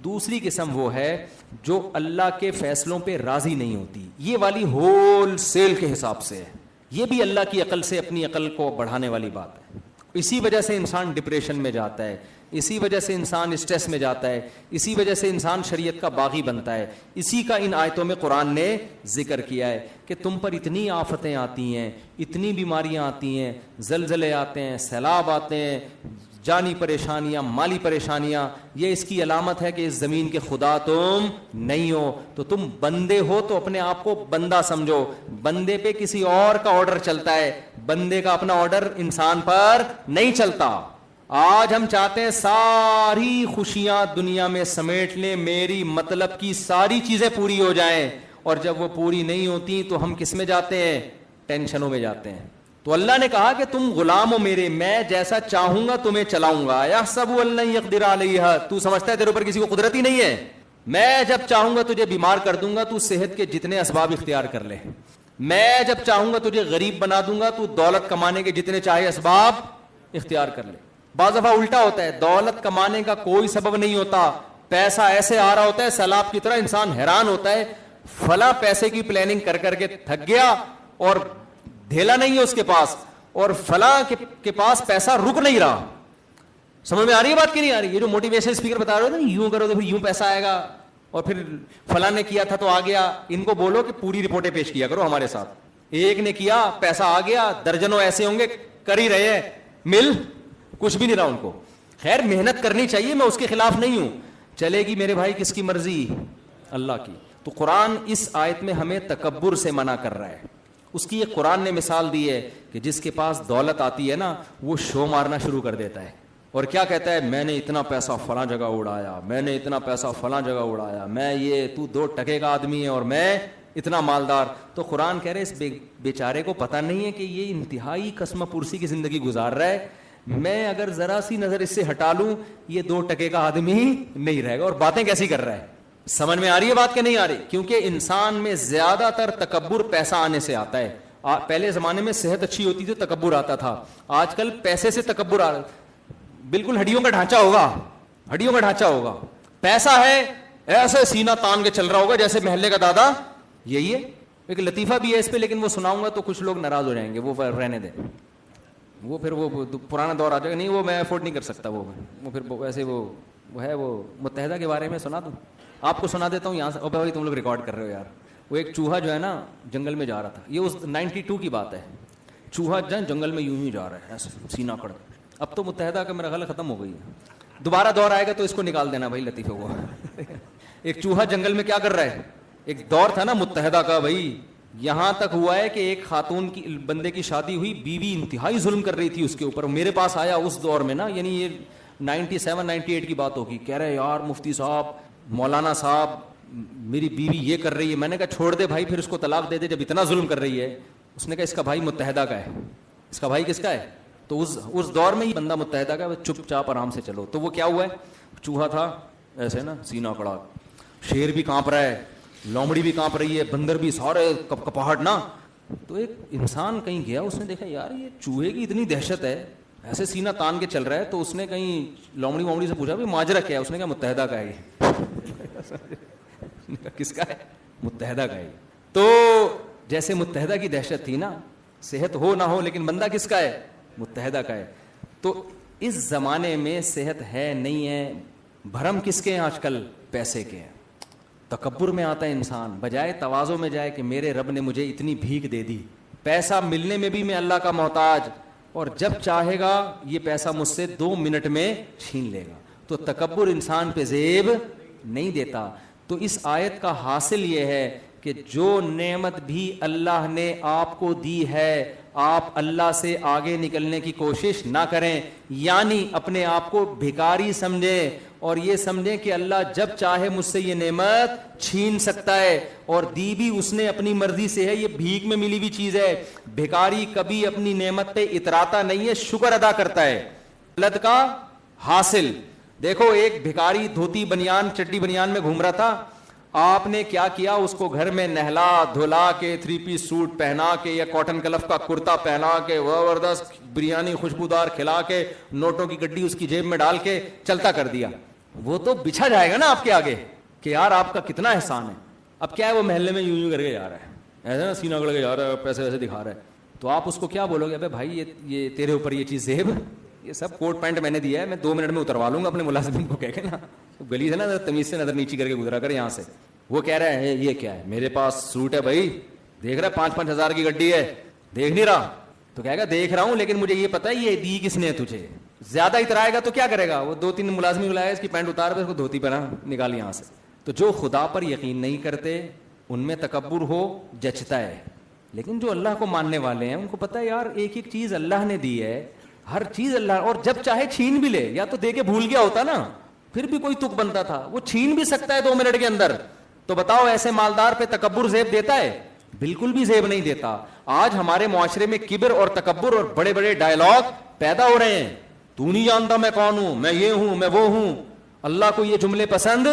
دوسری قسم وہ ہے جو اللہ کے فیصلوں پہ راضی نہیں ہوتی. یہ والی ہول سیل کے حساب سے ہے, یہ بھی اللہ کی عقل سے اپنی عقل کو بڑھانے والی بات ہے. اسی وجہ سے انسان ڈپریشن میں جاتا ہے, اسی وجہ سے انسان اسٹریس میں جاتا ہے, اسی وجہ سے انسان شریعت کا باغی بنتا ہے. اسی کا ان آیتوں میں قرآن نے ذکر کیا ہے کہ تم پر اتنی آفتیں آتی ہیں, اتنی بیماریاں آتی ہیں, زلزلے آتے ہیں, سیلاب آتے ہیں, جانی پریشانیاں, مالی پریشانیاں. یہ اس کی علامت ہے کہ اس زمین کے خدا تم نہیں ہو. تو تم بندے ہو تو اپنے آپ کو بندہ سمجھو. بندے پہ کسی اور کا آرڈر چلتا ہے, بندے کا اپنا آرڈر انسان پر نہیں چلتا. آج ہم چاہتے ہیں ساری خوشیاں دنیا میں سمیٹ لیں, میری مطلب کی ساری چیزیں پوری ہو جائیں, اور جب وہ پوری نہیں ہوتی تو ہم کس میں جاتے ہیں, ٹینشنوں میں جاتے ہیں. تو اللہ نے کہا کہ تم غلام ہو میرے, میں جیسا چاہوں گا تمہیں چلاؤں گا. یحسب ان لن یقدر علیہ, تو سمجھتا ہے تیرے اوپر کسی کو قدرت ہی نہیں ہے. میں جب چاہوں گا تجھے بیمار کر دوں گا, تو صحت کے جتنے اسباب اختیار کر لے. میں جب چاہوں گا تجھے غریب بنا دوں گا, تو دولت کمانے کے جتنے چاہے اسباب اختیار کر لے. بعض دفعہ الٹا ہوتا ہے, دولت کمانے کا کوئی سبب نہیں ہوتا, پیسہ ایسے آ رہا ہوتا ہے سیلاب کی طرح, انسان حیران ہوتا ہے فلاں پیسے کی پلاننگ کر کر کے تھک گیا اور ڈھیلا نہیں ہے اس کے پاس, اور فلاں کے پاس پیسہ رک نہیں رہا. سمجھ میں آ رہی ہے بات کی نہیں آ رہی؟ یہ جو موٹیویشن اسپیکر بتا رہے ہو نا, یوں کرو تو پھر یوں پیسہ آئے گا, اور پھر فلاں نے کیا تھا تو آ گیا. ان کو بولو کہ پوری رپورٹیں پیش کیا کرو ہمارے ساتھ. ایک نے کیا پیسہ آ گیا, درجنوں ایسے ہوں گے کر ہی رہے ہیں, مل کچھ بھی نہیں رہا ان کو. خیر محنت کرنی چاہیے, میں اس کے خلاف نہیں ہوں, چلے گی میرے بھائی کس کی مرضی, اللہ کی. تو قرآن اس آیت میں ہمیں تکبر سے منع کر رہا ہے. اس کی ایک قرآن نے مثال دی ہے کہ جس کے پاس دولت آتی ہے نا وہ شو مارنا شروع کر دیتا ہے, اور کیا کہتا ہے, میں نے اتنا پیسہ فلاں جگہ اڑایا, میں نے اتنا پیسہ فلاں جگہ اڑایا, میں یہ, تو 2 ٹکے کا آدمی ہے اور میں اتنا مالدار. تو قرآن کہہ رہے اس بیچارے کو پتہ نہیں ہے کہ یہ انتہائی قسم پرسی کی زندگی گزار رہا ہے, میں اگر ذرا سی نظر اس سے ہٹا لوں یہ 2 ٹکے کا آدمی نہیں رہے گا. اور باتیں کیسی کر رہا ہے, سمجھ میں آ رہی ہے بات کہ نہیں آ رہی؟ کیونکہ انسان میں زیادہ تر تکبر پیسہ آنے سے آتا ہے. پہلے زمانے میں صحت اچھی ہوتی تھی تکبر آتا تھا, آج کل پیسے سے تکبر آ رہا. بالکل ہڈیوں کا ڈھانچہ ہوگا, ہڈیوں کا ڈھانچہ ہوگا, پیسہ ہے ایسے سینہ تان کے چل رہا ہوگا جیسے محلے کا دادا. یہی ہے. ایک لطیفہ بھی ہے اس پہ, لیکن وہ سناؤں گا تو کچھ لوگ ناراض ہو جائیں گے, وہ رہنے دیں, وہ پھر وہ پرانا دور آ جائے گا. نہیں وہ میں افورڈ نہیں کر سکتا, وہ پھر ویسے وہ ہے. وہ متحدہ کے بارے میں سنا دوں آپ کو, سنا دیتا ہوں یہاں سے. او بھائی تم لوگ ریکارڈ کر رہے ہو یار. وہ ایک چوہا جو ہے نا جنگل میں جا رہا تھا, یہ اس 92 کی بات ہے. چوہا جنگل میں یوں ہی جا رہا ہے ایسے سینہ کڑ. اب تو متحدہ کا میرا خیال ختم ہو گئی ہے, دوبارہ دور آئے گا تو اس کو نکال دینا بھائی لطیفے کو. ایک چوہا جنگل میں کیا کر رہا ہے, ایک دور تھا نا متحدہ کا بھائی, یہاں تک ہوا ہے کہ ایک خاتون کی بندے کی شادی ہوئی, بیوی انتہائی ظلم کر رہی تھی اس کے اوپر. میرے پاس آیا اس دور میں نا, یعنی یہ 97-98 کی بات ہوگی, کہہ رہے یار مفتی صاحب, مولانا صاحب, میری بیوی یہ کر رہی ہے. میں نے کہا چھوڑ دے بھائی, پھر اس کو طلاق دے دے جب اتنا ظلم کر رہی ہے. اس نے کہا اس کا بھائی متحدہ کا ہے. اس کا بھائی کس کا ہے؟ تو اس دور میں ہی بندہ متحدہ کا, چپ چاپ آرام سے چلو. تو وہ کیا ہوا ہے, چوہا تھا ایسے نا سینہ کڑا, شیر بھی کانپ رہا ہے, لومڑی بھی کانپ رہی ہے, بندر بھی, سارے کپاہٹ نا. تو ایک انسان کہیں گیا, اس نے دیکھا یار یہ چوہے کی اتنی دہشت ہے, ایسے سینہ تان کے چل رہا ہے. تو اس نے کہیں لومڑی وومڑی سے پوچھا بھائی ماجرا کیا ہے؟ اس نے کہا متحدہ کا ہے. کس کا ہے؟ متحدہ کا ہے. تو جیسے متحدہ کی دہشت تھی نا, صحت ہو نہ ہو لیکن بندہ کس کا ہے؟ متحدہ کا ہے. تو اس زمانے میں صحت ہے نہیں ہے, بھرم کس کے ہیں آج کل؟ پیسے کے ہیں. تکبر میں آتا ہے انسان, بجائے تواضع میں جائے کہ میرے رب نے مجھے اتنی بھیک دے دی, پیسہ ملنے میں بھی میں اللہ کا محتاج, اور جب چاہے گا یہ پیسہ مجھ سے 2 منٹ میں چھین لے گا. تو تکبر انسان پہ زیب نہیں دیتا. تو اس آیت کا حاصل یہ ہے کہ جو نعمت بھی اللہ نے آپ کو دی ہے, آپ اللہ سے آگے نکلنے کی کوشش نہ کریں, یعنی اپنے آپ کو بھکاری سمجھیں اور یہ سمجھیں کہ اللہ جب چاہے مجھ سے یہ نعمت چھین سکتا ہے, اور دی بھی اس نے اپنی مرضی سے ہے, یہ بھیک میں ملی ہوئی چیز ہے. بھکاری کبھی اپنی نعمت پہ اتراتا نہیں ہے, شکر ادا کرتا ہے. لد کا حاصل دیکھو, ایک بھکاری دھوتی بنیان چڈی بنیان میں گھوم رہا تھا, آپ نے کیا کیا, اس کو گھر میں نہلا دھلا کے 3 پیس سوٹ پہنا کے یا کاٹن کلف کا کرتا پہنا کے زبردست بریانی خوشبودار کھلا کے نوٹوں کی گڈی اس کی جیب میں ڈال کے چلتا کر دیا. وہ تو بچھا جائے گا نا آپ کے آگے کہ یار آپ کا کتنا احسان ہے. اب کیا ہے, وہ محلے میں یوں کر کے جا رہا ہے, ایسے نا سینہ کڑ کے جا رہا ہے, پیسے ویسے دکھا رہا ہے. تو آپ اس کو کیا بولو گے, ابے بھائی یہ تیرے اوپر یہ چیز زیب, یہ سب کوٹ پینٹ میں نے دیا ہے, میں 2 منٹ میں اتروا لوں گا اپنے ملازمین کو کہہ کے نا, گلی سے نا تمیز سے نظر نیچی کر کے گزرا کر یہاں سے. وہ کہہ رہا ہے یہ کیا ہے, میرے پاس سوٹ ہے بھائی, دیکھ رہا ہے 5-5 ہزار کی گڈی ہے, دیکھ نہیں رہا؟ تو کہے گا دیکھ رہا ہوں, لیکن مجھے یہ پتا ہے یہ دی کس نے تجھے. زیادہ اترائے گا تو کیا کرے گا, وہ 2-3 ملازمی بلائے, اس کی پینٹ اتار پہ اس کو دھوتی پہنا نکال یہاں سے. تو جو خدا پر یقین نہیں کرتے ان میں تکبر ہو جچتا ہے, لیکن جو اللہ کو ماننے والے ہیں ان کو پتا ہے یار ایک ایک چیز اللہ نے دی ہے, ہر چیز اللہ, اور جب چاہے چھین بھی لے, یا تو دے کے بھول گیا ہوتا نا پھر بھی کوئی تک بنتا تھا, وہ چھین بھی سکتا ہے 2 منٹ کے اندر. تو بتاؤ ایسے مالدار پہ تکبر زیب دیتا ہے؟ بالکل بھی زیب نہیں دیتا. آج ہمارے معاشرے میں کبر اور تکبر اور بڑے بڑے ڈائلاگ پیدا ہو رہے ہیں, تو نہیں جانتا میں کون ہوں, میں یہ ہوں, میں وہ ہوں. اللہ کو یہ جملے پسند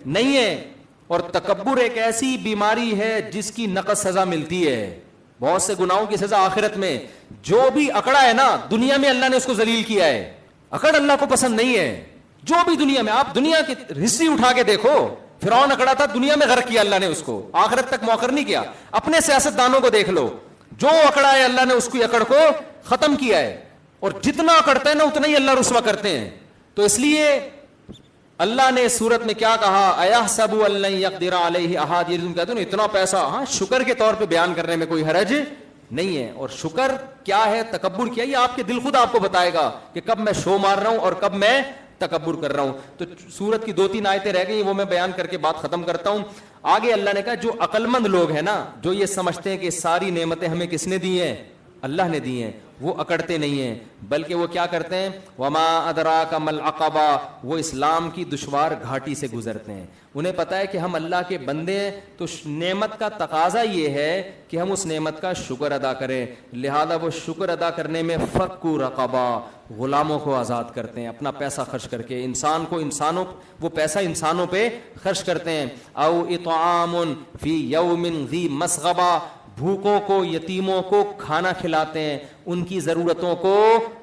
نہیں ہے. اور تکبر ایک ایسی بیماری ہے جس کی نقد سزا ملتی ہے, بہت سے گناہوں کی سزا آخرت میں. جو بھی اکڑا ہے نا دنیا میں اللہ نے اس کو ذلیل کیا ہے, اکڑ اللہ کو پسند نہیں ہے. جو بھی دنیا میں, آپ دنیا کی ہسٹری اٹھا کے دیکھو, فرعون اکڑا تھا, دنیا میں غرق کیا اللہ نے اس کو, آخرت تک موخر نہیں کیا. اپنے سیاست دانوں کو دیکھ لو, جو اکڑا ہے اللہ نے اس کی اکڑ کو ختم کیا ہے, اور جتنا اکڑتا ہے نا اتنا ہی اللہ رسوا کرتے ہیں. تو اس لیے اللہ نے اس صورت میں کیا کہا؟ ایحسب ان لن یقدر علیہ احد. یہ تم کہتے ہو نا اتنا پیسہ, ہاں شکر کے طور پہ بیان کرنے میں کوئی حرج نہیں ہے. اور شکر کیا ہے, تکبر کیا, یہ آپ کے دل خود آپ کو بتائے گا کہ کب میں شو مار رہا ہوں اور کب میں تکبر کر رہا ہوں. تو سورت کی 2-3 آیتیں رہ گئی, وہ میں بیان کر کے بات ختم کرتا ہوں. آگے اللہ نے کہا جو عقل مند لوگ ہیں نا, جو یہ سمجھتے ہیں کہ ساری نعمتیں ہمیں کس نے دی ہیں, اللہ نے دی ہیں, وہ اکڑتے نہیں ہیں, بلکہ وہ کیا کرتے ہیں, وما ادراک ما العقبہ, وہ اسلام کی دشوار گھاٹی سے گزرتے ہیں. انہیں پتا ہے کہ ہم اللہ کے بندے ہیں, تو نعمت کا تقاضا یہ ہے کہ ہم اس نعمت کا شکر ادا کریں. لہذا وہ شکر ادا کرنے میں فکو رقبہ, غلاموں کو آزاد کرتے ہیں اپنا پیسہ خرچ کر کے. وہ پیسہ انسانوں پہ خرچ کرتے ہیں. او اطعام فی یوم ذی مسغبہ, بھوکوں کو, یتیموں کو کھانا کھلاتے ہیں, ان کی ضرورتوں کو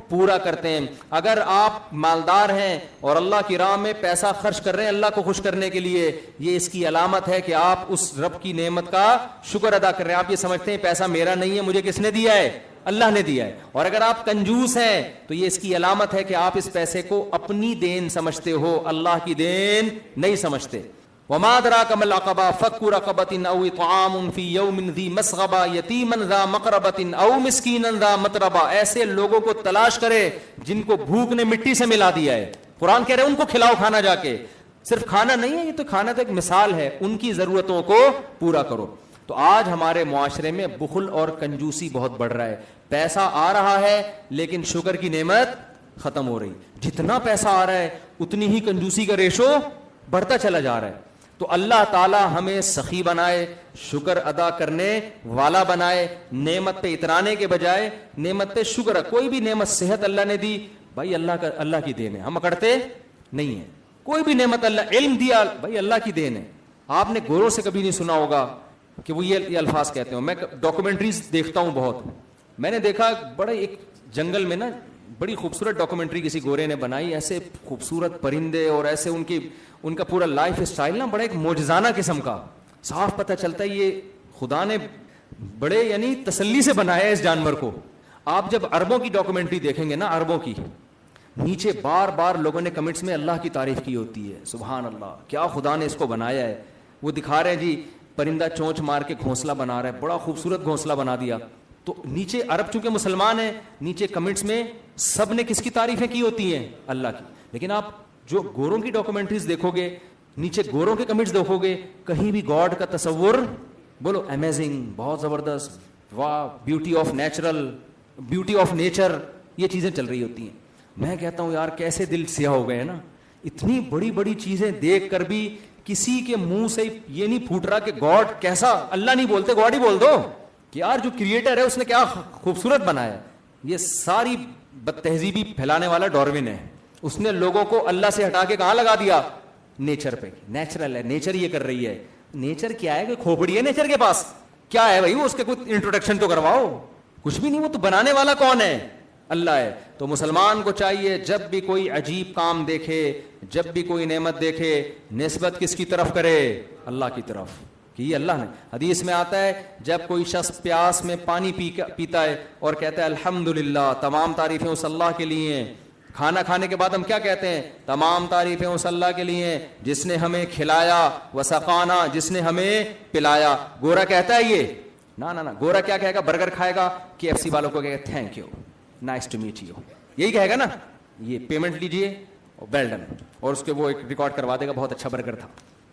پورا کرتے ہیں. اگر آپ مالدار ہیں اور اللہ کی راہ میں پیسہ خرچ کر رہے ہیں اللہ کو خوش کرنے کے لیے, یہ اس کی علامت ہے کہ آپ اس رب کی نعمت کا شکر ادا کر رہے ہیں. آپ یہ سمجھتے ہیں پیسہ میرا نہیں ہے, مجھے کس نے دیا ہے, اللہ نے دیا ہے. اور اگر آپ کنجوس ہیں تو یہ اس کی علامت ہے کہ آپ اس پیسے کو اپنی دین سمجھتے ہو, اللہ کی دین نہیں سمجھتے. وما ادراک ما العقبہ فک رقبۃ او اطعام فی یوم ذی مسغبہ یتیما ذا مقربۃ او مسکینا ذا متربہ. ایسے لوگوں کو تلاش کرے جن کو بھوک نے مٹی سے ملا دیا ہے. قرآن کہہ رہے ہیں ان کو کھلاؤ کھانا جا کے. صرف کھانا نہیں ہے, یہ تو کھانا تو ایک مثال ہے, ان کی ضرورتوں کو پورا کرو. تو آج ہمارے معاشرے میں بخل اور کنجوسی بہت بڑھ رہا ہے. پیسہ آ رہا ہے لیکن شکر کی نعمت ختم ہو رہی. جتنا پیسہ آ رہا ہے اتنی ہی کنجوسی کا ریشو بڑھتا چلا جا رہا ہے. تو اللہ تعالی ہمیں سخی بنائے, شکر ادا کرنے والا بنائے. نعمت پہ اترانے کے بجائے نعمت پہ شکر. کوئی بھی نعمت, صحت اللہ نے دی بھائی اللہ کی دین ہے, ہم اکڑتے نہیں ہیں. کوئی بھی نعمت اللہ, علم دیا بھائی اللہ کی دین ہے. آپ نے گوروں سے کبھی نہیں سنا ہوگا کہ وہ یہ الفاظ کہتے ہیں. میں ڈاکومنٹریز دیکھتا ہوں بہت. میں نے دیکھا بڑے ایک جنگل میں نا بڑی خوبصورت ڈاکومنٹری کسی گورے نے بنائی. ایسے خوبصورت پرندے اور ایسے ان کا پورا لائف اسٹائل نا بڑا ایک معجزانہ قسم کا. صاف پتہ چلتا ہے یہ خدا نے بڑے یعنی تسلی سے بنایا ہے اس جانور کو. آپ جب عربوں کی ڈاکومنٹری دیکھیں گے نا, عربوں کی, نیچے بار بار لوگوں نے کمنٹس میں اللہ کی تعریف کی ہوتی ہے. سبحان اللہ, کیا خدا نے اس کو بنایا ہے. وہ دکھا رہے ہیں جی پرندہ چونچ مار کے گھونسلہ بنا رہا ہے, بڑا خوبصورت گھونسلہ بنا دیا. تو نیچے عرب چونکہ مسلمان ہیں, نیچے کمنٹس میں سب نے کس کی تعریفیں کی ہوتی ہیں, اللہ کی. لیکن آپ جو گوروں کی ڈاکومنٹریز دیکھو گے, نیچے گوروں کے کمنٹس دیکھو گے, کہیں بھی گاڈ کا تصور, بولو امیزنگ, بہت زبردست, واہ, بیوٹی آف نیچر, یہ چیزیں چل رہی ہوتی ہیں. میں کہتا ہوں یار کیسے دل سیاہ ہو گئے ہیں نا, اتنی بڑی بڑی چیزیں دیکھ کر بھی کسی کے منہ سے یہ نہیں پھوٹ رہا کہ گاڈ کیسا. اللہ نہیں بولتے, گاڈ ہی بول دو کہ یار جو کریٹر ہے اس نے کیا خوبصورت بنایا. یہ ساری بد تہذیبی پھیلانے والا ڈاروین ہے. اس نے لوگوں کو اللہ سے ہٹا کے کہاں لگا دیا, نیچر پہ. نیچرل ہے, نیچر یہ کر رہی ہے. نیچر کیا ہے, کہ کھوپڑی ہے نیچر کے پاس, کیا ہے بھائی, وہ اس کے کوئی انٹروڈکشن تو کرواؤ. کچھ بھی نہیں, وہ تو بنانے والا کون ہے, اللہ ہے. تو مسلمان کو چاہیے جب بھی کوئی عجیب کام دیکھے, جب بھی کوئی نعمت دیکھے, نسبت کس کی طرف کرے, اللہ کی طرف, کہ یہ اللہ نے. حدیث میں آتا ہے جب کوئی شخص پیاس میں پانی پیتا ہے اور کہتا ہے الحمدللہ, تمام تعریفیں اس اللہ کے لیے ہیں. کھانا کھانے کے بعد ہم کیا کہتے ہیں, تمام تعریفیں اس اللہ کے لیے ہیں جس نے ہمیں کھلایا, وسقانا, جس نے ہمیں پلایا. گورا کہتا ہے یہ نہ, گورا کیا کہے گا, برگر کھائے گا, KFC والوں کو کہے گا thank you, nice to meet you, یہی کہے گا نا, یہ پیمنٹ لیجئے ویل ڈن, اور اس کے وہ ایک ریکارڈ کروا دے گا بہت اچھا برگر تھا.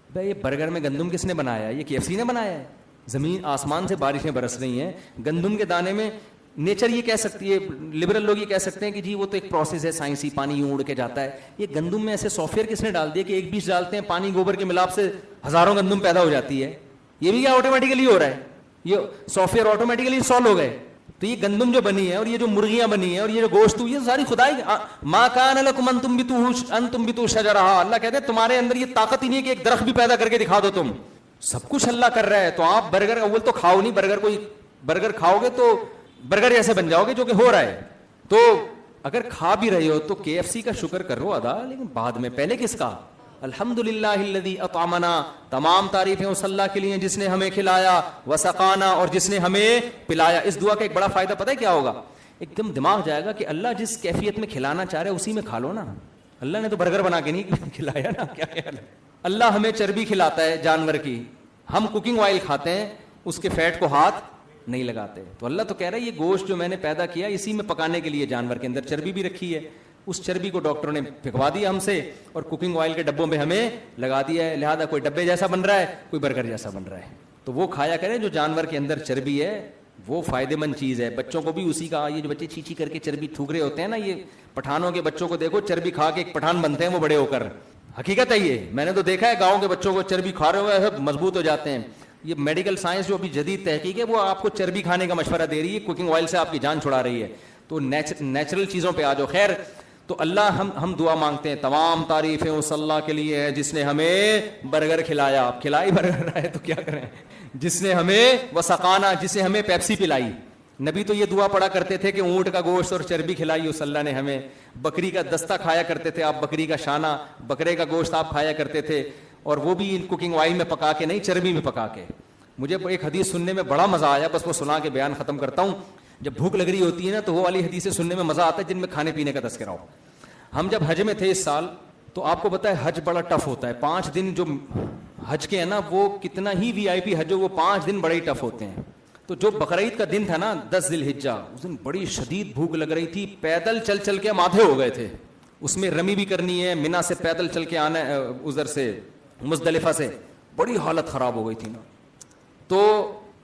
بھائی یہ برگر میں گندم کس نے بنایا ہے, یہ KFC نے بنایا ہے. زمین آسمان سے بارشیں برس رہی ہیں, گندم کے دانے میں نیچر یہ کہہ سکتی ہے, لبرل لوگ یہ کہہ سکتے ہیں کہ جی وہ تو ایک پروسیس ہے سائنسی, پانی یوں اڑ کے جاتا ہے. یہ گندم میں ایسے سافٹ ویئر کس نے ڈال دیا کہ ایک بیج ڈالتے ہیں, پانی گوبر کے ملاپ سے ہزاروں گندم پیدا ہو جاتی ہے. یہ بھی کیا آٹومیٹیکلی ہو رہا ہے, یہ سافٹ ویئر آٹومیٹیکلی انسٹال ہو گئے. تو یہ گندم جو بنی ہے اور یہ جو مرغیاں بنی ہیں اور یہ جو گوشت, یہ ساری خدائی. ما کان لکم ان تنبتوا شجرہا, اللہ کہتے ہیں تمہارے اندر یہ طاقت ہی نہیں ہے کہ ایک درخت بھی پیدا کر کے دکھا دو تم. سب کچھ اللہ کر رہا ہے. تو آپ برگر اول تو کھاؤ نہیں, برگر کھاؤ گے تو برگر جیسے بن جاؤ گے, جو کہ ہو رہا ہے. تو اگر کھا بھی رہے ہو تو KFC کا شکر کرو ادا, لیکن بعد میں, پہلے کس کا, الحمدللہ الذی اطعمنا, تمام تعریفیں اس اللہ کے لیے جس نے ہمیں کھلایا, وسقانا, اور جس نے ہمیں پلایا. اس دعا کا ایک بڑا فائدہ پتہ ہے کیا ہوگا, ایک دم دماغ جائے گا کہ اللہ جس کیفیت میں کھلانا چاہ رہے اسی میں کھا لو نا. اللہ نے تو برگر بنا کے نہیں کھلایا نا, کیا خیال ہے. اللہ ہمیں چربی کھلاتا ہے جانور کی, ہم کوکنگ آئل کھاتے ہیں, اس کے فیٹ کو ہاتھ نہیں لگاتے. تو اللہ تو کہہ رہا ہے یہ گوشت جو میں نے پیدا کیا اسی میں پکانے کے لیے جانور کے اندر چربی بھی رکھی ہے, اس چربی کو ڈاکٹروں نے پھینکوا دیا ہم سے اور کوکنگ آئل کے ڈبوں میں ہمیں لگا دیا ہے, لہذا کوئی ڈبے جیسا بن رہا ہے, کوئی برگر جیسا بن رہا ہے. تو وہ کھایا کریں جو جانور کے اندر چربی ہے, وہ فائدے مند چیز ہے. بچوں کو بھی اسی کا, یہ جو بچے چیچی کر کے چربی تھوک رہے ہوتے ہیں نا, یہ پٹھانوں کے بچوں کو دیکھو چربی کھا کے ایک پٹھان بنتے ہیں وہ بڑے ہو کر, حقیقت ہے یہ, میں نے تو دیکھا ہے گاؤں کے بچوں کو چربی کھا رہے ہوئے سب مضبوط ہو جاتے ہیں. یہ میڈیکل سائنس جو ابھی جدید تحقیق ہے وہ آپ کو چربی کھانے کا مشورہ دے رہی ہے, کوکنگ آئل سے آپ کی جان چھڑا رہی ہے. تو نیچرل چیزوں پہ آ جاؤ. خیر, تو اللہ ہم دعا مانگتے ہیں, تمام تعریفیں اس اللہ کے لیے ہیں جس نے ہمیں برگر کھلایا. آپ کھلائی برگر رہا ہے تو کیا کریں, جس نے ہمیں وسقانا, جسے ہمیں پیپسی پلائی. نبی تو یہ دعا پڑا کرتے تھے کہ اونٹ کا گوشت اور چربی کھلائی اس اللہ نے ہمیں. بکری کا دستہ کھایا کرتے تھے آپ, بکری کا شانہ, بکرے کا گوشت آپ کھایا کرتے تھے, اور وہ بھی کوکنگ آئل میں پکا کے نہیں, چربی میں پکا کے. مجھے ایک حدیث سننے میں بڑا مزہ آیا, بس وہ سنا کے بیان ختم کرتا ہوں. جب بھوک لگ رہی ہوتی ہے نا تو وہ والی حدیثیں سننے میں مزہ آتا ہے جن میں کھانے پینے کا تذکرہ ہو. ہم جب حج میں تھے اس سال, تو آپ کو پتا ہے حج بڑا ٹف ہوتا ہے. 5 دن جو حج کے ہیں نا, وہ کتنا ہی وی آئی پی حج ہو, وہ 5 دن بڑے ہی ٹف ہوتے ہیں. تو جو بقرعید کا دن تھا نا 10 ذی الحجہ, اس دن بڑی شدید بھوک لگ رہی تھی, پیدل چل چل کے ماتھے ہو گئے تھے. اس میں رمی بھی کرنی ہے, منا سے پیدل چل کے آنا ہے, ادھر سے مزدلفہ سے, بڑی حالت خراب ہو گئی تھی نا. تو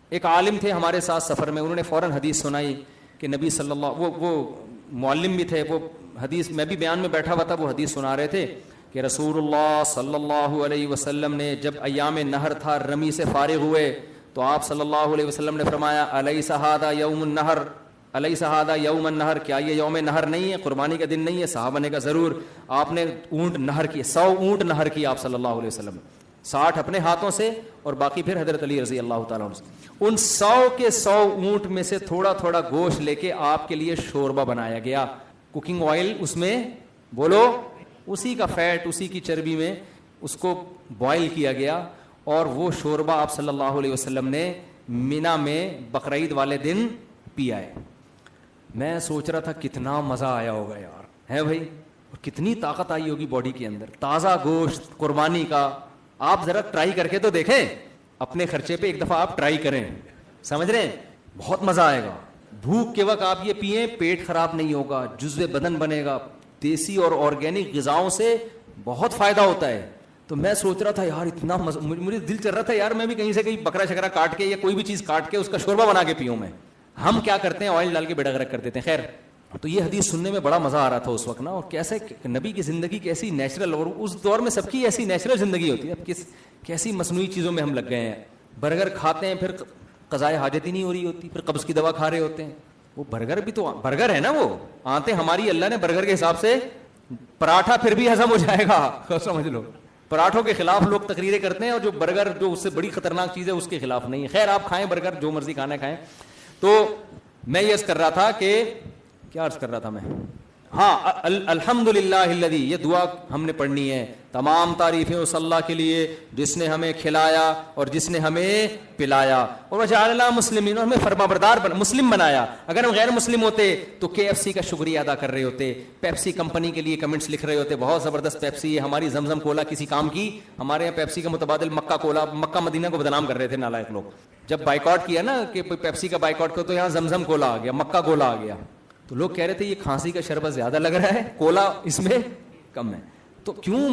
ایک عالم تھے ہمارے ساتھ سفر میں, انہوں نے فوراً حدیث سنائی کہ نبی صلی اللہ, وہ معلم بھی تھے, وہ حدیث میں بھی بیان میں بیٹھا ہوا تھا, وہ حدیث سنا رہے تھے کہ رسول اللہ صلی اللہ علیہ وسلم نے جب ایام نہر تھا, رمی سے فارغ ہوئے, تو آپ صلی اللہ علیہ وسلم نے فرمایا الیس ھذا یوم النہر, الیس ھذا یوم النہر, کیا یہ یوم نہر نہیں ہے, قربانی کا دن نہیں ہے؟ صحابہ نے کہا ضرور. آپ نے اونٹ نہر کی, 100 اونٹ نہر کی آپ صلی اللہ علیہ وسلم, 60 اپنے ہاتھوں سے اور باقی پھر حضرت علی رضی اللہ تعالیٰ عنہ سے. ان 100 کے 100 اونٹ میں سے تھوڑا تھوڑا گوشت لے کے آپ کے لیے شوربہ بنایا گیا. کوکنگ آئل اس میں, بولو, اسی کا فیٹ, اسی کی چربی میں اس کو بوائل کیا گیا, اور وہ شوربہ آپ صلی اللہ علیہ وسلم نے مینا میں بقرعید والے دن پیا ہے. میں سوچ رہا تھا کتنا مزہ آیا ہوگا یار, ہے بھائی, اور کتنی طاقت آئی ہوگی باڈی کے اندر. تازہ گوشت قربانی کا, آپ ذرا ٹرائی کر کے تو دیکھیں, اپنے خرچے پہ ایک دفعہ آپ ٹرائی کریں, سمجھ رہے ہیں, بہت مزہ آئے گا. بھوک کے وقت آپ یہ پئیں, پیٹ خراب نہیں ہوگا, جزو بدن بنے گا. دیسی اور آرگینک غذاؤں سے بہت فائدہ ہوتا ہے. تو میں سوچ رہا تھا یار اتنا مجھے دل چل رہا تھا یار میں بھی کہیں سے کہیں بکرا شکرا کاٹ کے یا کوئی بھی چیز کاٹ کے اس کا شوربہ بنا کے پیوں میں. ہم کیا کرتے ہیں, آئل ڈال کے بیڑا گرک کر دیتے ہیں. خیر, تو یہ حدیث سننے میں بڑا مزہ آ رہا تھا اس وقت نا, اور کیسے نبی کی زندگی کیسی نیچرل, اور اس دور میں سب کی ایسی نیچرل زندگی ہوتی ہے. اب کیسی مصنوعی چیزوں میں ہم لگ گئے ہیں. برگر کھاتے ہیں, پھر قضائے حاجت ہی نہیں ہو رہی ہوتی, پھر قبض کی دوا کھا رہے ہوتے ہیں. وہ برگر بھی تو برگر ہے نا, وہ آتے ہماری, اللہ نے برگر کے حساب سے, پراٹھا پھر بھی ہضم ہو جائے گا, سمجھ لو. پراٹھوں کے خلاف لوگ تقریریں کرتے ہیں, اور جو برگر جو اس سے بڑی خطرناک چیز ہے اس کے خلاف نہیں ہے. خیر, آپ کھائیں برگر, جو مرضی کھانا کھائیں. تو میں یہ عرض کر رہا تھا کہ, کیا عرض کر رہا تھا میں, ہاں, الحمدللہ الذی, یہ دعا ہم نے پڑھنی ہے, تمام تعریفیں اس اللہ کے لیے جس نے ہمیں کھلایا اور جس نے ہمیں پلایا, اور وجعلنا مسلمین, اور ہمیں فرمانبردار مسلم بنایا. اگر ہم غیر مسلم ہوتے تو KFC کا شکریہ ادا کر رہے ہوتے, پیپسی کمپنی کے لیے کمنٹس لکھ رہے ہوتے, بہت زبردست پیپسی ہے, ہماری زمزم کولا کسی کام کی. ہمارے یہاں پیپسی کا متبادل مکہ کولا, مکہ مدینہ کو بدنام کر رہے تھے نالائق لوگ. جب بائیکاٹ کیا نا کہ پیپسی کا بائیکاٹ کرو, تو یہاں زمزم کولا آ گیا, مکہ کولا آ گیا. تو لوگ کہہ رہے تھے یہ کھانسی کا شربت زیادہ لگ رہا ہے, کولا اس میں کم ہے. تو کیوں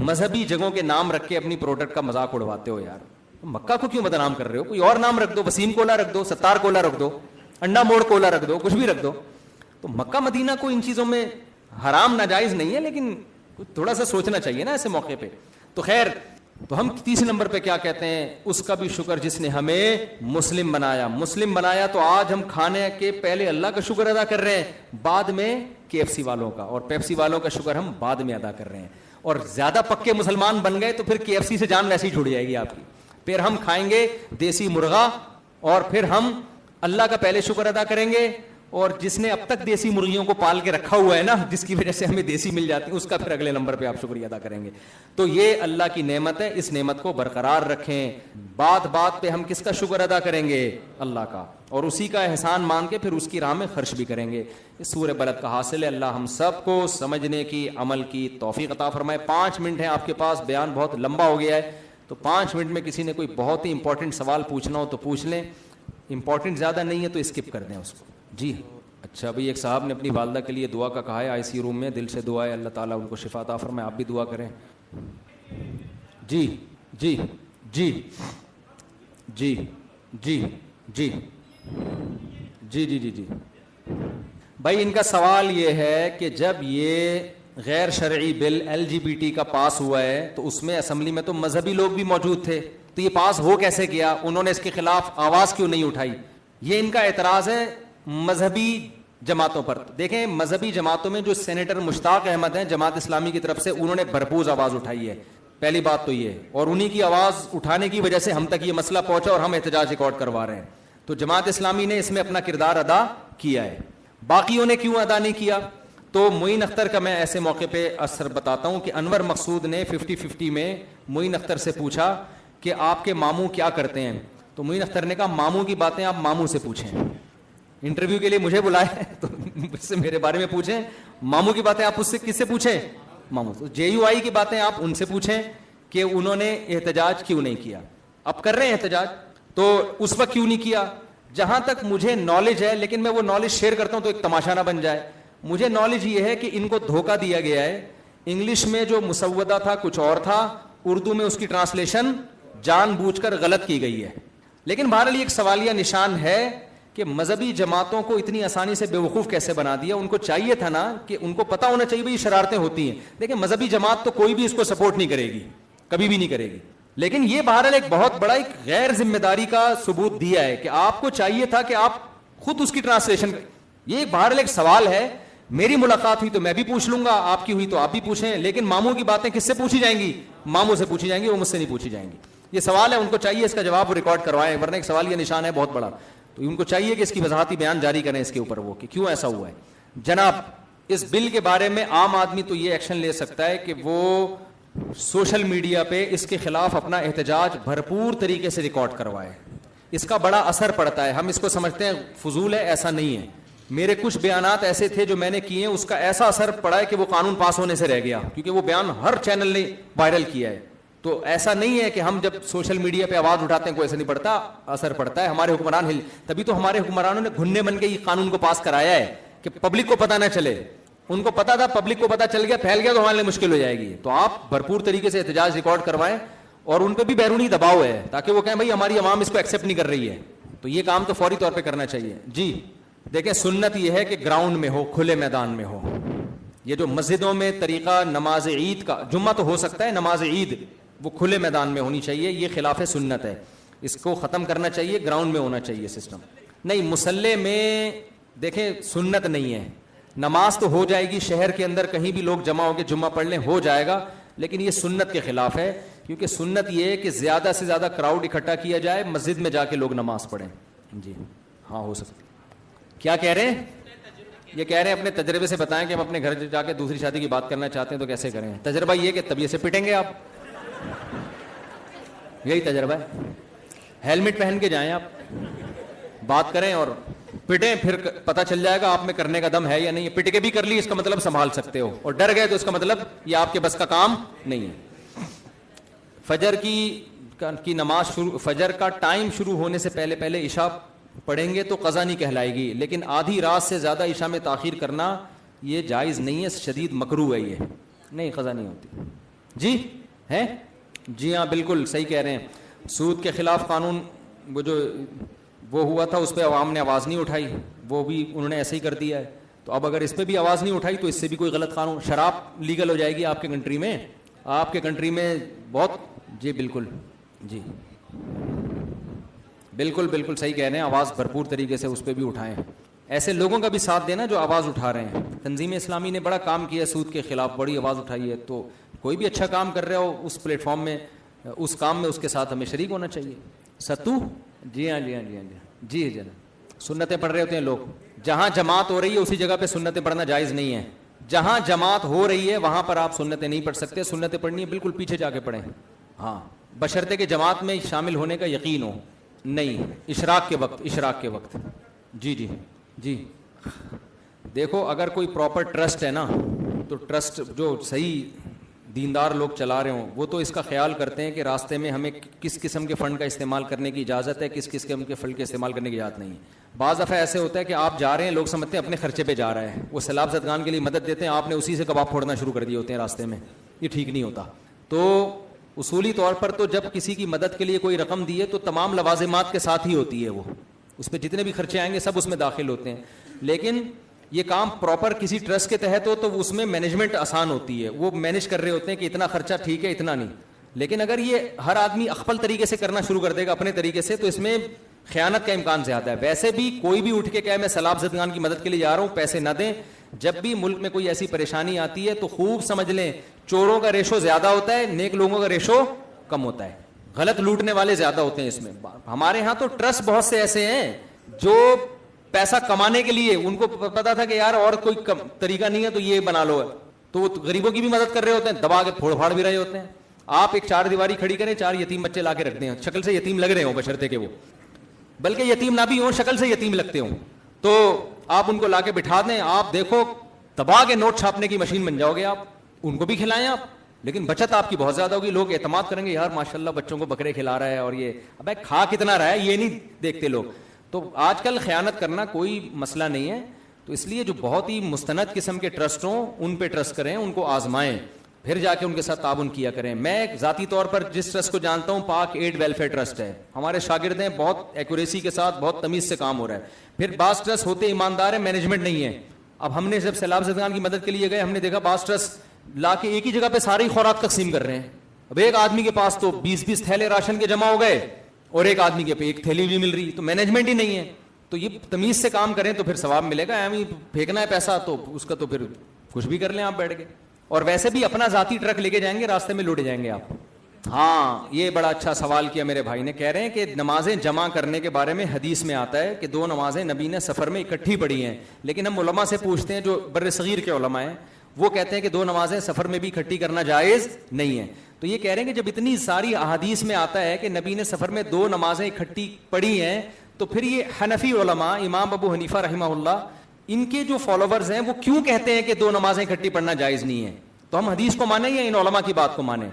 مذہبی جگہوں کے نام رکھ کے اپنی پروڈکٹ کا مذاق اڑواتے ہو یار؟ مکہ کو کیوں بدنام کر رہے ہو؟ کوئی اور نام رکھ دو, وسیم کولا رکھ دو, ستار کولا رکھ دو, انڈا موڑ کولا رکھ دو, کچھ بھی رکھ دو. تو مکہ مدینہ کو ان چیزوں میں حرام ناجائز نہیں ہے, لیکن تھوڑا سا سوچنا چاہیے نا ایسے موقع پہ. تو خیر, تو ہم تیسرے نمبر پہ کیا کہتے ہیں, اس کا بھی شکر جس نے ہمیں مسلم بنایا. مسلم بنایا تو آج ہم کھانے کے پہلے اللہ کا شکر ادا کر رہے ہیں, بعد میں KFC والوں کا اور پیپسی والوں کا شکر ہم بعد میں ادا کر رہے ہیں. اور زیادہ پکے مسلمان بن گئے تو پھر KFC سے جان ویسے ہی چھوڑ جائے گی آپ کی. پھر ہم کھائیں گے دیسی مرغا, اور پھر ہم اللہ کا پہلے شکر ادا کریں گے, اور جس نے اب تک دیسی مرغیوں کو پال کے رکھا ہوا ہے نا, جس کی وجہ سے ہمیں دیسی مل جاتی ہے, اس کا پھر اگلے نمبر پہ آپ شکریہ ادا کریں گے. تو یہ اللہ کی نعمت ہے, اس نعمت کو برقرار رکھیں. بات بات پہ ہم کس کا شکر ادا کریں گے؟ اللہ کا, اور اسی کا احسان مان کے پھر اس کی راہ میں خرچ بھی کریں گے. اس سورہ بلد کا حاصل ہے اللہ ہم سب کو سمجھنے کی, عمل کی توفیق عطا فرمائے. 5 منٹ ہے آپ کے پاس, بیان بہت لمبا ہو گیا ہے, تو 5 منٹ میں کسی نے کوئی بہت ہی امپورٹنٹ سوال پوچھنا ہو تو پوچھ لیں, امپورٹنٹ زیادہ نہیں ہے تو اسکپ کر دیں اس کو. جی اچھا بھائی, ایک صاحب نے اپنی والدہ کے لیے دعا کا کہا ہے, آئی سی روم میں, دل سے دعا ہے اللہ تعالیٰ ان کو شفا عطا فرمائے, آپ بھی دعا کریں. جی جی جی جی جی جی جی جی جی جی بھائی, ان کا سوال یہ ہے کہ جب یہ غیر شرعی بل LGBT کا پاس ہوا ہے تو اس میں اسمبلی میں تو مذہبی لوگ بھی موجود تھے, تو یہ پاس ہو کیسے گیا؟ انہوں نے اس کے خلاف آواز کیوں نہیں اٹھائی؟ یہ ان کا اعتراض ہے مذہبی جماعتوں پر. دیکھیں مذہبی جماعتوں میں جو سینیٹر مشتاق احمد ہیں جماعت اسلامی کی طرف سے, انہوں نے بھرپور آواز اٹھائی ہے. پہلی بات تو یہ, اور انہی کی آواز اٹھانے کی وجہ سے ہم تک یہ مسئلہ پہنچا اور ہم احتجاج ریکارڈ کروا رہے ہیں. تو جماعت اسلامی نے اس میں اپنا کردار ادا کیا ہے. باقیوں نے کیوں ادا نہیں کیا؟ تو معین اختر کا میں ایسے موقع پہ اثر بتاتا ہوں کہ انور مقصود نے 50-50 میں معین اختر سے پوچھا کہ آپ کے ماموں کیا کرتے ہیں, تو معین اختر نے کہا ماموں کی باتیں آپ ماموں سے پوچھیں. انٹرویو کے لیے مجھے بلائے تو مجھ سے میرے بارے میں پوچھیں, ماموں کی باتیں آپ اس سے کس سے پوچھیں؟ ماموں. تو JUI کی باتیں آپ ان سے پوچھیں کہ انہوں نے احتجاج کیوں نہیں کیا. اب کر رہے ہیں احتجاج, تو اس وقت کیوں نہیں کیا؟ جہاں تک مجھے نالج ہے, لیکن میں وہ نالج شیئر کرتا ہوں تو ایک تماشا نہ بن جائے. مجھے نالج یہ ہے کہ ان کو دھوکہ دیا گیا ہے. انگلش میں جو مسودہ تھا کچھ اور تھا, اردو میں اس کی ٹرانسلیشن جان بوجھ کر غلط کی گئی ہے. لیکن بہرحال ایک سوالیہ نشان ہے کہ مذہبی جماعتوں کو اتنی آسانی سے بیوقوف کیسے بنا دیا. ان کو چاہیے تھا نا کہ ان کو پتا ہونا چاہیے بھائی شرارتیں ہوتی ہیں. دیکھیں مذہبی جماعت تو کوئی بھی اس کو سپورٹ نہیں کرے گی, کبھی بھی نہیں کرے گی, لیکن یہ بہرحال ایک بہت بڑا ایک غیر ذمہ داری کا ثبوت دیا ہے کہ آپ کو چاہیے تھا کہ آپ خود اس کی ٹرانسلیشن. یہ بہرحال ایک سوال ہے. میری ملاقات ہوئی تو میں بھی پوچھ لوں گا, آپ کی ہوئی تو آپ بھی پوچھیں, لیکن ماموں کی باتیں کس سے پوچھی جائیں گی؟ ماموں سے پوچھی جائیں گی, وہ مجھ سے نہیں پوچھی جائیں گی. یہ سوال ہے, ان کو چاہیے اس کا جواب وہ ریکارڈ کروائیں, ورنہ ایک سوال یہ نشان ہے بہت بڑا. تو ان کو چاہیے کہ اس کی وضاحتی بیان جاری کریں اس کے اوپر, وہ کہ کیوں ایسا ہوا ہے. جناب اس بل کے بارے میں عام آدمی تو یہ ایکشن لے سکتا ہے کہ وہ سوشل میڈیا پہ اس کے خلاف اپنا احتجاج بھرپور طریقے سے ریکارڈ کروائے. اس کا بڑا اثر پڑتا ہے. ہم اس کو سمجھتے ہیں فضول ہے, ایسا نہیں ہے. میرے کچھ بیانات ایسے تھے جو میں نے کیے ہیں, اس کا ایسا اثر پڑا ہے کہ وہ قانون پاس ہونے سے رہ گیا, کیونکہ وہ بیان ہر چینل نے وائرل کیا ہے. تو ایسا نہیں ہے کہ ہم جب سوشل میڈیا پہ آواز اٹھاتے ہیں کوئی ایسا نہیں پڑتا, اثر پڑتا ہے. ہمارے حکمران تبھی تو ہمارے حکمرانوں نے گھننے بن کے یہ قانون کو پاس کرایا ہے کہ پبلک کو پتہ نہ چلے. ان کو پتا تھا, پبلک کو پتا چل گیا, پھیل گیا تو ہمارے لیے مشکل ہو جائے گی. تو آپ بھرپور طریقے سے احتجاج ریکارڈ کروائیں, اور ان پہ بھی بیرونی دباؤ ہے تاکہ وہ کہیں بھائی ہماری عوام اس کو ایکسیپٹ نہیں کر رہی ہے. تو یہ کام تو فوری طور پہ کرنا چاہیے. جی دیکھیں سنت یہ ہے کہ گراؤنڈ میں ہو, کھلے میدان میں ہو. یہ جو مسجدوں میں طریقہ نماز عید کا, جمعہ تو ہو سکتا ہے, نماز عید وہ کھلے میدان میں ہونی چاہیے, یہ خلاف سنت ہے. اس کو ختم کرنا چاہیے, گراؤنڈ میں ہونا چاہیے سسٹم. نہیں مصلی میں دیکھیں سنت نہیں ہے. نماز تو ہو جائے گی شہر کے اندر, کہیں بھی لوگ جمع ہو کے جمعہ پڑھ لیں, ہو جائے گا, لیکن یہ سنت کے خلاف ہے. کیونکہ سنت یہ ہے کہ زیادہ سے زیادہ کراؤڈ اکٹھا کیا جائے, مسجد میں جا کے لوگ نماز پڑھیں. جی ہاں ہو سکتا. کیا کہہ رہے ہیں؟ یہ کہہ رہے ہیں اپنے تجربے سے بتائیں کہ ہم اپنے گھر جا کے دوسری شادی کی بات کرنا چاہتے ہیں تو کیسے کریں. تجربہ یہ کہ طبیعت سے پٹیں گے آپ, یہی تجربہ ہے. ہیلمٹ پہن کے جائیں آپ, بات کریں اور پٹیں, پھر پتہ چل جائے گا آپ میں کرنے کا دم ہے یا نہیں. پٹ کے بھی کر لی اس کا مطلب سنبھال سکتے ہو, اور ڈر گئے تو اس کا مطلب یہ آپ کے بس کا کام نہیں ہے. فجر کی نماز فجر کا ٹائم شروع ہونے سے پہلے پہلے عشاء پڑھیں گے تو قضا نہیں کہلائے گی, لیکن آدھی رات سے زیادہ عشاء میں تاخیر کرنا یہ جائز نہیں ہے, شدید مکروہ ہے. یہ نہیں قضا نہیں ہوتی. جی ہے, جی ہاں بالکل صحیح کہہ رہے ہیں. سود کے خلاف قانون وہ ہوا تھا, اس پہ عوام نے آواز نہیں اٹھائی, وہ بھی انہوں نے ایسے ہی کر دیا ہے. تو اب اگر اس پہ بھی آواز نہیں اٹھائی تو اس سے بھی کوئی غلط قانون. شراب لیگل ہو جائے گی آپ کے کنٹری میں, آپ کے کنٹری میں بہت. جی بالکل, جی بالکل بالکل صحیح کہہ رہے ہیں. آواز بھرپور طریقے سے اس پہ بھی اٹھائیں. ایسے لوگوں کا بھی ساتھ دینا جو آواز اٹھا رہے ہیں. تنظیم اسلامی نے بڑا کام کیا سود کے خلاف, بڑی آواز اٹھائی ہے. تو کوئی بھی اچھا کام کر رہا ہو اس پلیٹ فارم میں, اس کام میں اس کے ساتھ ہمیں شریک ہونا چاہیے. ستو جی ہاں جی ہاں جی ہاں جی جی جناب. سنتیں پڑھ رہے ہوتے ہیں لوگ. جہاں جماعت ہو رہی ہے اسی جگہ پہ سنتیں پڑھنا جائز نہیں ہے. جہاں جماعت ہو رہی ہے وہاں پر آپ سنتیں نہیں پڑھ سکتے. سنتیں پڑھنی ہے بالکل پیچھے جا کے پڑھیں. ہاں بشرطے کہ جماعت میں شامل ہونے کا یقین ہو. نہیں اشراق کے وقت. جی جی جی. دیکھو اگر کوئی پراپر ٹرسٹ ہے نا تو ٹرسٹ جو صحیح دیندار لوگ چلا رہے ہوں وہ تو اس کا خیال کرتے ہیں کہ راستے میں ہمیں کس قسم کے فنڈ کا استعمال کرنے کی اجازت ہے, کس قسم کے فنڈ کے استعمال کرنے کی اجازت نہیں ہے. بعض دفعہ ایسے ہوتا ہے کہ آپ جا رہے ہیں, لوگ سمجھتے ہیں اپنے خرچے پہ جا رہا ہے, وہ سیلاب زدگان کے لیے مدد دیتے ہیں, آپ نے اسی سے کباب پھوڑنا شروع کر دیے ہوتے ہیں راستے میں. یہ ٹھیک نہیں ہوتا. تو اصولی طور پر تو جب کسی کی مدد کے لیے کوئی رقم دی ہے تو تمام لوازمات کے ساتھ ہی ہوتی ہے, وہ اس پہ جتنے بھی خرچے آئیں گے سب اس میں داخل ہوتے ہیں. لیکن یہ کام پراپر کسی ٹرسٹ کے تحت ہو تو اس میں مینجمنٹ آسان ہوتی ہے, وہ مینج کر رہے ہوتے ہیں کہ اتنا خرچہ ٹھیک ہے اتنا نہیں. لیکن اگر یہ ہر آدمی اخپل طریقے سے کرنا شروع کر دے گا اپنے طریقے سے تو اس میں خیانت کا امکان زیادہ ہے. ویسے بھی کوئی بھی اٹھ کے کہے میں سیلاب زدگان کی مدد کے لیے جا رہا ہوں, پیسے نہ دیں. جب بھی ملک میں کوئی ایسی پریشانی آتی ہے تو خوب سمجھ لیں چوروں کا ریشو زیادہ ہوتا ہے, نیک لوگوں کا ریشو کم ہوتا ہے. غلط لوٹنے والے زیادہ ہوتے ہیں اس میں. ہمارے ہاں تو ٹرسٹ بہت سے ایسے ہیں جو پیسہ کمانے کے لیے ان کو پتا تھا کہ یار اور کوئی طریقہ نہیں ہے تو یہ بنا لو, تو وہ غریبوں کی بھی مدد کر رہے ہوتے ہیں, دبا کے پھوڑ پھاڑ بھی رہے ہوتے ہیں. آپ ایک چار دیواری کھڑی کریں, 4 یتیم بچے لا کے رکھ دیں, شکل سے یتیم لگ رہے ہوں بشرطے کہ وہ, بلکہ یتیم نہ بھی ہوں شکل سے یتیم لگتے ہوں, تو آپ ان کو لا کے بٹھا دیں. آپ دیکھو دبا کے نوٹ چھاپنے کی مشین بن جاؤ گے آپ. ان کو بھی کھلائیں آپ, لیکن بچت آپ کی بہت زیادہ ہوگی. لوگ اعتماد کریں گے یار ماشاءاللہ بچوں کو بکرے کھلا رہا ہے, اور یہ ابے کھا کتنا رہا ہے یہ نہیں دیکھتے لوگ. تو آج کل خیانت کرنا کوئی مسئلہ نہیں ہے. تو اس لیے جو بہت ہی مستند قسم کے ٹرسٹ ہوں ان پہ ٹرسٹ کریں, ان کو آزمائیں, پھر جا کے ان کے ساتھ تعاون کیا کریں. میں ذاتی طور پر جس ٹرسٹ کو جانتا ہوں پاک ایڈ ویلفیئر ٹرسٹ ہے, ہمارے شاگرد ہیں, بہت ایکوریسی کے ساتھ بہت تمیز سے کام ہو رہا ہے. پھر بعض ٹرسٹ ہوتے ایماندار ہیں, مینجمنٹ نہیں ہے. اب ہم نے جب سیلاب زدگان کی مدد کے لیے گئے ہم نے دیکھا بعض ٹرسٹ لا کے ایک ہی جگہ پہ ساری خوراک تقسیم کر رہے ہیں. اب ایک آدمی کے پاس تو 20 تھیلے راشن کے جمع ہو گئے اور ایک آدمی کے پہ ایک تھیلی بھی مل رہی, تو مینجمنٹ ہی نہیں ہے. تو یہ تمیز سے کام کریں تو پھر ثواب ملے گا. ایویں پھینکنا ہے پیسہ تو اس کا تو پھر کچھ بھی کر لیں آپ بیٹھ کے, اور ویسے بھی اپنا ذاتی ٹرک لے کے جائیں گے راستے میں لوٹے جائیں گے آپ. ہاں یہ بڑا اچھا سوال کیا میرے بھائی نے, کہہ رہے ہیں کہ نمازیں جمع کرنے کے بارے میں حدیث میں آتا ہے کہ 2 نمازیں نبی نے سفر میں اکٹھی پڑھی ہیں, لیکن ہم علماء سے پوچھتے ہیں جو بر صغیر کے علماء ہیں وہ کہتے ہیں کہ 2 نمازیں سفر میں بھی اکٹھی کرنا جائز نہیں ہے. تو یہ کہہ رہے ہیں کہ جب اتنی ساری احادیث میں آتا ہے کہ نبی نے سفر میں 2 نمازیں اکٹھی پڑھی ہیں تو پھر یہ حنفی علماء امام ابو حنیفہ رحمہ اللہ ان کے جو فالوورز ہیں وہ کیوں کہتے ہیں کہ 2 نمازیں اکٹھی پڑھنا جائز نہیں ہے؟ تو ہم حدیث کو مانیں یا ان علماء کی بات کو مانیں؟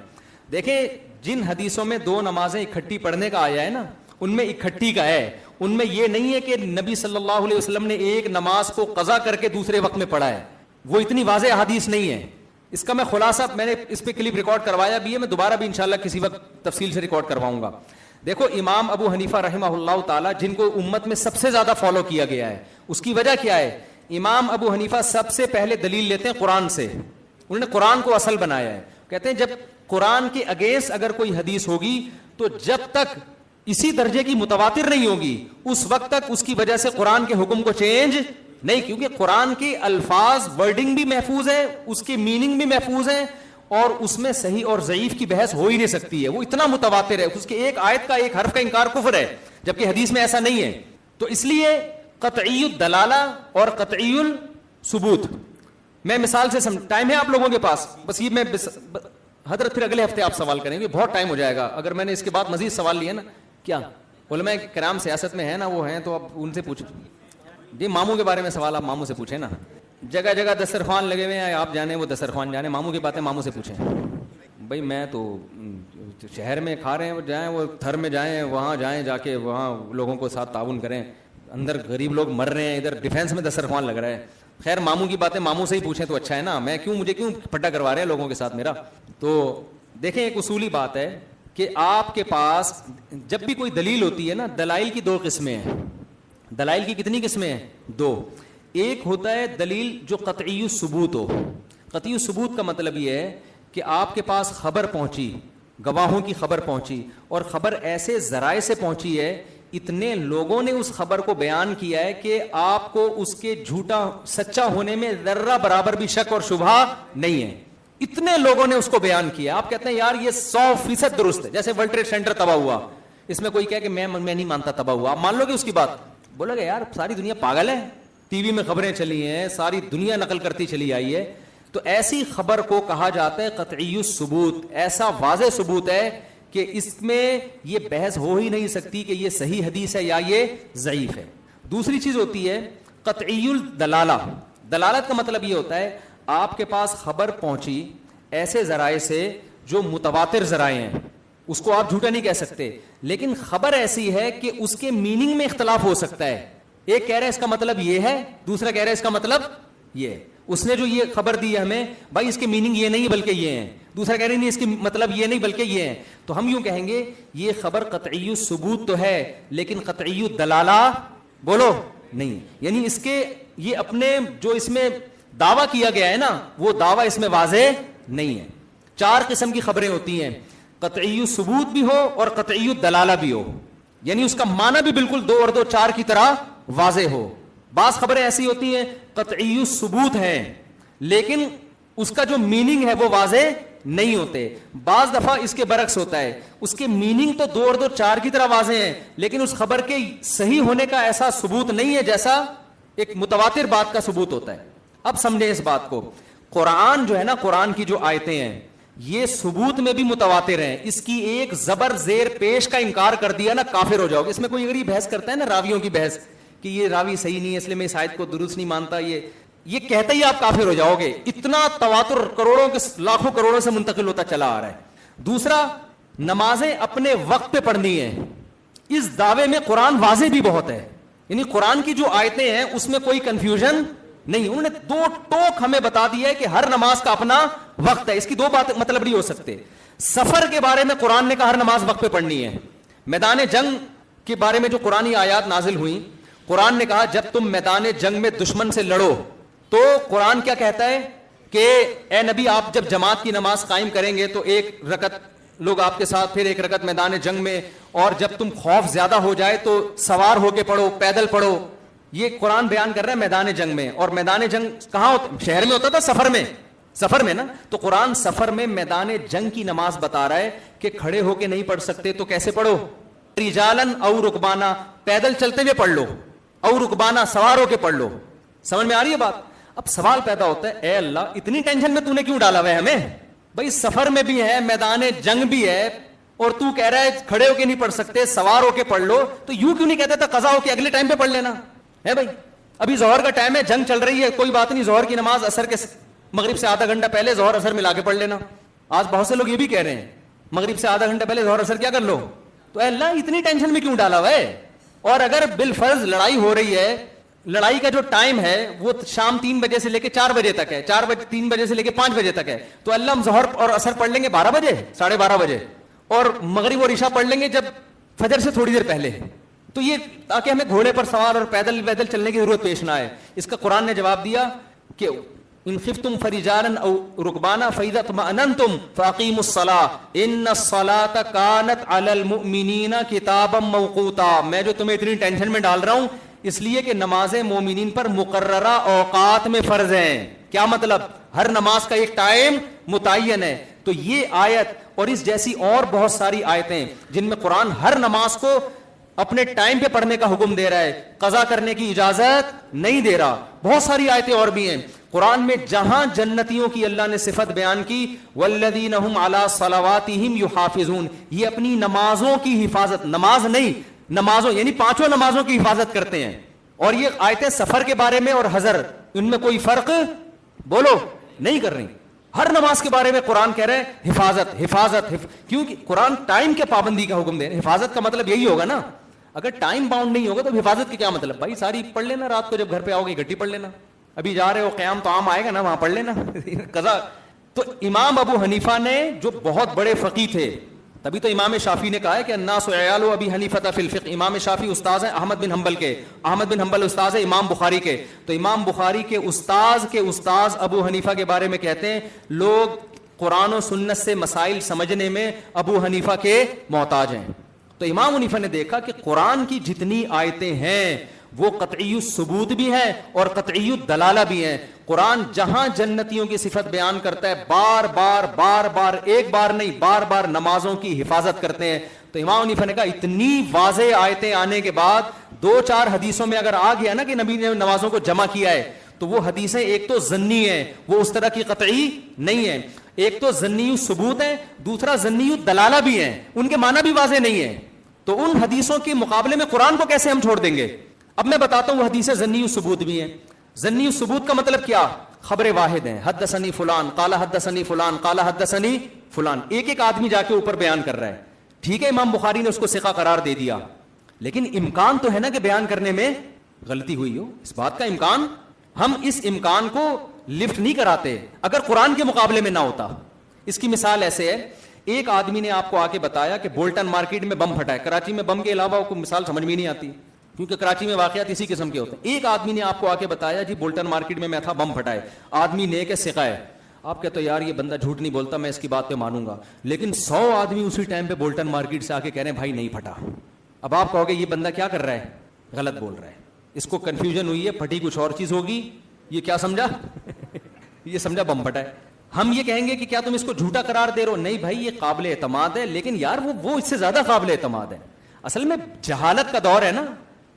دیکھیں جن حدیثوں میں 2 نمازیں اکٹھی پڑھنے کا آیا ہے نا ان میں اکٹھی کا ہے, ان میں یہ نہیں ہے کہ نبی صلی اللہ علیہ وسلم نے ایک نماز کو قضا کر کے دوسرے وقت میں پڑھا ہے, وہ اتنی واضح حدیث نہیں ہے. اس کا میں خلاصہ میں نے اس پہ کلپ ریکارڈ کروایا بھی ہے, میں دوبارہ بھی انشاءاللہ کسی وقت تفصیل سے ریکارڈ کرواؤں گا. دیکھو امام ابو حنیفہ رحمہ اللہ تعالی جن کو امت میں سب سے زیادہ فالو کیا گیا ہے, اس کی وجہ کیا ہے؟ امام ابو حنیفہ سب سے پہلے دلیل لیتے ہیں قرآن سے, انہوں نے قرآن کو اصل بنایا ہے. کہتے ہیں جب قرآن کے اگینسٹ اگر کوئی حدیث ہوگی تو جب تک اسی درجے کی متواتر نہیں ہوگی اس وقت تک اس کی وجہ سے قرآن کے حکم کو چینج نہیں, کیونکہ قرآن کے الفاظ ورڈنگ بھی محفوظ ہے, اس کے میننگ بھی محفوظ ہے, اور اس میں صحیح اور ضعیف کی بحث ہو ہی نہیں سکتی ہے, وہ اتنا متواتر ہے. اس کے ایک آیت کا ایک حرف کا انکار کفر ہے, جبکہ حدیث میں ایسا نہیں ہے. تو اس لیے قطعی الدلالہ اور قطعی الثبوت, میں مثال سے ٹائم ہے آپ لوگوں کے پاس؟ بس یہ میں حضرت پھر اگلے ہفتے آپ سوال کریں گے, بہت ٹائم ہو جائے گا اگر میں نے اس کے بعد مزید سوال لیے نا. کیا علماء کرام سیاست میں ہے نا, وہ ہیں تو آپ ان سے پوچھیں. جی ماموں کے بارے میں سوال آپ ماموں سے پوچھیں نا, جگہ جگہ دسترخوان لگے ہوئے ہیں, آپ جانے وہ دسترخوان جانے, ماموں کی باتیں ماموں سے پوچھیں. بھائی میں تو شہر میں کھا رہے ہیں, وہ جائیں وہ تھر میں جائیں, وہاں جائیں, جا کے وہاں لوگوں کو ساتھ تعاون کریں, اندر غریب لوگ مر رہے ہیں, ادھر ڈیفینس میں دسترخوان لگ رہا ہے. خیر ماموں کی باتیں ماموں سے ہی پوچھیں تو اچھا ہے نا, میں مجھے کیوں پھٹا کروا رہے ہیں لوگوں کے ساتھ میرا. تو دیکھیں ایک اصولی بات ہے کہ آپ کے پاس جب بھی کوئی دلیل ہوتی ہے نا, دلائل کی 2 قسمیں ہیں. دلائل کی کتنی قسمیں ہیں؟ 2. ایک ہوتا ہے دلیل جو قطعی ثبوت ہو. قطعی ثبوت کا مطلب یہ ہے کہ آپ کے پاس خبر پہنچی, گواہوں کی خبر پہنچی, اور خبر ایسے ذرائع سے پہنچی ہے, اتنے لوگوں نے اس خبر کو بیان کیا ہے کہ آپ کو اس کے جھوٹا سچا ہونے میں ذرہ برابر بھی شک اور شبہ نہیں ہے. اتنے لوگوں نے اس کو بیان کیا, آپ کہتے ہیں یار یہ 100% درست ہے. جیسے ورلڈ ٹریڈ سینٹر تباہ ہوا, اس میں کوئی کہے کہ میں نہیں مانتا تباہ ہوا, آپ مان لو گے اس کی بات؟ بولا کہ یار ساری دنیا پاگل ہے, ٹی وی میں خبریں چلی ہیں, ساری دنیا نقل کرتی چلی آئی ہے, تو ایسی خبر کو کہا جاتا ہے قطعی الثبوت, ایسا واضح ثبوت ہے کہ اس میں یہ بحث ہو ہی نہیں سکتی کہ یہ صحیح حدیث ہے یا یہ ضعیف ہے. دوسری چیز ہوتی ہے قطعی الدلالہ. دلالت کا مطلب یہ ہوتا ہے آپ کے پاس خبر پہنچی ایسے ذرائع سے جو متواتر ذرائع ہیں, اس کو آپ جھوٹا نہیں کہہ سکتے, لیکن خبر ایسی ہے کہ اس کے میننگ میں اختلاف ہو سکتا ہے. ایک کہہ رہا ہے اس کا مطلب یہ ہے, دوسرا کہہ رہا ہے اس کا مطلب یہ ہے. اس نے جو یہ خبر دی ہے ہمیں, بھائی اس کے میننگ یہ نہیں بلکہ یہ ہے, دوسرا کہہ رہے نہیں اس کے مطلب یہ نہیں بلکہ یہ ہے, تو ہم یوں کہیں گے یہ خبر قطعی الثبوت تو ہے لیکن قطعی الدلالہ بولو نہیں. یعنی اس کے یہ اپنے جو اس میں دعویٰ کیا گیا ہے نا, وہ دعویٰ اس میں واضح نہیں ہے. 4 قسم کی خبریں ہوتی ہیں, قطعی الثبوت بھی ہو اور قطعی الدلالہ بھی ہو, یعنی اس کا معنی بھی بالکل 2 اور 2 4 کی طرح واضح ہو. بعض خبریں ایسی ہوتی ہیں قطعی الثبوت ہیں لیکن اس کا جو میننگ ہے وہ واضح نہیں ہوتے. بعض دفعہ اس کے برعکس ہوتا ہے, اس کے میننگ تو 2 اور 2 4 کی طرح واضح ہیں لیکن اس خبر کے صحیح ہونے کا ایسا ثبوت نہیں ہے جیسا ایک متواتر بات کا ثبوت ہوتا ہے. اب سمجھیں اس بات کو, قرآن جو ہے نا, قرآن کی جو آیتیں ہیں یہ ثبوت میں بھی متواتر ہیں, اس کی ایک زبر زیر پیش کا انکار کر دیا نا کافر ہو جاؤ گے. اس میں کوئی اگر یہ بحث کرتا ہے نا راویوں کی بحث کہ یہ راوی صحیح نہیں ہے اس لیے میں اس آیت کو درست نہیں مانتا, یہ کہتے ہی آپ کافر ہو جاؤ گے. اتنا تواتر کروڑوں کے لاکھوں کروڑوں سے منتقل ہوتا چلا آ رہا ہے. دوسرا, نمازیں اپنے وقت پہ پڑھنی ہیں, اس دعوے میں قرآن واضح بھی بہت ہے, یعنی قرآن کی جو آیتیں ہیں اس میں کوئی کنفیوژن نہیں. انہوں نے 2 ٹوک ہمیں بتا دیا ہے کہ ہر نماز کا اپنا وقت ہے. اس کی 2 بات مطلب نہیں ہو سکتے. سفر کے بارے میں قرآن نے کہا ہر نماز وقت پہ پڑھنی ہے. میدان جنگ کے بارے میں جو قرآنی آیات نازل ہوئی, قرآن نے کہا جب تم میدان جنگ میں دشمن سے لڑو تو قرآن کیا کہتا ہے کہ اے نبی آپ جب جماعت کی نماز قائم کریں گے تو 1 رکعت لوگ آپ کے ساتھ, پھر 1 رکعت میدان جنگ میں, اور جب تم خوف زیادہ ہو جائے تو سوار ہو کے پڑھو, پیدل پڑھو. یہ قرآن بیان کر رہا ہے میدان جنگ میں. اور میدان جنگ کہاں ہوتا, شہر میں ہوتا تھا, سفر میں نا, تو قرآن سفر میں میدان جنگ کی نماز بتا رہا ہے کہ کھڑے ہو کے نہیں پڑھ سکتے تو کیسے پڑھو, رجالن او رکبانا, پیدل چلتے ہوئے پڑھ لو, او رکبانا سوار ہو کے پڑھ لو. سمجھ میں آ رہی ہے بات؟ اب سوال پیدا ہوتا ہے اے اللہ اتنی ٹینشن میں تو نے کیوں ڈالا ہوا ہے ہمیں, بھائی سفر میں بھی ہے, میدان جنگ بھی ہے, اور تو کہہ رہا ہے کھڑے ہو کے نہیں پڑھ سکتے سوار ہو کے پڑھ لو, تو یوں کیوں نہیں کہتا تھا قضا ہو کے اگلے ٹائم پہ پڑھ لینا ہے. بھائی ابھی ظہر کا ٹائم ہے, جنگ چل رہی ہے, کوئی بات نہیں, ظہر کی نماز عصر کے مغرب سے آدھا گھنٹہ پہلے ظہر عصر ملا کے پڑھ لینا. آج بہت سے لوگ یہ بھی کہہ رہے ہیں مغرب سے آدھا گھنٹہ پہلے ظہر عصر کیا کر لو. تو اے اللہ اتنی ٹینشن میں کیوں ڈالا ہوا ہے؟ اور اگر بالفرض لڑائی ہو رہی ہے, لڑائی کا جو ٹائم ہے وہ شام 3 بجے سے لے کے 4 بجے تک ہے, 3 بجے سے لے کے 5 بجے تک ہے, تو اللہ ہم ظہر اور عصر پڑھ لیں گے 12 بجے 12:30 بجے, اور مغرب اور عشاء پڑھ لیں گے جب فجر سے تھوڑی دیر پہلے. تو یہ تاکہ ہمیں گھوڑے پر سوار اور پیدل چلنے کی ضرورت پیش نہ آئے. اس کا قرآن نے جواب دیا کہ ان خفتم فرجالا او رکبانا فاذا اطمأننتم فاقیموا الصلاة ان الصلاة كانت على المؤمنین کتابا موقوتا. میں جو تمہیں اتنی ٹینشن میں ڈال رہا ہوں اس لیے کہ نمازیں مومنین پر مقررہ اوقات میں فرض ہیں. کیا مطلب؟ ہر نماز کا ایک ٹائم متعین ہے. تو یہ آیت اور اس جیسی اور بہت ساری آیتیں جن میں قرآن ہر نماز کو اپنے ٹائم پہ پڑھنے کا حکم دے رہا ہے, قضا کرنے کی اجازت نہیں دے رہا. بہت ساری آیتیں اور بھی ہیں قرآن میں جہاں جنتیوں کی اللہ نے صفت بیان کی, والذین هم علی صلواتہم یحافظون, یہ اپنی نمازوں کی حفاظت, نماز نہیں نمازوں یعنی 5 نمازوں کی حفاظت کرتے ہیں. اور یہ آیتیں سفر کے بارے میں اور حضر ان میں کوئی فرق بولو نہیں کر رہی. ہر نماز کے بارے میں قرآن کہہ رہے ہیں حفاظت کیونکہ قرآن ٹائم کے پابندی کا حکم دے رہے ہیں. حفاظت کا مطلب یہی ہوگا نا, اگر ٹائم باؤنڈ نہیں ہوگا تو حفاظت کا کیا مطلب؟ بھائی ساری پڑھ لینا, رات کو جب گھر پہ آؤ گے اکٹھی پڑھ لینا, ابھی جا رہے ہو قیام تو عام آئے گا نا وہاں پڑھ لینا قضا. تو امام ابو حنیفہ نے جو بہت بڑے فقی تھے, تبھی تو امام شافعی نے کہا ہے کہ الناس عیال ابی حنیفہ فی الفقہ. امام شافعی استاذ ہیں احمد بن حنبل کے, احمد بن حنبل استاذ ہیں امام بخاری کے. تو امام بخاری کے استاذ ابو حنیفہ کے بارے میں کہتے ہیں لوگ قرآن و سنت سے مسائل سمجھنے میں ابو حنیفہ کے محتاج ہیں. تو امام حنیفہ نے دیکھا کہ قرآن کی جتنی آیتیں ہیں وہ قطعی الثبوت بھی ہیں اور قطعی الدلالہ بھی ہیں. قرآن جہاں جنتیوں کی صفت بیان کرتا ہے بار بار ایک بار نہیں بار بار نمازوں کی حفاظت کرتے ہیں. تو امام حنیفہ نے کہا اتنی واضح آیتیں آنے کے بعد دو چار حدیثوں میں اگر آ گیا نا کہ نبی نے نمازوں کو جمع کیا ہے تو وہ حدیثیں ایک تو ظنی ہیں, وہ اس طرح کی قطعی نہیں ہے, ایک تو ظنی ثبوت ہے, دوسرا ظنی دلالہ بھی ہیں, ان کے معنی بھی واضح نہیں ہے. تو ان حدیثوں کے مقابلے میں قرآن کو کیسے ہم چھوڑ دیں گے؟ اب میں بتاتا ہوں وہ حدیثیں ظنی ثبوت بھی ہیں. ظنی ثبوت کا مطلب کیا؟ خبر واحد ہیں, حدثنی فلان قال حدثنی فلان قال حدثنی فلان, ایک ایک آدمی جا کے اوپر بیان کر رہا ہے. ٹھیک ہے, امام بخاری نے اس کو ثقہ قرار دے دیا, لیکن امکان تو ہے نا کہ بیان کرنے میں غلطی ہوئی ہو, اس بات کا امکان. ہم اس امکان کو لفٹ نہیں کراتے اگر قرآن کے مقابلے میں نہ ہوتا. اس کی مثال ایسے ہے, ایک آدمی نے آپ کو آ کے بتایا کہ بولٹن مارکیٹ میں بم پھٹا ہے. کراچی میں بم کے علاوہ کوئی مثال سمجھ میں نہیں آتی کیونکہ کراچی میں واقعات اسی قسم کے ہوتے ہیں. ایک آدمی نے آپ کو آ کے بتایا جی بولٹن مارکیٹ میں تھا, بم پھٹا ہے. آدمی نیک ہے, ثقہ ہے, آپ کہتے ہو یار یہ بندہ جھوٹ نہیں بولتا, میں اس کی بات پہ مانوں گا. لیکن 100 آدمی اسی ٹائم پہ بولٹن مارکیٹ سے آ کے کہہ رہے ہیں بھائی نہیں پھٹا. اب آپ کہو گے یہ بندہ کیا کر رہا ہے؟ غلط بول رہا ہے, اس کو کنفیوژن ہوئی ہے, پھٹی کچھ اور چیز ہوگی, یہ کیا سمجھا یہ سمجھا بم پھٹا ہے. ہم یہ کہیں گے کہ کیا تم اس کو جھوٹا قرار دے رہے ہو؟ نہیں بھائی یہ قابل اعتماد ہے, لیکن یار وہ اس سے زیادہ قابل اعتماد ہے. اصل میں جہالت کا دور ہے نا,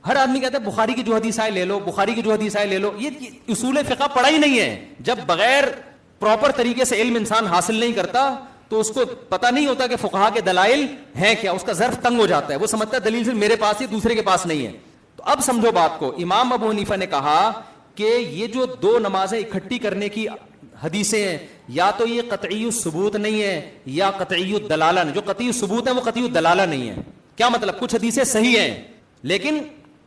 ہر آدمی کہتا ہے بخاری کی جو حدیث آئے لے لو, بخاری کی جو حدیث آئے لے لو. یہ اصول فقہ پڑھا ہی نہیں ہے. جب بغیر پراپر طریقے سے علم انسان حاصل نہیں کرتا تو اس کو پتہ نہیں ہوتا کہ فقہا کے دلائل ہیں کیا, اس کا ظرف تنگ ہو جاتا ہے, وہ سمجھتا ہے دلیل صرف میرے پاس ہی, دوسرے کے پاس نہیں ہے. تو اب سمجھو بات کو, امام ابو حنیفہ نے کہا کہ یہ جو دو نمازیں اکٹھی کرنے کی حدیثیں ہیں, یا تو یہ قطعی ثبوت نہیں ہے یا قطعی دلالہ نہیں. جو قطعی ثبوت ہے وہ قطعی دلالہ نہیں ہے. کیا مطلب؟ کچھ حدیثیں صحیح ہیں لیکن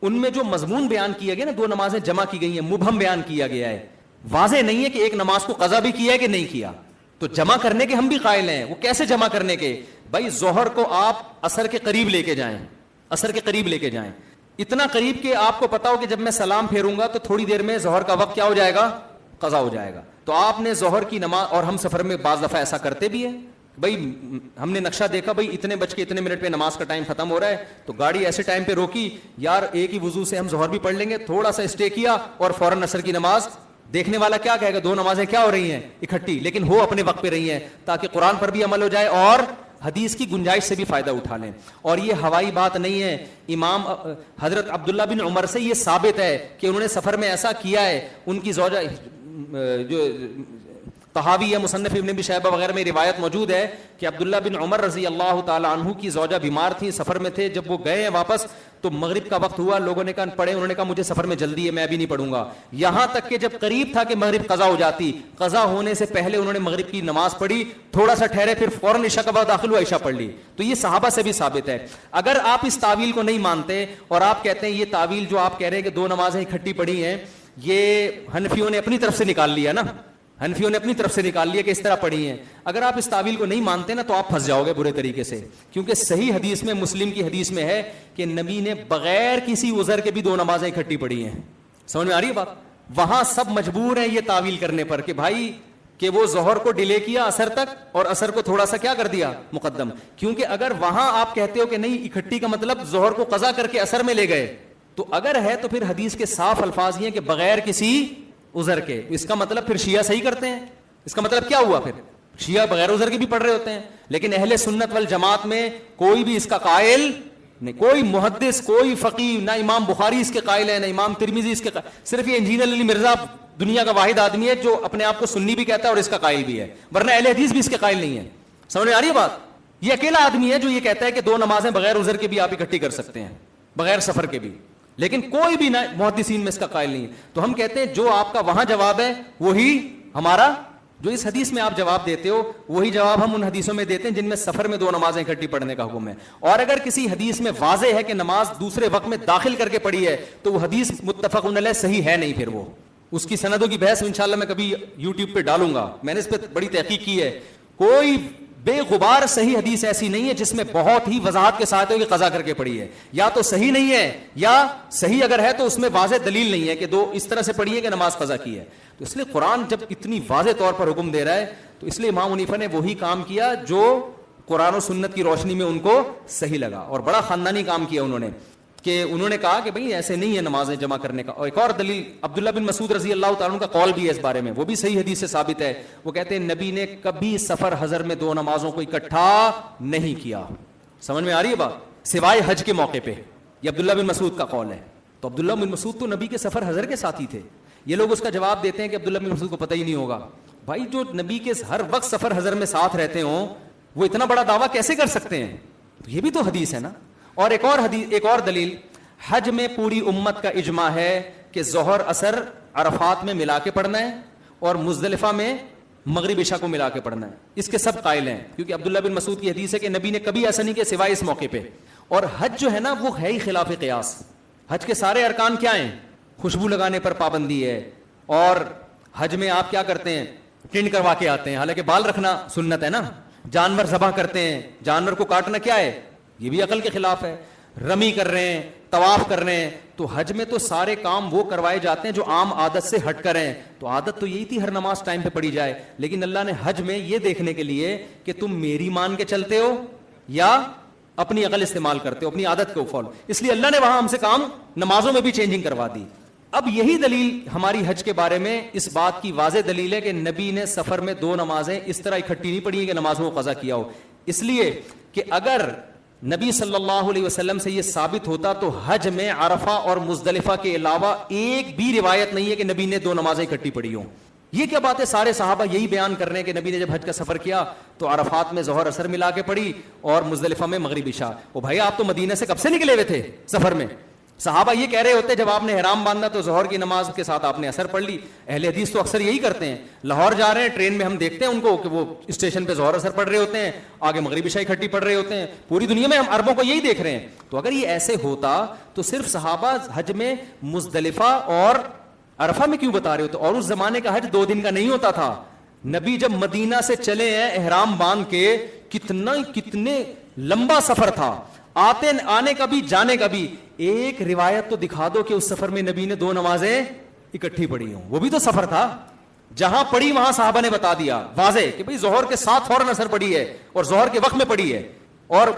ان میں جو مضمون بیان کیا گیا نا, دو نمازیں جمع کی گئی ہیں, مبہم بیان کیا گیا ہے, واضح نہیں ہے کہ ایک نماز کو قضا بھی کیا ہے کہ نہیں کیا. تو جمع کرنے کے ہم بھی قائل ہیں. وہ کیسے جمع کرنے کے؟ بھائی ظہر کو آپ عصر کے قریب لے کے جائیں, عصر کے قریب لے کے جائیں, اتنا قریب کہ آپ کو پتا ہو کہ جب میں سلام پھیروں گا تو تھوڑی دیر میں ظہر کا وقت کیا ہو جائے گا؟ قضا ہو جائے گا. تو آپ نے ظہر کی نماز, اور ہم سفر میں بعض دفعہ ایسا کرتے بھی ہیں, بھائی ہم نے نقشہ دیکھا بھائی اتنے بج کے اتنے منٹ پہ نماز کا ٹائم ختم ہو رہا ہے, تو گاڑی ایسے ٹائم پہ روکی, یار ایک ہی وضو سے ہم ظہر بھی پڑھ لیں گے, تھوڑا سا اسٹے کیا اور فوراً عصر کی نماز. دیکھنے والا کیا کہے گا؟ دو نمازیں کیا ہو رہی ہیں؟ اکٹھی, لیکن ہو اپنے وقت پہ رہی ہیں تاکہ قرآن پر بھی عمل ہو جائے اور حدیث کی گنجائش سے بھی فائدہ اٹھا لیں. اور یہ ہوائی بات نہیں ہے. امام حضرت عبداللہ بن عمر سے یہ ثابت ہے کہ انہوں نے سفر میں ایسا کیا ہے. ان کی زوجہ جو طحاوی یا مصنف ابن ابی شیبہ وغیرہ میں روایت موجود ہے کہ عبداللہ بن عمر رضی اللہ تعالی عنہ کی زوجہ بیمار تھی, سفر میں تھے, جب وہ گئے ہیں واپس تو مغرب کا وقت ہوا, لوگوں نے کہا پڑھے, انہوں نے کہا مجھے سفر میں جلدی ہے میں ابھی نہیں پڑھوں گا. یہاں تک کہ جب قریب تھا کہ مغرب قضا ہو جاتی, قضا ہونے سے پہلے انہوں نے مغرب کی نماز پڑھی, تھوڑا سا ٹھہرے, پھر فوراً عشاء کا وقت داخل ہوا, عشاء پڑھ لی. تو یہ صحابہ سے بھی ثابت ہے. اگر آپ اس تعویل کو نہیں مانتے اور آپ کہتے ہیں یہ تعویل جو آپ کہہ رہے ہیں کہ دو نمازیں اکٹھی پڑھی ہیں, یہ حنفیوں نے اپنی طرف سے نکال لیا نا, حنفیوں نے اپنی طرف سے نکال لیا کہ اس طرح پڑھی ہیں. اگر آپ اس تعویل کو نہیں مانتے نا تو آپ پھنس جاؤ گے برے طریقے سے, کیونکہ صحیح حدیث میں, مسلم کی حدیث میں ہے کہ نبی نے بغیر کسی عذر کے بھی دو نمازیں اکٹھی پڑھی ہیں. سمجھ میں آ رہی ہے بات؟ وہاں سب مجبور ہیں یہ تعویل کرنے پر کہ بھائی کہ وہ ظہر کو ڈیلے کیا عصر تک اور عصر کو تھوڑا سا کیا کر دیا مقدم. کیونکہ اگر وہاں آپ کہتے ہو کہ نہیں اکٹھی کا مطلب ظہر کو قضا کر کے عصر میں لے گئے, تو اگر ہے تو پھر حدیث کے صاف الفاظ یہ ہیں کہ بغیر کسی عذر کے. اس کا مطلب پھر شیعہ صحیح کرتے ہیں. اس کا مطلب کیا ہوا؟ پھر شیعہ بغیر عذر کے بھی پڑھ رہے ہوتے ہیں, لیکن اہل سنت والجماعت میں کوئی بھی اس کا قائل نہیں, کوئی محدث, کوئی فقیہ, نہ امام بخاری اس کے قائل ہے, نہ امام ترمذی اس کے قائل. صرف یہ انجینئر علی مرزا دنیا کا واحد آدمی ہے جو اپنے آپ کو سنی بھی کہتا ہے اور اس کا قائل بھی ہے, ورنہ اہل حدیث بھی اس کے قائل نہیں ہے. سمجھ میں آ رہی ہے بات؟ یہ اکیلا آدمی ہے جو یہ کہتا ہے کہ دو نمازیں بغیر عذر کے بھی آپ اکٹھی کر سکتے ہیں, بغیر سفر کے بھی, لیکن کوئی بھی نہ محدثین میں اس کا قائل نہیں ہے. تو ہم کہتے ہیں جو آپ کا وہاں جواب ہے وہی ہمارا, جو اس حدیث میں آپ جواب دیتے ہو وہی جواب ہم ان حدیثوں میں دیتے ہیں جن میں سفر میں دو نمازیں اکٹھی پڑھنے کا حکم ہے. اور اگر کسی حدیث میں واضح ہے کہ نماز دوسرے وقت میں داخل کر کے پڑھی ہے تو وہ حدیث متفق علیہ صحیح ہے نہیں, پھر وہ اس کی سندوں کی بحث انشاءاللہ میں کبھی یوٹیوب پہ ڈالوں گا, میں نے اس پہ بڑی تحقیق کی ہے. کوئی بے غبار صحیح حدیث ایسی نہیں ہے جس میں بہت ہی وضاحت کے ساتھ ہو کہ قضا کر کے پڑھی ہے. یا تو صحیح نہیں ہے, یا صحیح اگر ہے تو اس میں واضح دلیل نہیں ہے کہ دو اس طرح سے پڑھی ہے کہ نماز قضا کی ہے. تو اس لیے قرآن جب اتنی واضح طور پر حکم دے رہا ہے تو اس لیے امام حنیفہ نے وہی کام کیا جو قرآن و سنت کی روشنی میں ان کو صحیح لگا, اور بڑا خاندانی کام کیا انہوں نے کہ انہوں نے کہا کہ بھئی ایسے نہیں ہے نمازیں جمع کرنے کا. اور ایک اور دلیل عبداللہ بن مسعود رضی اللہ تعالیٰ عنہ کا قول بھی ہے اس بارے میں, وہ بھی صحیح حدیث سے ثابت ہے. وہ کہتے ہیں نبی نے کبھی سفر حضر میں دو نمازوں کو اکٹھا نہیں کیا. سمجھ میں آ رہی ہے بات؟ سوائے حج کے موقع پہ, یہ عبداللہ بن مسعود کا قول ہے. تو عبداللہ بن مسعود تو نبی کے سفر حضر کے ساتھی تھے. یہ لوگ اس کا جواب دیتے ہیں کہ عبداللہ بن مسعود کو پتہ ہی نہیں ہوگا. بھائی جو نبی کے ہر وقت سفر حضر میں ساتھ رہتے ہوں وہ اتنا بڑا دعویٰ کیسے کر سکتے ہیں؟ تو یہ بھی تو حدیث ہے نا. اور ایک اور دلیل, حج میں پوری امت کا اجماع ہے کہ ظہر اثر عرفات میں ملا کے پڑھنا ہے اور مزدلفہ میں مغرب عشاء کو ملا کے پڑھنا ہے. اس کے سب قائل ہیں, کیونکہ عبداللہ بن مسعود کی حدیث ہے کہ نبی نے کبھی ایسا نہیں کیا سوائے اس موقع پہ. اور حج جو ہے نا وہ ہے ہی خلاف قیاس. حج کے سارے ارکان کیا ہیں؟ خوشبو لگانے پر پابندی ہے, اور حج میں آپ کیا کرتے ہیں؟ ٹنڈ کروا کے آتے ہیں, حالانکہ بال رکھنا سنت ہے نا. جانور ذبح کرتے ہیں, جانور کو کاٹنا کیا ہے؟ یہ بھی عقل کے خلاف ہے. رمی کر رہے ہیں, طواف کر رہے ہیں, تو حج میں تو سارے کام وہ کروائے جاتے ہیں جو عام عادت سے ہٹ کر ہیں. تو عادت تو یہی تھی ہر نماز ٹائم پہ پڑھی جائے, لیکن اللہ نے حج میں یہ دیکھنے کے لیے کہ تم میری مان کے چلتے ہو یا اپنی عقل استعمال کرتے ہو, اپنی عادت کو فالو, اس لیے اللہ نے وہاں ہم سے کام نمازوں میں بھی چینجنگ کروا دی. اب یہی دلیل ہماری حج کے بارے میں اس بات کی واضح دلیل ہے کہ نبی نے سفر میں 2 نمازیں اس طرح اکٹھی نہیں پڑھی ہیں کہ نمازوں کو قضا کیا ہو. اس لیے کہ اگر نبی صلی اللہ علیہ وسلم سے یہ ثابت ہوتا تو حج میں عرفہ اور مزدلفہ کے علاوہ ایک بھی روایت نہیں ہے کہ نبی نے 2 نمازیں اکٹھی پڑھی ہوں. یہ کیا بات ہے؟ سارے صحابہ یہی بیان کر رہے ہیں کہ نبی نے جب حج کا سفر کیا تو عرفات میں ظہر اثر ملا کے پڑھی اور مزدلفہ میں مغرب عشاء. او بھائی آپ تو مدینہ سے کب سے نکلے ہوئے تھے سفر میں؟ صحابہ یہ کہہ رہے ہوتے جب آپ نے احرام باندھا تو ظہر کی نماز کے ساتھ آپ نے اثر پڑھ لی. اہل حدیث تو اکثر یہی کرتے ہیں, لاہور جا رہے ہیں ٹرین میں ہم دیکھتے ہیں ان کو کہ وہ اسٹیشن پہ ظہر اثر پڑھ رہے ہوتے ہیں, آگے مغرب عشاء اکٹھی پڑھ رہے ہوتے ہیں. پوری دنیا میں ہم عربوں کو یہی دیکھ رہے ہیں. تو اگر یہ ایسے ہوتا تو صرف صحابہ حج میں مزدلفہ اور عرفہ میں کیوں بتا رہے ہوتے؟ اور اس زمانے کا حج 2 دن کا نہیں ہوتا تھا. نبی جب مدینہ سے چلے ہیں احرام باندھ کے, کتنے لمبا سفر تھا, آنے کا بھی جانے کا بھی. ایک روایت تو دکھا دو کہ اس سفر میں نبی نے 2 نمازیں اکٹھی پڑھی ہوں. وہ بھی تو سفر تھا. جہاں پڑھی وہاں صحابہ نے بتا دیا واضح کہ بھئی ظہر کے ساتھ فوراً اثر پڑھی ہے اور ظہر کے وقت میں پڑھی ہے, اور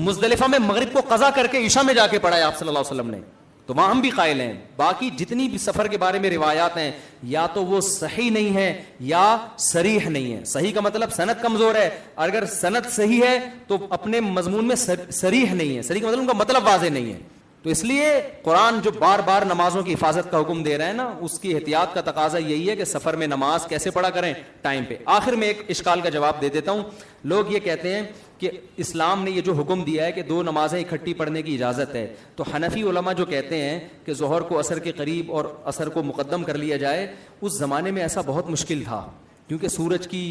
مزدلفہ میں مغرب کو قضا کر کے عشاء میں جا کے پڑھا ہے آپ صلی اللہ علیہ وسلم نے. تو وہاں ہم بھی قائل ہیں. باقی جتنی بھی سفر کے بارے میں روایات ہیں یا تو وہ صحیح نہیں ہے یا صریح نہیں ہے. صحیح کا مطلب سند کمزور ہے, اگر سند صحیح ہے تو اپنے مضمون میں صریح نہیں ہے. صحیح کا مطلب ان کا مطلب واضح نہیں ہے. تو اس لیے قرآن جو بار بار نمازوں کی حفاظت کا حکم دے رہے ہیں نا, اس کی احتیاط کا تقاضا یہی ہے کہ سفر میں نماز کیسے پڑھا کریں ٹائم پہ. آخر میں ایک اشکال کا جواب دے دیتا ہوں. لوگ یہ کہتے ہیں کہ اسلام نے یہ جو حکم دیا ہے کہ 2 نمازیں اکٹھی پڑھنے کی اجازت ہے, تو حنفی علماء جو کہتے ہیں کہ ظہر کو عصر کے قریب اور عصر کو مقدم کر لیا جائے, اس زمانے میں ایسا بہت مشکل تھا, کیونکہ سورج کی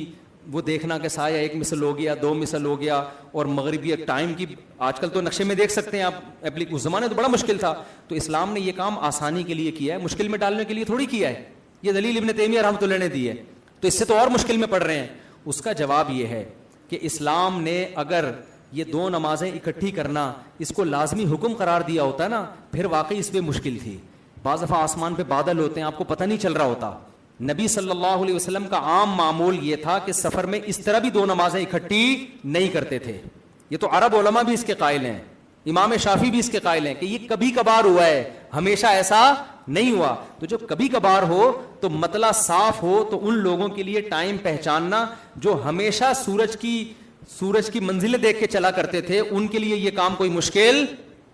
وہ دیکھنا کہ سایہ 1 مثل ہو گیا, 2 مثل ہو گیا, اور مغربی ٹائم کی آج کل تو نقشے میں دیکھ سکتے ہیں آپ, اس زمانے تو بڑا مشکل تھا. تو اسلام نے یہ کام آسانی کے لیے کیا ہے, مشکل میں ڈالنے کے لیے تھوڑی کیا ہے. یہ دلیل ابن تیمیہ رحمۃ اللہ نے دی ہے, تو اس سے تو اور مشکل میں پڑ رہے ہیں. اس کا جواب یہ ہے کہ اسلام نے اگر یہ 2 نمازیں اکٹھی کرنا اس کو لازمی حکم قرار دیا ہوتا نا, پھر واقعی اس پہ مشکل تھی. بعض دفعہ آسمان پہ بادل ہوتے ہیں, آپ کو پتہ نہیں چل رہا ہوتا. نبی صلی اللہ علیہ وسلم کا عام معمول یہ تھا کہ سفر میں اس طرح بھی 2 نمازیں اکٹھی نہیں کرتے تھے. یہ تو عرب علماء بھی اس کے قائل ہیں, امام شافعی بھی اس کے قائل ہیں کہ یہ کبھی کبھار ہوا ہے, ہمیشہ ایسا نہیں ہوا. تو جب کبھی کبھار ہو تو مطلع صاف ہو تو ان لوگوں کے لیے ٹائم پہچاننا جو ہمیشہ سورج کی منزلیں دیکھ کے چلا کرتے تھے, ان کے لیے یہ کام کوئی مشکل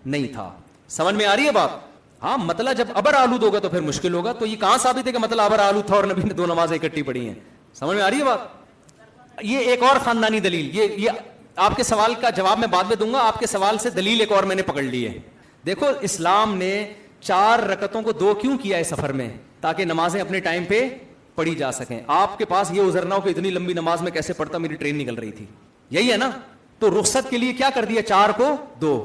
نہیں تھا. سمجھ میں آ رہی ہے بات؟ ہاں, مطلب جب ابر آلود ہوگا تو پھر مشکل ہوگا. تو یہ کہاں ثابت ہے کہ مطلب ابر آلود تھا اور نبی نے 2 نمازیں اکٹھی پڑھی ہیں؟ سمجھ میں آ رہی ہے بات؟ یہ ایک اور خاندانی دلیل, یہ آپ کے سوال کا جواب میں بعد میں دوں گا. آپ کے سوال سے دلیل ایک اور میں نے پکڑ لی ہے. دیکھو, اسلام نے 4 رکعتوں کو 2 کیوں کیا ہے سفر میں؟ تاکہ نمازیں اپنے ٹائم پہ پڑھی جا سکیں. آپ کے پاس یہ عذر نہ ہو کہ اتنی لمبی نماز میں کیسے پڑھتا, میری ٹرین نکل رہی تھی, یہی ہے نا. تو رخصت کے لیے کیا کر دیا, 4 کو 2.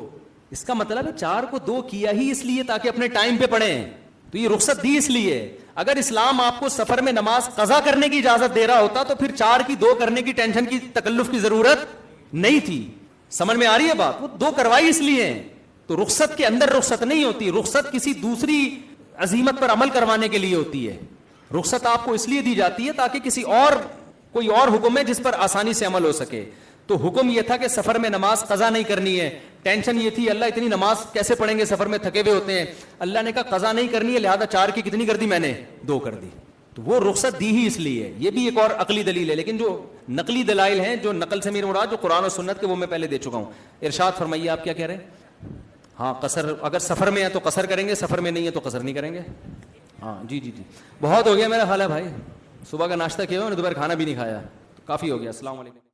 اس کا مطلب ہے 4 کو 2 کیا ہی اس لیے تاکہ اپنے ٹائم پہ پڑھیں. تو یہ رخصت دی اس لیے. اگر اسلام آپ کو سفر میں نماز قضا کرنے کی اجازت دے رہا ہوتا تو پھر 4 کی 2 کرنے کی ٹینشن کی تکلف کی ضرورت نہیں تھی. سمجھ میں آ رہی ہے بات؟ وہ 2 کروائی اس لیے ہیں. تو رخصت کے اندر رخصت نہیں ہوتی, رخصت کسی دوسری عزیمت پر عمل کروانے کے لیے ہوتی ہے. رخصت آپ کو اس لیے دی جاتی ہے تاکہ کوئی اور حکم ہے جس پر آسانی سے عمل ہو سکے. تو حکم یہ تھا کہ سفر میں نماز قضا نہیں کرنی ہے. ٹینشن یہ تھی اللہ اتنی نماز کیسے پڑھیں گے, سفر میں تھکے ہوئے ہوتے ہیں. اللہ نے کہا قضا نہیں کرنی ہے, لہذا 4 کی کتنی کر دی میں نے, 2 کر دی. تو وہ رخصت دی ہی اس لیے. یہ بھی ایک اور عقلی دلیل ہے. لیکن جو نقلی دلائل ہیں, جو نقل سے میرا مراد جو قرآن و سنت کے, وہ میں پہلے دے چکا ہوں. ارشاد فرمائیے, آپ کیا کہہ رہے ہیں؟ ہاں قصر اگر سفر میں ہے تو قصر کریں گے, سفر میں نہیں ہے تو قصر نہیں کریں گے. ہاں جی جی جی بہت ہو گیا میرا خیال ہے بھائی, صبح کا ناشتہ کیا ہوا, دوپہر کھانا بھی نہیں کھایا, کافی ہو گیا. السلام علیکم.